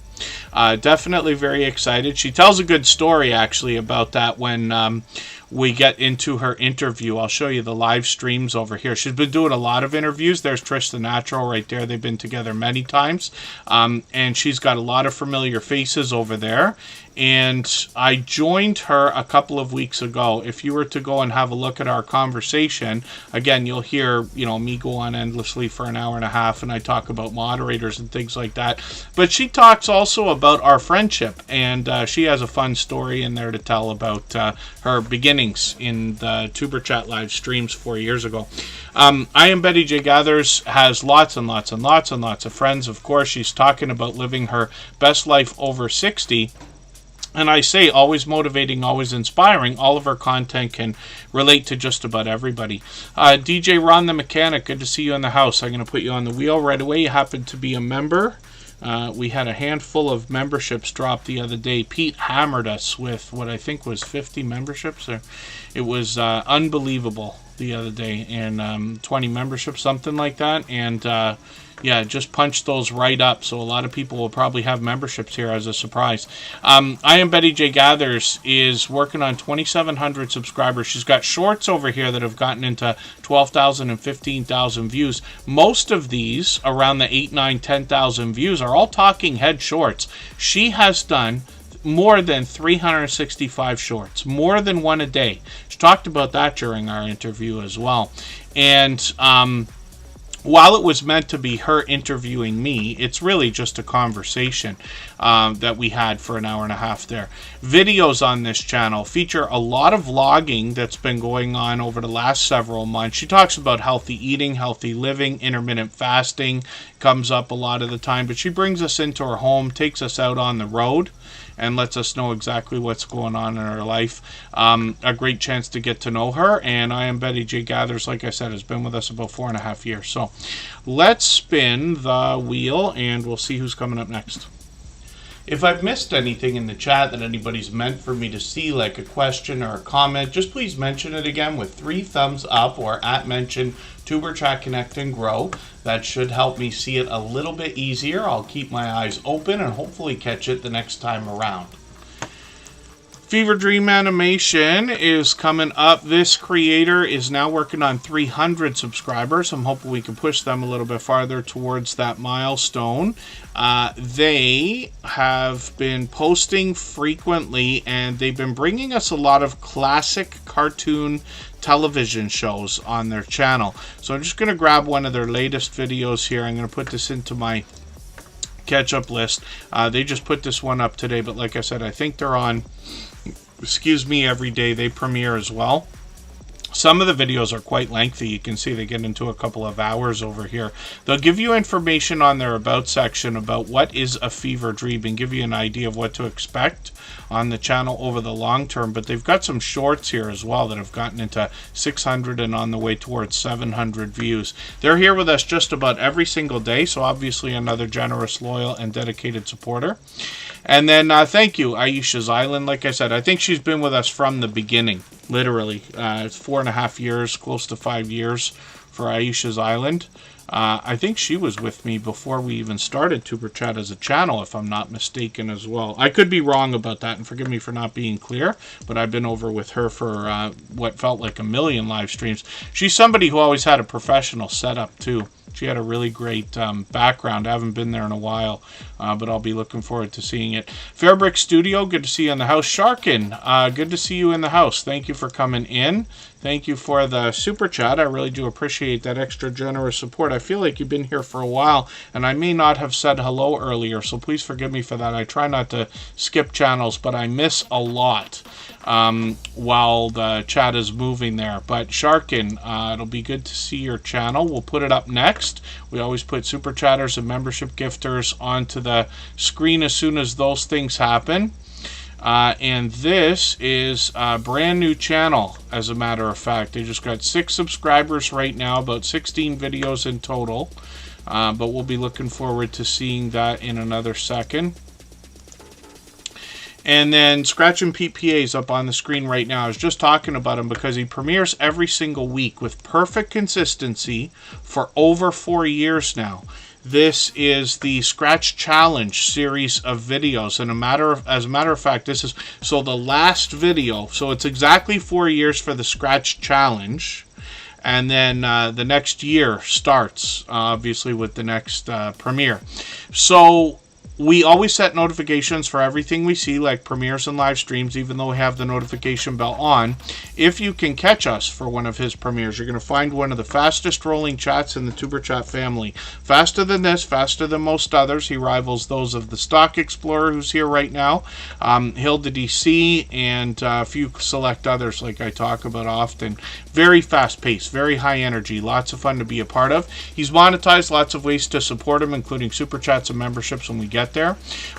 definitely very excited. She tells a good story, actually, about that when we get into her interview. I'll show you the live streams over here. She's been doing a lot of interviews. There's Trish the Natural right there. They've been together many times. And she's got a lot of familiar faces over there. And I joined her a couple of weeks ago. If you were to go and have a look at our conversation, again, you'll hear, me go on endlessly for an hour and a half, and I talk about moderators and things like that. But she talks also about our friendship, and she has a fun story in there to tell about her beginnings in the Tuber Chat live streams 4 years ago. I Am Betty J Gathers has lots and lots and lots and lots of friends. Of course, she's talking about living her best life over 60. And I say, always motivating, always inspiring. All of our content can relate to just about everybody. DJ Ron the Mechanic, good to see you in the house. I'm going to put you on the wheel right away. You happen to be a member. We had a handful of memberships drop the other day. Pete hammered us with what I think was 50 memberships. It was unbelievable the other day. And 20 memberships, something like that. And yeah, just punch those right up. So a lot of people will probably have memberships here as a surprise. I Am Betty J Gathers is working on 2,700 subscribers. She's got shorts over here that have gotten into 12,000 and 15,000 views. Most of these, around the 8, 9, 10,000 views, are all talking head shorts. She has done more than 365 shorts, more than one a day. She talked about that during our interview as well. And while it was meant to be her interviewing me, it's really just a conversation that we had for an hour and a half there. Videos on this channel feature a lot of vlogging that's been going on over the last several months. She talks about healthy eating, healthy living, intermittent fasting comes up a lot of the time, but she brings us into her home, takes us out on the road, and lets us know exactly what's going on in her life. A great chance to get to know her. And I Am Betty J Gathers, like I said, has been with us about 4.5 years. So let's spin the wheel and we'll see who's coming up next. If I've missed anything in the chat that anybody's meant for me to see, like a question or a comment, just please mention it again with 3 thumbs up or @mention Tuber Chat Connect and Grow. That should help me see it a little bit easier. I'll keep my eyes open and hopefully catch it the next time around. Fever Dream Animation is coming up. This creator is now working on 300 subscribers. I'm hoping we can push them a little bit farther towards that milestone. They have been posting frequently, and they've been bringing us a lot of classic cartoon television shows on their channel. So I'm just going to grab one of their latest videos here. I'm going to put this into my catch-up list. They just put this one up today, but like I said, I think they're on, every day they premiere as well. Some of the videos are quite lengthy. You can see they get into a couple of hours over here. They'll give you information on their About section about what is a fever dream and give you an idea of what to expect on the channel over the long term. But they've got some shorts here as well that have gotten into 600 and on the way towards 700 views. They're here with us just about every single day, so obviously another generous, loyal, and dedicated supporter. And then thank you, Aisha's Island. Like I said, I think she's been with us from the beginning, literally. It's 4.5 years, close to 5 years for Aisha's Island. I think she was with me before we even started Tuber Chat as a channel, if I'm not mistaken as well. I could be wrong about that, and forgive me for not being clear, but I've been over with her for what felt like a million live streams. She's somebody who always had a professional setup, too. She had a really great background. I haven't been there in a while, but I'll be looking forward to seeing it. Fairbrick Studio, good to see you in the house. Sharkin, good to see you in the house. Thank you for coming in. Thank you for the super chat. I really do appreciate that extra generous support. I feel like you've been here for a while, and I may not have said hello earlier, so please forgive me for that. I try not to skip channels, but I miss a lot while the chat is moving there. But Sharkin, it'll be good to see your channel. We'll put it up next. We always put super chatters and membership gifters onto the screen as soon as those things happen. And this is a brand new channel, as a matter of fact. They just got 6 subscribers right now, about 16 videos in total. But we'll be looking forward to seeing that in another second. And then Scratch and Pete PA is up on the screen right now. I was just talking about him because he premieres every single week with perfect consistency for over 4 years now. This is the Scratch Challenge series of videos, and as a matter of fact, this is the last video. So it's exactly 4 years for the Scratch Challenge, and then the next year starts obviously with the next premiere. So we always set notifications for everything we see, like premieres and live streams, even though we have the notification bell on. If you can catch us for one of his premieres, you're going to find one of the fastest rolling chats in the Tuber Chat family. Faster than this, faster than most others. He rivals those of the Stock Explorer, who's here right now, Hilda DC, and a few select others like I talk about often. Very fast paced, very high energy, lots of fun to be a part of. He's monetized, lots of ways to support him, including super chats and memberships when we get there.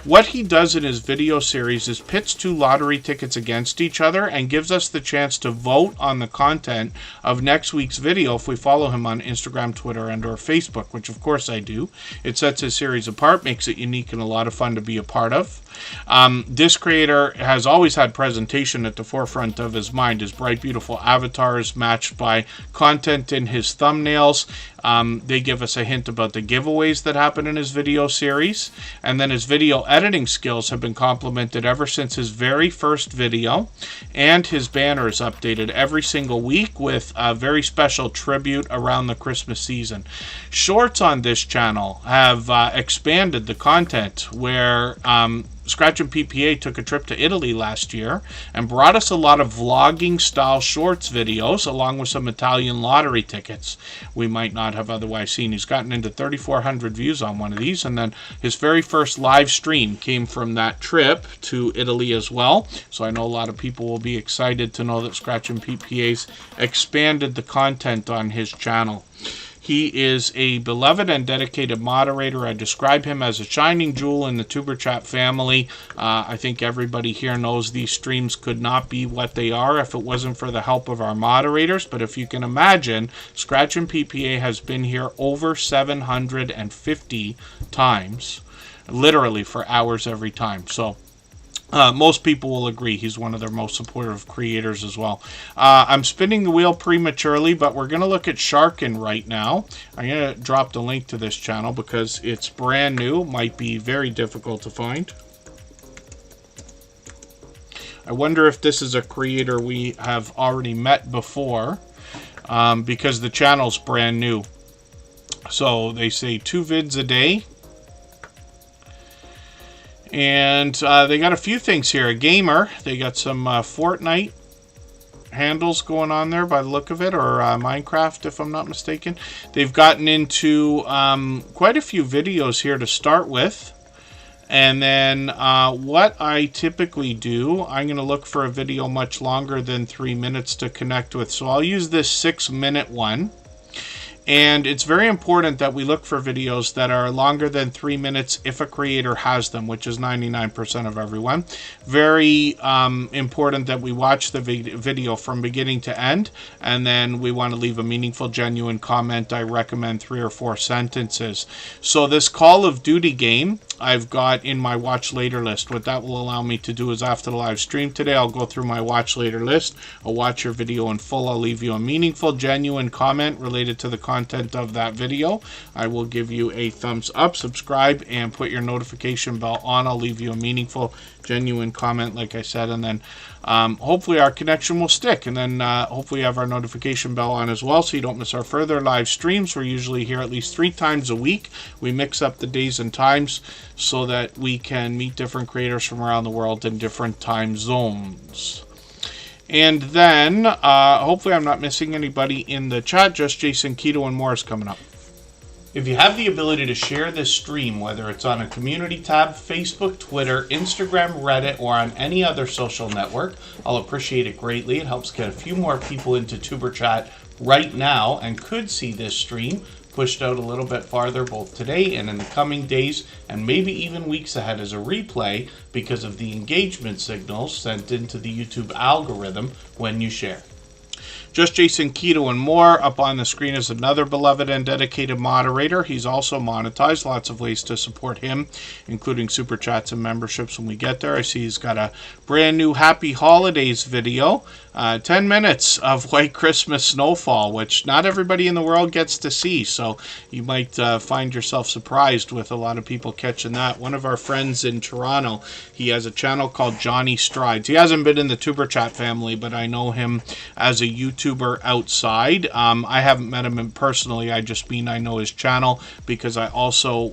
What he does in his video series is pits 2 lottery tickets against each other and gives us the chance to vote on the content of next week's video if we follow him on Instagram, Twitter, and or Facebook, which of course I do. It sets his series apart, makes it unique and a lot of fun to be a part of. This creator has always had presentation at the forefront of his mind. His bright, beautiful avatars matched by content in his thumbnails. They give us a hint about the giveaways that happen in his video series. And then his video editing skills have been complemented ever since his very first video. And his banner is updated every single week with a very special tribute around the Christmas season. Shorts on this channel have expanded the content, where Scratch and PPA took a trip to Italy last year and brought us a lot of vlogging style shorts videos along with some Italian lottery tickets we might not have otherwise seen. He's gotten into 3,400 views on one of these, and then his very first live stream came from that trip to Italy as well. So I know a lot of people will be excited to know that Scratch and PPA's expanded the content on his channel. He is a beloved and dedicated moderator. I describe him as a shining jewel in the Tuber Chat family. I think everybody here knows these streams could not be what they are if it wasn't for the help of our moderators. But if you can imagine, Scratch and PPA has been here over 750 times, literally for hours every time. So most people will agree he's one of their most supportive creators as well. I'm spinning the wheel prematurely, but we're going to look at Sharkin right now. I'm going to drop the link to this channel because it's brand new. Might be very difficult to find. I wonder if this is a creator we have already met before, because the channel's brand new. So they say 2 vids a day. And they got a few things here. A gamer. They got some Fortnite handles going on there by the look of it, or Minecraft if I'm not mistaken. They've gotten into quite a few videos here to start with. And then what I typically do, I'm going to look for a video much longer than 3 minutes to connect with. So I'll use this 6-minute one. And it's very important that we look for videos that are longer than 3 minutes if a creator has them, which is 99% of everyone. Very important that we watch the video from beginning to end, and then we want to leave a meaningful, genuine comment. I recommend 3 or 4 sentences. So this Call of Duty game I've got in my watch later list. What that will allow me to do is after the live stream today, I'll go through my watch later list. I'll watch your video in full. I'll leave you a meaningful, genuine comment related to the content of that video. I will give you a thumbs up, subscribe, and put your notification bell on. I'll leave you a meaningful, genuine comment, like I said, and then hopefully our connection will stick, and then hopefully have our notification bell on as well so you don't miss our further live streams. We're usually here at least 3 times a week. We mix up the days and times so that we can meet different creators from around the world in different time zones. And then hopefully I'm not missing anybody in the chat. Just Jason, Keto, and more is coming up. If you have the ability to share this stream, whether it's on a community tab, Facebook, Twitter, Instagram, Reddit, or on any other social network, I'll appreciate it greatly. It helps get a few more people into Tuber Chat right now and could see this stream pushed out a little bit farther both today and in the coming days and maybe even weeks ahead as a replay because of the engagement signals sent into the YouTube algorithm when you share. Just Jason, Keto, and more. Up on the screen is another beloved and dedicated moderator. He's also monetized. Lots of ways to support him, including super chats and memberships when we get there. I see he's got a brand new Happy Holidays video 10 minutes of White Christmas snowfall, which not everybody in the world gets to see. So you might find yourself surprised with a lot of people catching that. One of our friends in Toronto, he has a channel called Johnny Strides. He hasn't been in the Tuber Chat family, but I know him as a YouTuber outside. I haven't met him personally. I just mean I know his channel because I also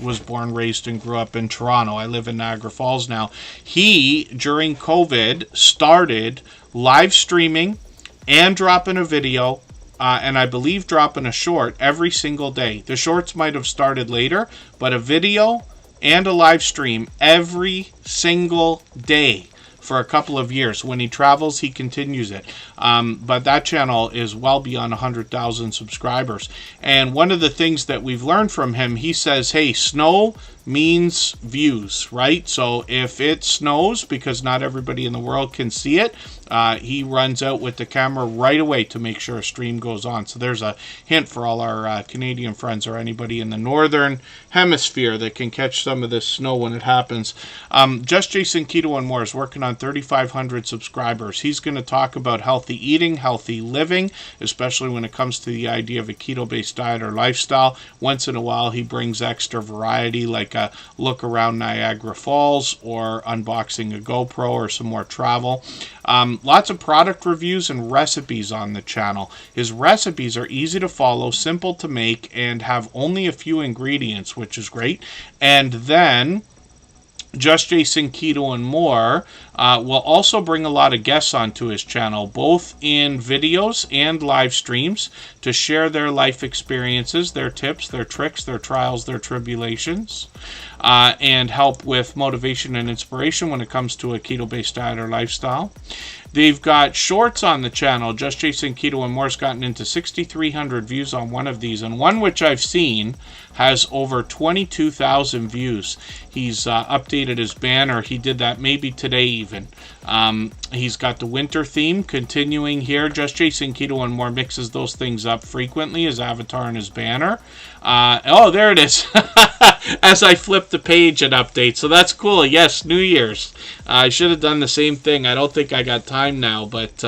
was born, raised, and grew up in Toronto. I live in Niagara Falls now. He, during COVID, started live streaming and dropping a video, and I believe dropping a short every single day. The shorts might have started later, but a video and a live stream every single day for a couple of years. When he travels, he continues it. But that channel is well beyond 100,000 subscribers. And one of the things that we've learned from him, he says, hey, snow means views, right? So if it snows, because not everybody in the world can see it, he runs out with the camera right away to make sure a stream goes on. So there's a hint for all our Canadian friends or anybody in the northern hemisphere that can catch some of this snow when it happens. Just Jason Keto and More is working on 3,500 subscribers. He's going to talk about healthy eating, healthy living, especially when it comes to the idea of a keto-based diet or lifestyle. Once in a while, he brings extra variety, like a look around Niagara Falls or unboxing a GoPro or some more travel. Lots of product reviews and recipes on the channel. His recipes are easy to follow, simple to make, and have only a few ingredients, which is great. And then Just Jason Keto and More will also bring a lot of guests onto his channel, both in videos and live streams, to share their life experiences, their tips, their tricks, their trials, their tribulations, and help with motivation and inspiration when it comes to a keto-based diet or lifestyle. They've got shorts on the channel. Just Jason Keto and More's gotten into 6,300 views on one of these, and one which I've seen has over 22,000 views. He's updated his banner. He did that maybe today even. He's got the winter theme continuing here. Just Jason Keto and More mixes those things up frequently, his avatar and his banner. Oh, there it is. As I flip the page and update. So that's cool. Yes, New Year's. I should have done the same thing. I don't think I got time now, but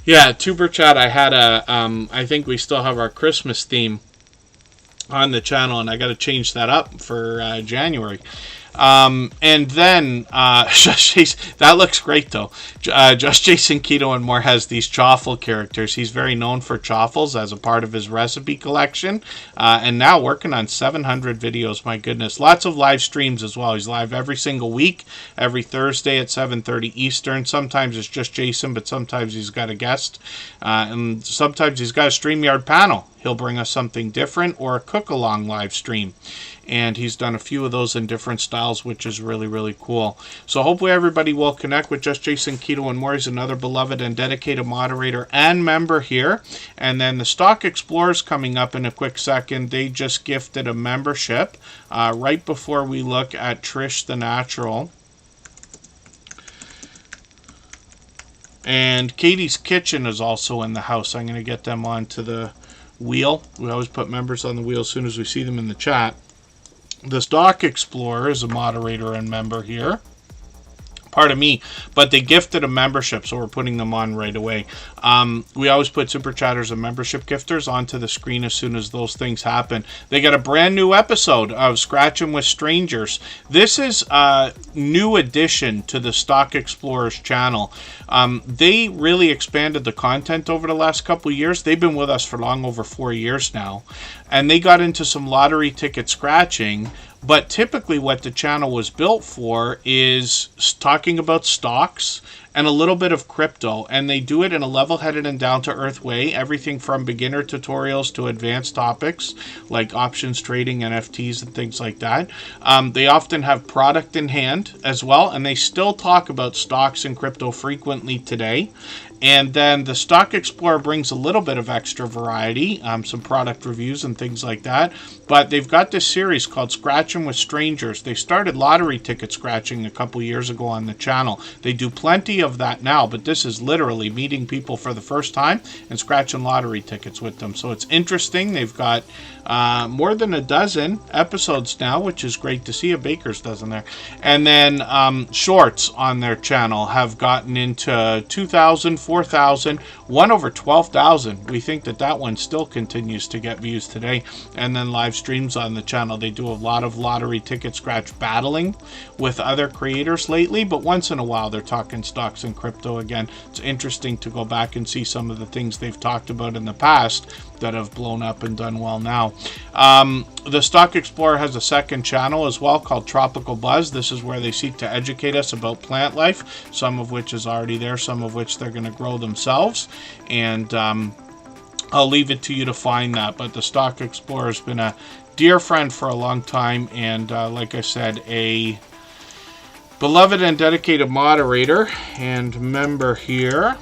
yeah, Tuber Chat, I had I think we still have our Christmas theme on the channel, and I got to change that up for January. And then that looks great though. Just Jason Keto and More has these chaffle characters. He's very known for chaffles as a part of his recipe collection, and now working on 700 videos. My goodness, lots of live streams as well. He's live every single week, every Thursday at 7:30 Eastern. Sometimes it's just Jason, but sometimes he's got a guest, and sometimes he's got a StreamYard panel. He'll bring us something different, or a cook-along live stream. And he's done a few of those in different styles, which is really, really cool. So hopefully everybody will connect with Just Jason Keto and More. He's another beloved and dedicated moderator and member here. And then the Stock Explorers coming up in a quick second. They just gifted a membership right before we look at Trish the Natural. And Katie's Kitchen is also in the house. I'm going to get them onto the wheel. We always put members on the wheel as soon as we see them in the chat. The Stock Explorer is a moderator and member here. Pardon me, but they gifted a membership, so we're putting them on right away. We always put Superchatters and membership gifters onto the screen as soon as those things happen. They got a brand new episode of Scratching with Strangers. This is a new addition to the Stock Explorers channel. They really expanded the content over the last couple of years. They've been with us for long over 4 years now. And they got into some lottery ticket scratching. But typically what the channel was built for is talking about stocks and a little bit of crypto. And they do it in a level-headed and down-to-earth way. Everything from beginner tutorials to advanced topics like options trading, NFTs, and things like that. They often have product in hand as well. And they still talk about stocks and crypto frequently today. And then the Stock Explorer brings a little bit of extra variety, some product reviews and things like that. But they've got this series called Scratching with Strangers. They started lottery ticket scratching a couple years ago on the channel. They do plenty of that now, but this is literally meeting people for the first time and scratching lottery tickets with them. So it's interesting. They've got more than a dozen episodes now, which is great to see, a baker's dozen there. And then shorts on their channel have gotten into 2,000, 4,000, one over 12,000. We think that one still continues to get views today. And then live streams on the channel. They do a lot of lottery ticket scratch battling with other creators lately, but once in a while they're talking stocks and crypto again. It's interesting to go back and see some of the things they've talked about in the past that have blown up and done well now. The Stock Explorer has a second channel as well called Tropical Buzz. This is where they seek to educate us about plant life, some of which is already there, some of which they're going to grow themselves. And I'll leave it to you to find that. But the Stock Explorer has been a dear friend for a long time, and like I said, a beloved and dedicated moderator and member here.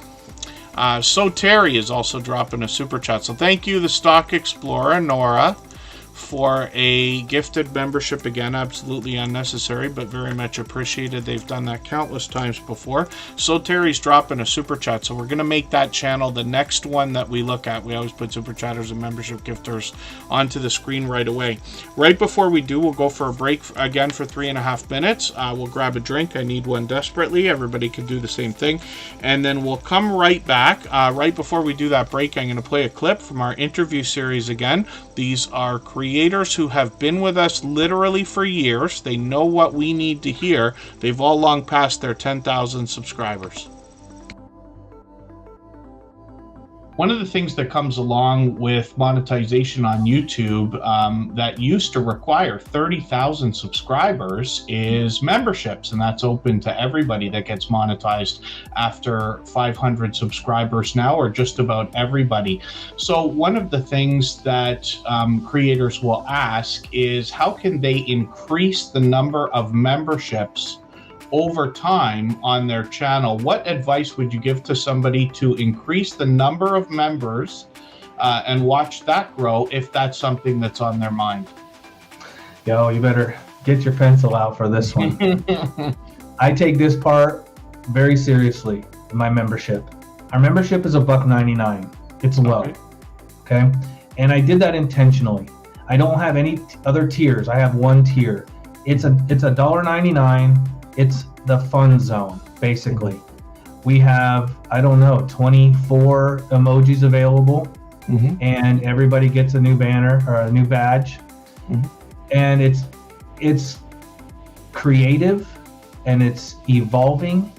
So Terry is also dropping a super chat. So thank you, the Stock Explorer, Nora, for a gifted membership again. Absolutely unnecessary, but very much appreciated. They've done that countless times before. So Terry's dropping a super chat. So we're going to make that channel the next one that we look at. We always put super chatters and membership gifters onto the screen right away. Right before we do, we'll go for a break again for 3.5 minutes. We'll grab a drink. I need one desperately. Everybody can do the same thing. And then we'll come right back. Right before we do that break, I'm going to play a clip from our interview series again. These are creators who have been with us literally for years. They know what we need to hear. They've all long passed their 10,000 subscribers. One of the things that comes along with monetization on YouTube that used to require 30,000 subscribers is memberships, and that's open to everybody that gets monetized after 500 subscribers now, or just about everybody. So one of the things that creators will ask is how can they increase the number of memberships over time on their channel? What advice would you give to somebody to increase the number of members and watch that grow if that's something that's on their mind? Yo, you better get your pencil out for this one. I take this part very seriously in my membership. Our membership is $1.99. It's low. Okay. And I did that intentionally. I don't have any other tiers. I have one tier. It's $1.99. It's the fun zone, basically. We have, I don't know, 24 emojis available, and everybody gets a new banner or a new badge. And it's creative and it's evolving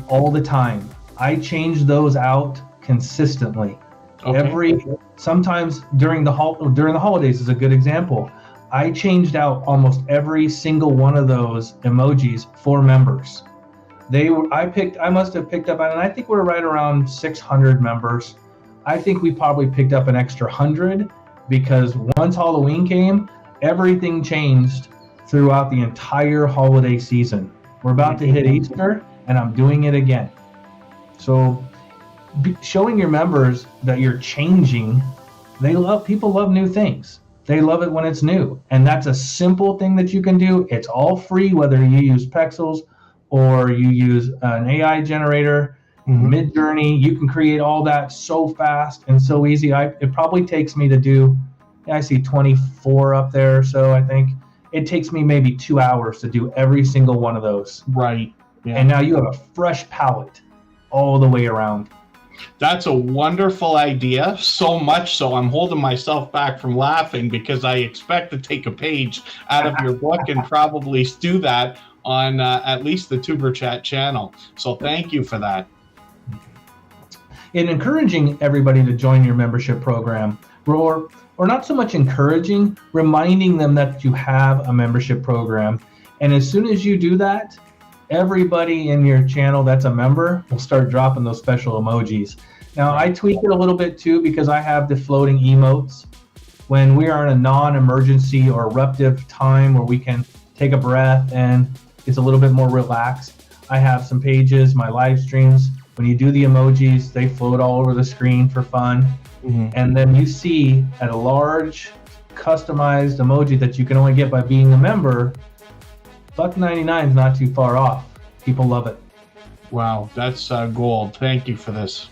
all the time. I change those out consistently. Sometimes during the holidays is a good example. I changed out almost every single one of those emojis for members. I must have picked up, and I think we're right around 600 members. I think we probably picked up an extra 100 because once Halloween came, everything changed throughout the entire holiday season. We're about to hit Easter, and I'm doing it again. So showing your members that you're changing, people love new things. They love it when it's new. And that's a simple thing that you can do. It's all free, whether you use Pexels or you use an AI generator, Midjourney. You can create all that so fast and so easy. It probably takes me to do, I see 24 up there or so, I think. It takes me maybe 2 hours to do every single one of those. Right. Yeah. And now you have a fresh palette all the way around. That's a wonderful idea, so much so I'm holding myself back from laughing because I expect to take a page out of your book and probably do that on at least the Superchat channel. So thank you for that. In encouraging everybody to join your membership program, or not so much encouraging, reminding them that you have a membership program. And as soon as you do that, everybody in your channel that's a member will start dropping those special emojis. Now, I tweak it a little bit too because I have the floating emotes. When we are in a non-emergency or eruptive time where we can take a breath and it's a little bit more relaxed, I have some pages, my live streams, When you do the emojis, they float all over the screen for fun. And then you see at a large customized emoji that you can only get by being a member, $1.99 is not too far off. People love it. Wow, that's gold. Thank you for this.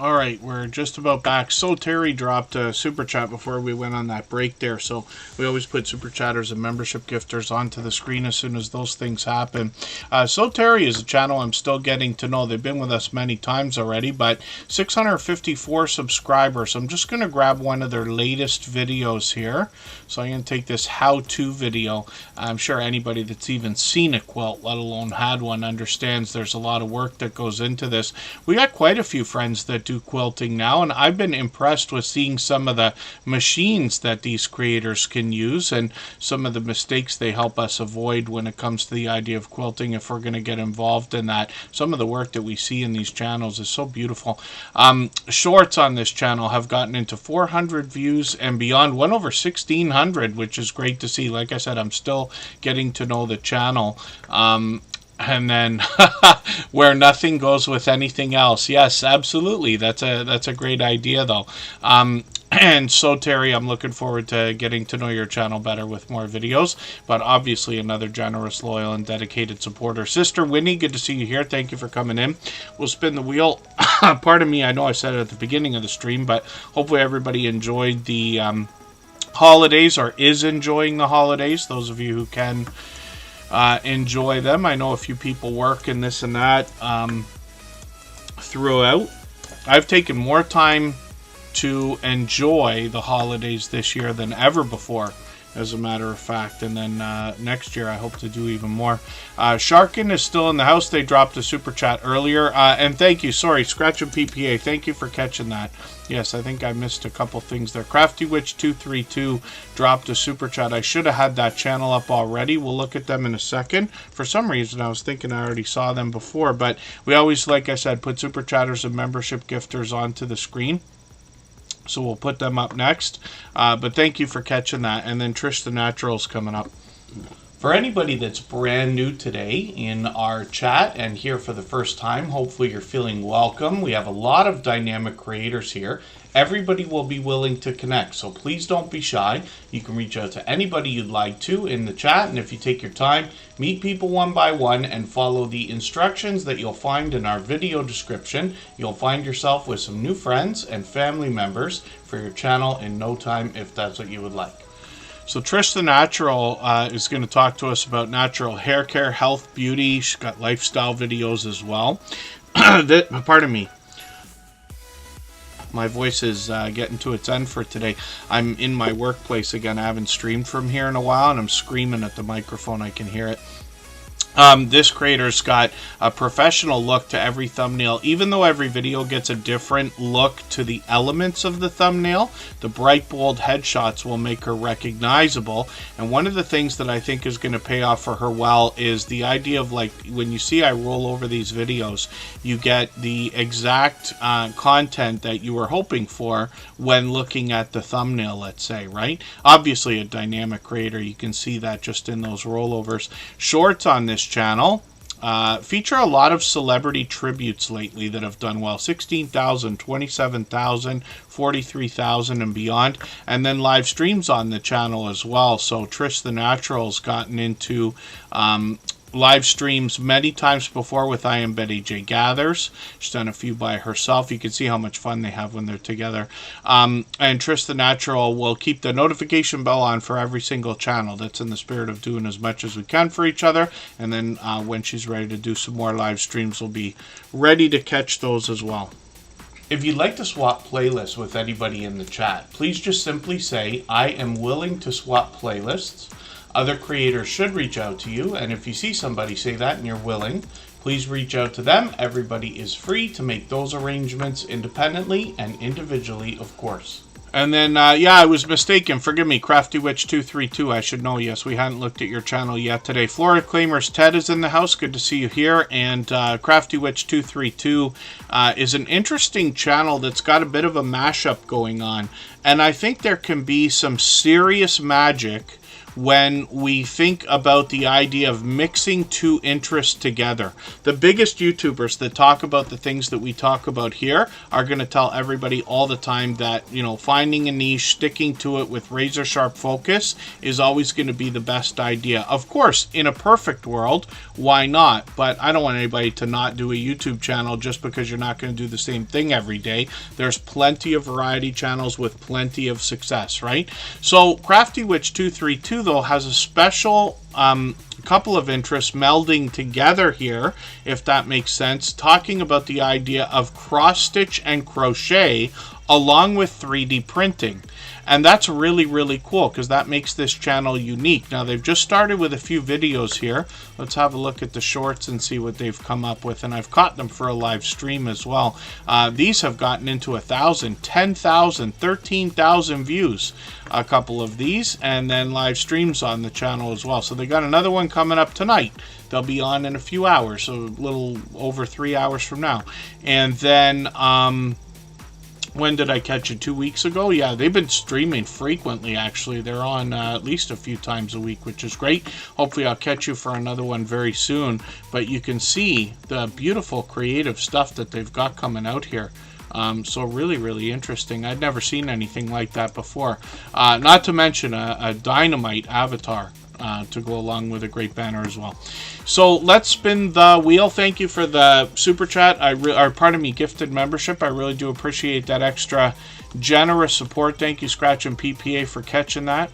All right, we're just about back. So Terry dropped a super chat before we went on that break there. So we always put super chatters and membership gifters onto the screen as soon as those things happen. So Terry is a channel I'm still getting to know. They've been with us many times already, but 654 subscribers. I'm just going to grab one of their latest videos here. So I'm going to take this how-to video. I'm sure anybody that's even seen a quilt, let alone had one, understands there's a lot of work that goes into this. We got quite a few friends that do quilting now, and I've been impressed with seeing some of the machines that these creators can use and some of the mistakes they help us avoid when it comes to the idea of quilting if we're going to get involved in that. Some of the work that we see in these channels is so beautiful. Shorts on this channel have gotten into 400 views and beyond, went over 1,600, which is great to see. Like I said, I'm still getting to know the channel. And then where nothing goes with anything else. Yes, absolutely. That's a great idea, though. And so, Terry, I'm looking forward to getting to know your channel better with more videos. But obviously, another generous, loyal, and dedicated supporter. Sister Winnie, good to see you here. Thank you for coming in. We'll spin the wheel. Pardon me, I know I said it at the beginning of the stream, but hopefully everybody enjoyed the holidays or is enjoying the holidays. Those of you who can enjoy them. I know a few people work and this and that throughout. I've taken more time to enjoy the holidays this year than ever before, as a matter of fact. And then next year I hope to do even more. Sharkin is still in the house. They dropped a super chat earlier. And thank you. Sorry, Scratch and PPA. Thank you for catching that. Yes, I think I missed a couple things there. Crafty Witch 232 dropped a super chat. I should have had that channel up already. We'll look at them in a second. For some reason, I was thinking I already saw them before. But we always, like I said, put super chatters and membership gifters onto the screen. So we'll put them up next. But thank you for catching that. And then Trish the Natural's coming up. For anybody that's brand new today in our chat and here for the first time, hopefully you're feeling welcome. We have a lot of dynamic creators here. Everybody will be willing to connect, so please don't be shy. You can reach out to anybody you'd like to in the chat, and if you take your time, meet people one by one and follow the instructions that you'll find in our video description. You'll find yourself with some new friends and family members for your channel in no time if that's what you would like. So Trish the Natural is going to talk to us about natural hair care, health, beauty. She's got lifestyle videos as well. Pardon me. My voice is getting to its end for today. I'm in my workplace again. I haven't streamed from here in a while, and I'm screaming at the microphone. I can hear it. This creator's got a professional look to every thumbnail. Even though every video gets a different look to the elements of the thumbnail, the bright, bold headshots will make her recognizable. And one of the things that I think is going to pay off for her well is the idea of, like, when you see I roll over these videos, you get the exact content that you were hoping for when looking at the thumbnail, let's say, right? Obviously, a dynamic creator, you can see that just in those rollovers. Shorts on this channel feature a lot of celebrity tributes lately that have done well. 16,000, 27,000, 43,000 and beyond, and then live streams on the channel as well. So Trish the Natural's gotten into live streams many times before with I Am Betty J Gathers. She's done a few by herself. You can see how much fun they have when they're together. And Trish the Natural will keep the notification bell on for every single channel. That's in the spirit of doing as much as we can for each other. And then when she's ready to do some more live streams, we'll be ready to catch those as well. If you'd like to swap playlists with anybody in the chat, please just simply say, I am willing to swap playlists. Other creators should reach out to you, and if you see somebody say that and you're willing, please reach out to them. Everybody is free to make those arrangements independently and individually, of course. And then, yeah, I was mistaken. Forgive me, Crafty Witch 232. I should know. Yes, we hadn't looked at your channel yet today. Florida Claimers Ted is in the house. Good to see you here. And Crafty Witch 232 is an interesting channel that's got a bit of a mashup going on. And I think there can be some serious magic when we think about the idea of mixing two interests together. The biggest YouTubers that talk about the things that we talk about here are going to tell everybody all the time that, you know, finding a niche, sticking to it with razor sharp focus is always going to be the best idea. Of course, in a perfect world, why not? But I don't want anybody to not do a YouTube channel just because you're not going to do the same thing every day. There's plenty of variety channels with plenty of success, right? So Crafty Witch 232 though has a special couple of interests melding together here, if that makes sense, talking about the idea of cross stitch and crochet along with 3D printing. And that's really, really cool because that makes this channel unique. Now, they've just started with a few videos here. Let's have a look at the shorts and see what they've come up with. And I've caught them for a live stream as well. These have gotten into 1,000, 10,000, 13,000 views. A couple of these, and then live streams on the channel as well. So they got another one coming up tonight. They'll be on in a few hours, so a little over 3 hours from now. And then When did I catch it? 2 weeks ago? Yeah, they've been streaming frequently, actually. They're on at least a few times a week, which is great. Hopefully I'll catch you for another one very soon. But you can see the beautiful creative stuff that they've got coming out here. So really, really interesting. I'd never seen anything like that before. Not to mention a dynamite avatar to go along with a great banner as well. So let's spin the wheel. Thank you for the super chat. Or pardon me, gifted membership. I really do appreciate that extra generous support. Thank you, Scratch and PPA, for catching that.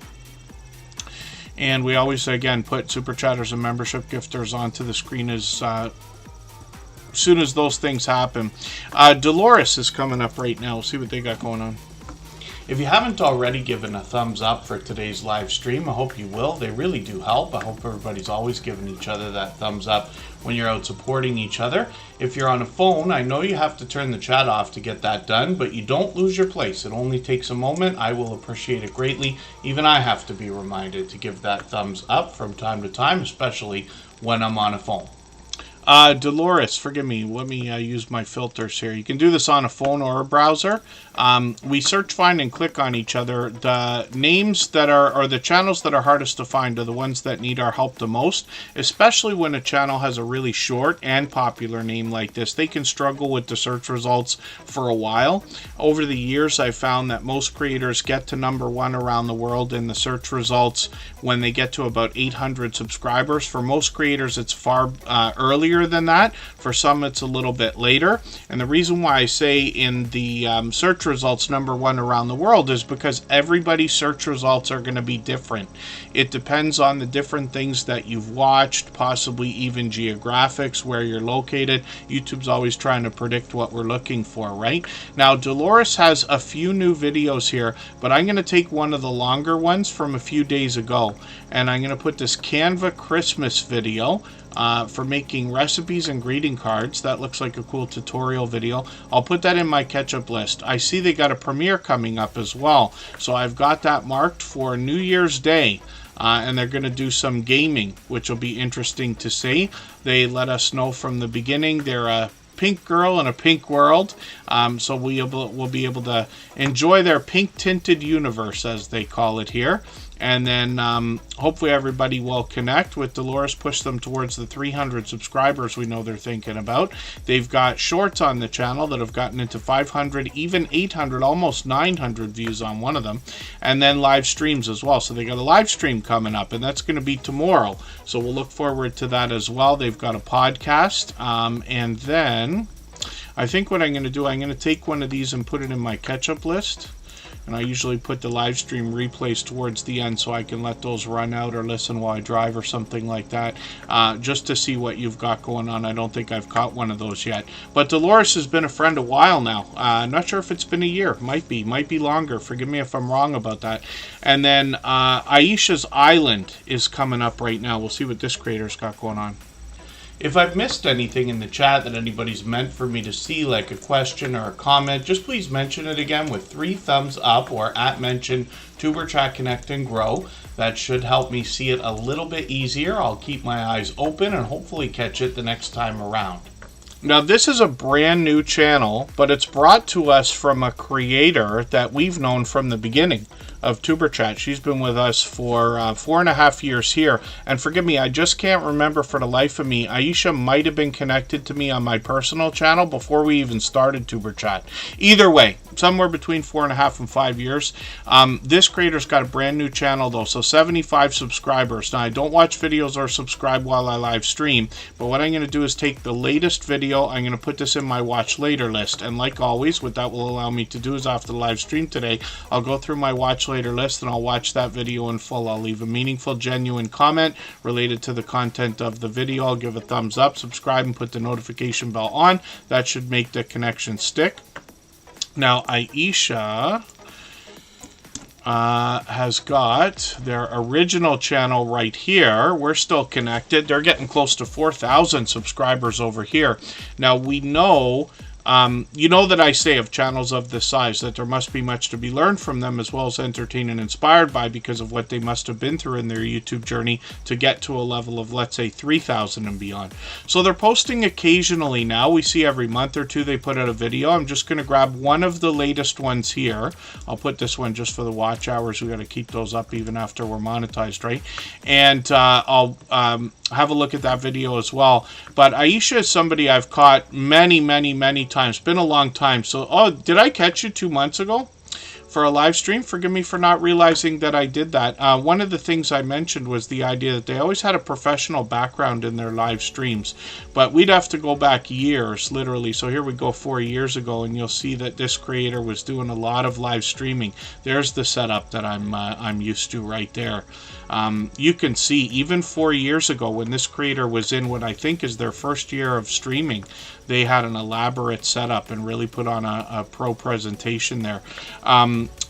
And we always, again, put super chatters and membership gifters onto the screen as soon as those things happen. Dolores is coming up right now. We'll see what they got going on. If you haven't already given a thumbs up for today's live stream, I hope you will. They really do help. I hope everybody's always giving each other that thumbs up when you're out supporting each other. If you're on a phone, I know you have to turn the chat off to get that done, but you don't lose your place. It only takes a moment. I will appreciate it greatly. Even I have to be reminded to give that thumbs up from time to time, especially when I'm on a phone. Dolores, forgive me, let me use my filters here. You can do this on a phone or a browser. We search, find, and click on each other. The names that are, or the channels that are hardest to find are the ones that need our help the most, especially when a channel has a really short and popular name like this. They can struggle with the search results for a while. Over the years, I've found that most creators get to #1 around the world in the search results when they get to about 800 subscribers. For most creators, it's far earlier than that. For some, it's a little bit later. And the reason why I say in the search results #1 around the world is because everybody's search results are going to be different. It depends on the different things that you've watched, possibly even geographics, where you're located. YouTube's always trying to predict what we're looking for, right? Now, Dolores has a few new videos here, but I'm going to take one of the longer ones from a few days ago, and I'm going to put this Canva Christmas video for making recipes and greeting cards. That looks like a cool tutorial video. I'll put that in my catch-up list. I see they got a premiere coming up as well, so I've got that marked for New Year's Day. And they're going to do some gaming, which will be interesting to see. They let us know from the beginning they're a pink girl in a pink world, so we'll be able to enjoy their pink-tinted universe, as they call it here. And then hopefully everybody will connect with Dolores, push them towards the 300 subscribers we know they're thinking about. They've got shorts on the channel that have gotten into 500, even 800, almost 900 views on one of them. And then live streams as well. So they got a live stream coming up, and that's going to be tomorrow. So we'll look forward to that as well. They've got a podcast. And then I think what I'm going to do, I'm going to take one of these and put it in my catch-up list. And I usually put the live stream replays towards the end so I can let those run out or listen while I drive or something like that, just to see what you've got going on. I don't think I've caught one of those yet. But Dolores has been a friend a while now. Not sure if it's been a year. Might be longer. Forgive me if I'm wrong about that. And then Aisha's Island is coming up right now. We'll see what this creator's got going on. If I've missed anything in the chat that anybody's meant for me to see, like a question or a comment, just please mention it again with 3 thumbs up or @mention Superchat Connect and Grow. That should help me see it a little bit easier. I'll keep my eyes open and hopefully catch it the next time around. Now, this is a brand new channel, but it's brought to us from a creator that we've known from the beginning of Superchat. She's been with us for 4.5 years here. And forgive me, I just can't remember for the life of me. Aisha might have been connected to me on my personal channel before we even started Superchat. Either way, somewhere between 4.5 and 5 years. This creator's got a brand new channel though, so 75 subscribers. Now, I don't watch videos or subscribe while I live stream, but what I'm going to do is take the latest video, I'm going to put this in my watch later list, and like always, what that will allow me to do is after the live stream today, I'll go through my watch later list and I'll watch that video in full. I'll leave a meaningful, genuine comment related to the content of the video. I'll give a thumbs up, subscribe, and put the notification bell on. That should make the connection stick. Now, Aisha has got their original channel right here. We're still connected. They're getting close to 4,000 subscribers over here. Now, we know You know that I say of channels of this size that there must be much to be learned from them, as well as entertained and inspired by, because of what they must have been through in their YouTube journey to get to a level of, let's say, 3,000 and beyond. So they're posting occasionally now. We see every month or two they put out a video. I'm just going to grab one of the latest ones here. I'll put this one just for the watch hours. We got to keep those up even after we're monetized, right? And I'll have a look at that video as well. But Aisha is somebody I've caught many times. Been a long time. So, oh, did I catch you 2 months ago for a live stream? Forgive me for not realizing that I did that. One of the things I mentioned was the idea that they always had a professional background in their live streams, but we'd have to go back years, literally. So here we go 4 years ago, and you'll see that this creator was doing a lot of live streaming. There's the setup that I'm used to right there. You can see even 4 years ago, when this creator was in what I think is their first year of streaming, they had an elaborate setup and really put on a pro presentation there.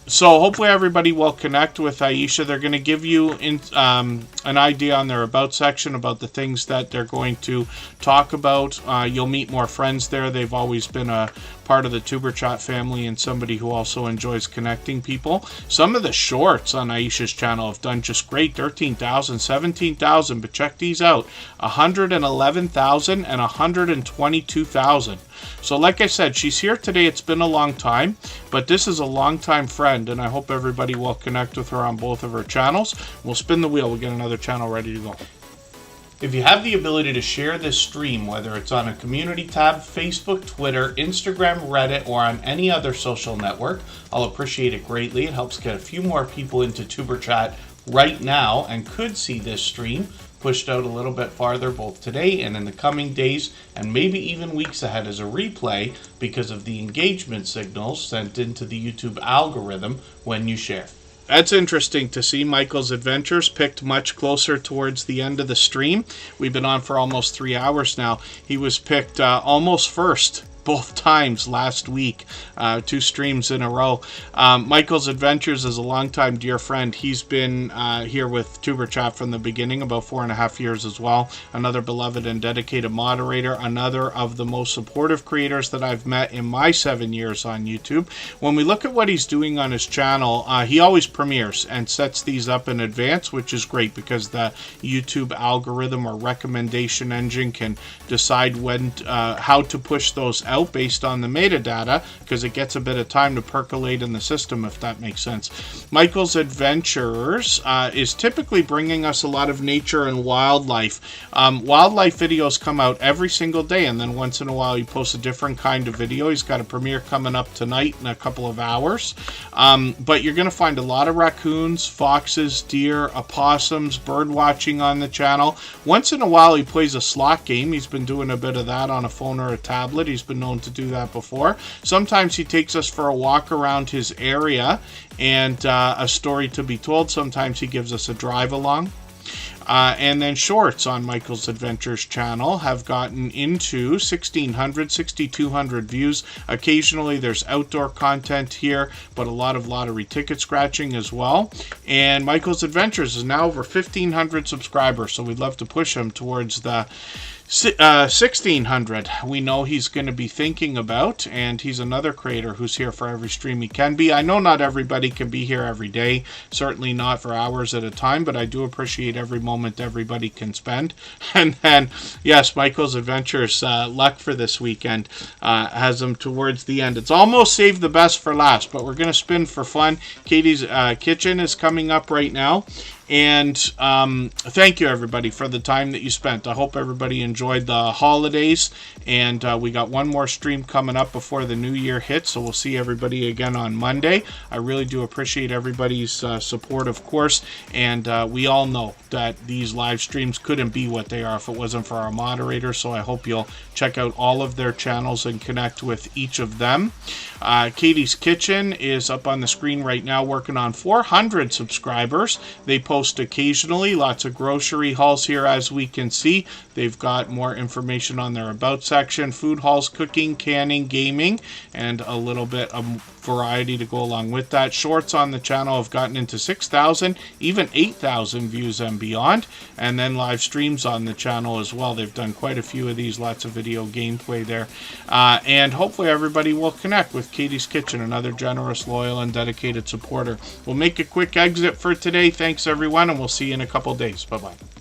So hopefully everybody will connect with Aisha. They're going to give you an idea on their About section about the things that they're going to talk about. You'll meet more friends there. They've always been a part of the Tuber Chat family and somebody who also enjoys connecting people. Some of the shorts on Aisha's channel have done just great. 13,000, 17,000, but check these out. 111,000 and 122,000. So like I said, she's here today. It's been a long time, but this is a long-time friend, and I hope everybody will connect with her on both of her channels. We'll spin the wheel. We'll get another channel ready to go. If you have the ability to share this stream, whether it's on a community tab, Facebook, Twitter, Instagram, Reddit, or on any other social network, I'll appreciate it greatly. It helps get a few more people into Tuber Chat right now and could see this stream pushed out a little bit farther both today and in the coming days, and maybe even weeks ahead as a replay, because of the engagement signals sent into the YouTube algorithm when you share. That's interesting to see. Michael's Adventures picked much closer towards the end of the stream. We've been on for almost 3 hours now. He was picked almost first both times last week, 2 streams in a row. Michael's Adventures is a longtime dear friend. He's been here with Tuber Chat from the beginning, about 4.5 years as well. Another beloved and dedicated moderator, another of the most supportive creators that I've met in my 7 years on YouTube. When we look at what he's doing on his channel, he always premieres and sets these up in advance, which is great because the YouTube algorithm or recommendation engine can decide when how to push those out based on the metadata, because it gets a bit of time to percolate in the system, if that makes sense. Michael's Adventures is typically bringing us a lot of nature and wildlife. Wildlife videos come out every single day, and then once in a while he posts a different kind of video. He's got a premiere coming up tonight in a couple of hours. But you're going to find a lot of raccoons, foxes, deer, opossums, bird watching on the channel. Once in a while he plays a slot game. He's been doing a bit of that on a phone or a tablet. He's been known to do that before. Sometimes he takes us for a walk around his area and a story to be told. Sometimes he gives us a drive along. And then shorts on Michael's Adventures channel have gotten into 1,600, 6,200 views. Occasionally there's outdoor content here, but a lot of lottery ticket scratching as well. And Michael's Adventures is now over 1,500 subscribers, so we'd love to push him towards the 1,600 we know he's going to be thinking about, and he's another creator who's here for every stream he can be. I know not everybody can be here every day, certainly not for hours at a time, but I do appreciate every moment everybody can spend. And then, yes, Michael's Adventures, luck for this weekend, has him towards the end. It's almost saved the best for last, but we're going to spin for fun. Katie's Kitchen is coming up right now. And thank you, everybody, for the time that you spent. I hope everybody enjoyed the holidays. And we got one more stream coming up before the new year hits. So we'll see everybody again on Monday. I really do appreciate everybody's support, of course. And we all know that these live streams couldn't be what they are if it wasn't for our moderators. So I hope you'll check out all of their channels and connect with each of them. Katie's Kitchen is up on the screen right now, working on 400 subscribers. They post occasionally, lots of grocery hauls here, as we can see. They've got more information on their About section, food hauls, cooking, canning, gaming, and a little bit of variety to go along with that. Shorts on the channel have gotten into 6,000, even 8,000 views and beyond. And then live streams on the channel as well. They've done quite a few of these, lots of video gameplay there. And hopefully everybody will connect with Katie's Kitchen, another generous, loyal, and dedicated supporter. We'll make a quick exit for today. Thanks, everyone, and we'll see you in a couple days. Bye-bye.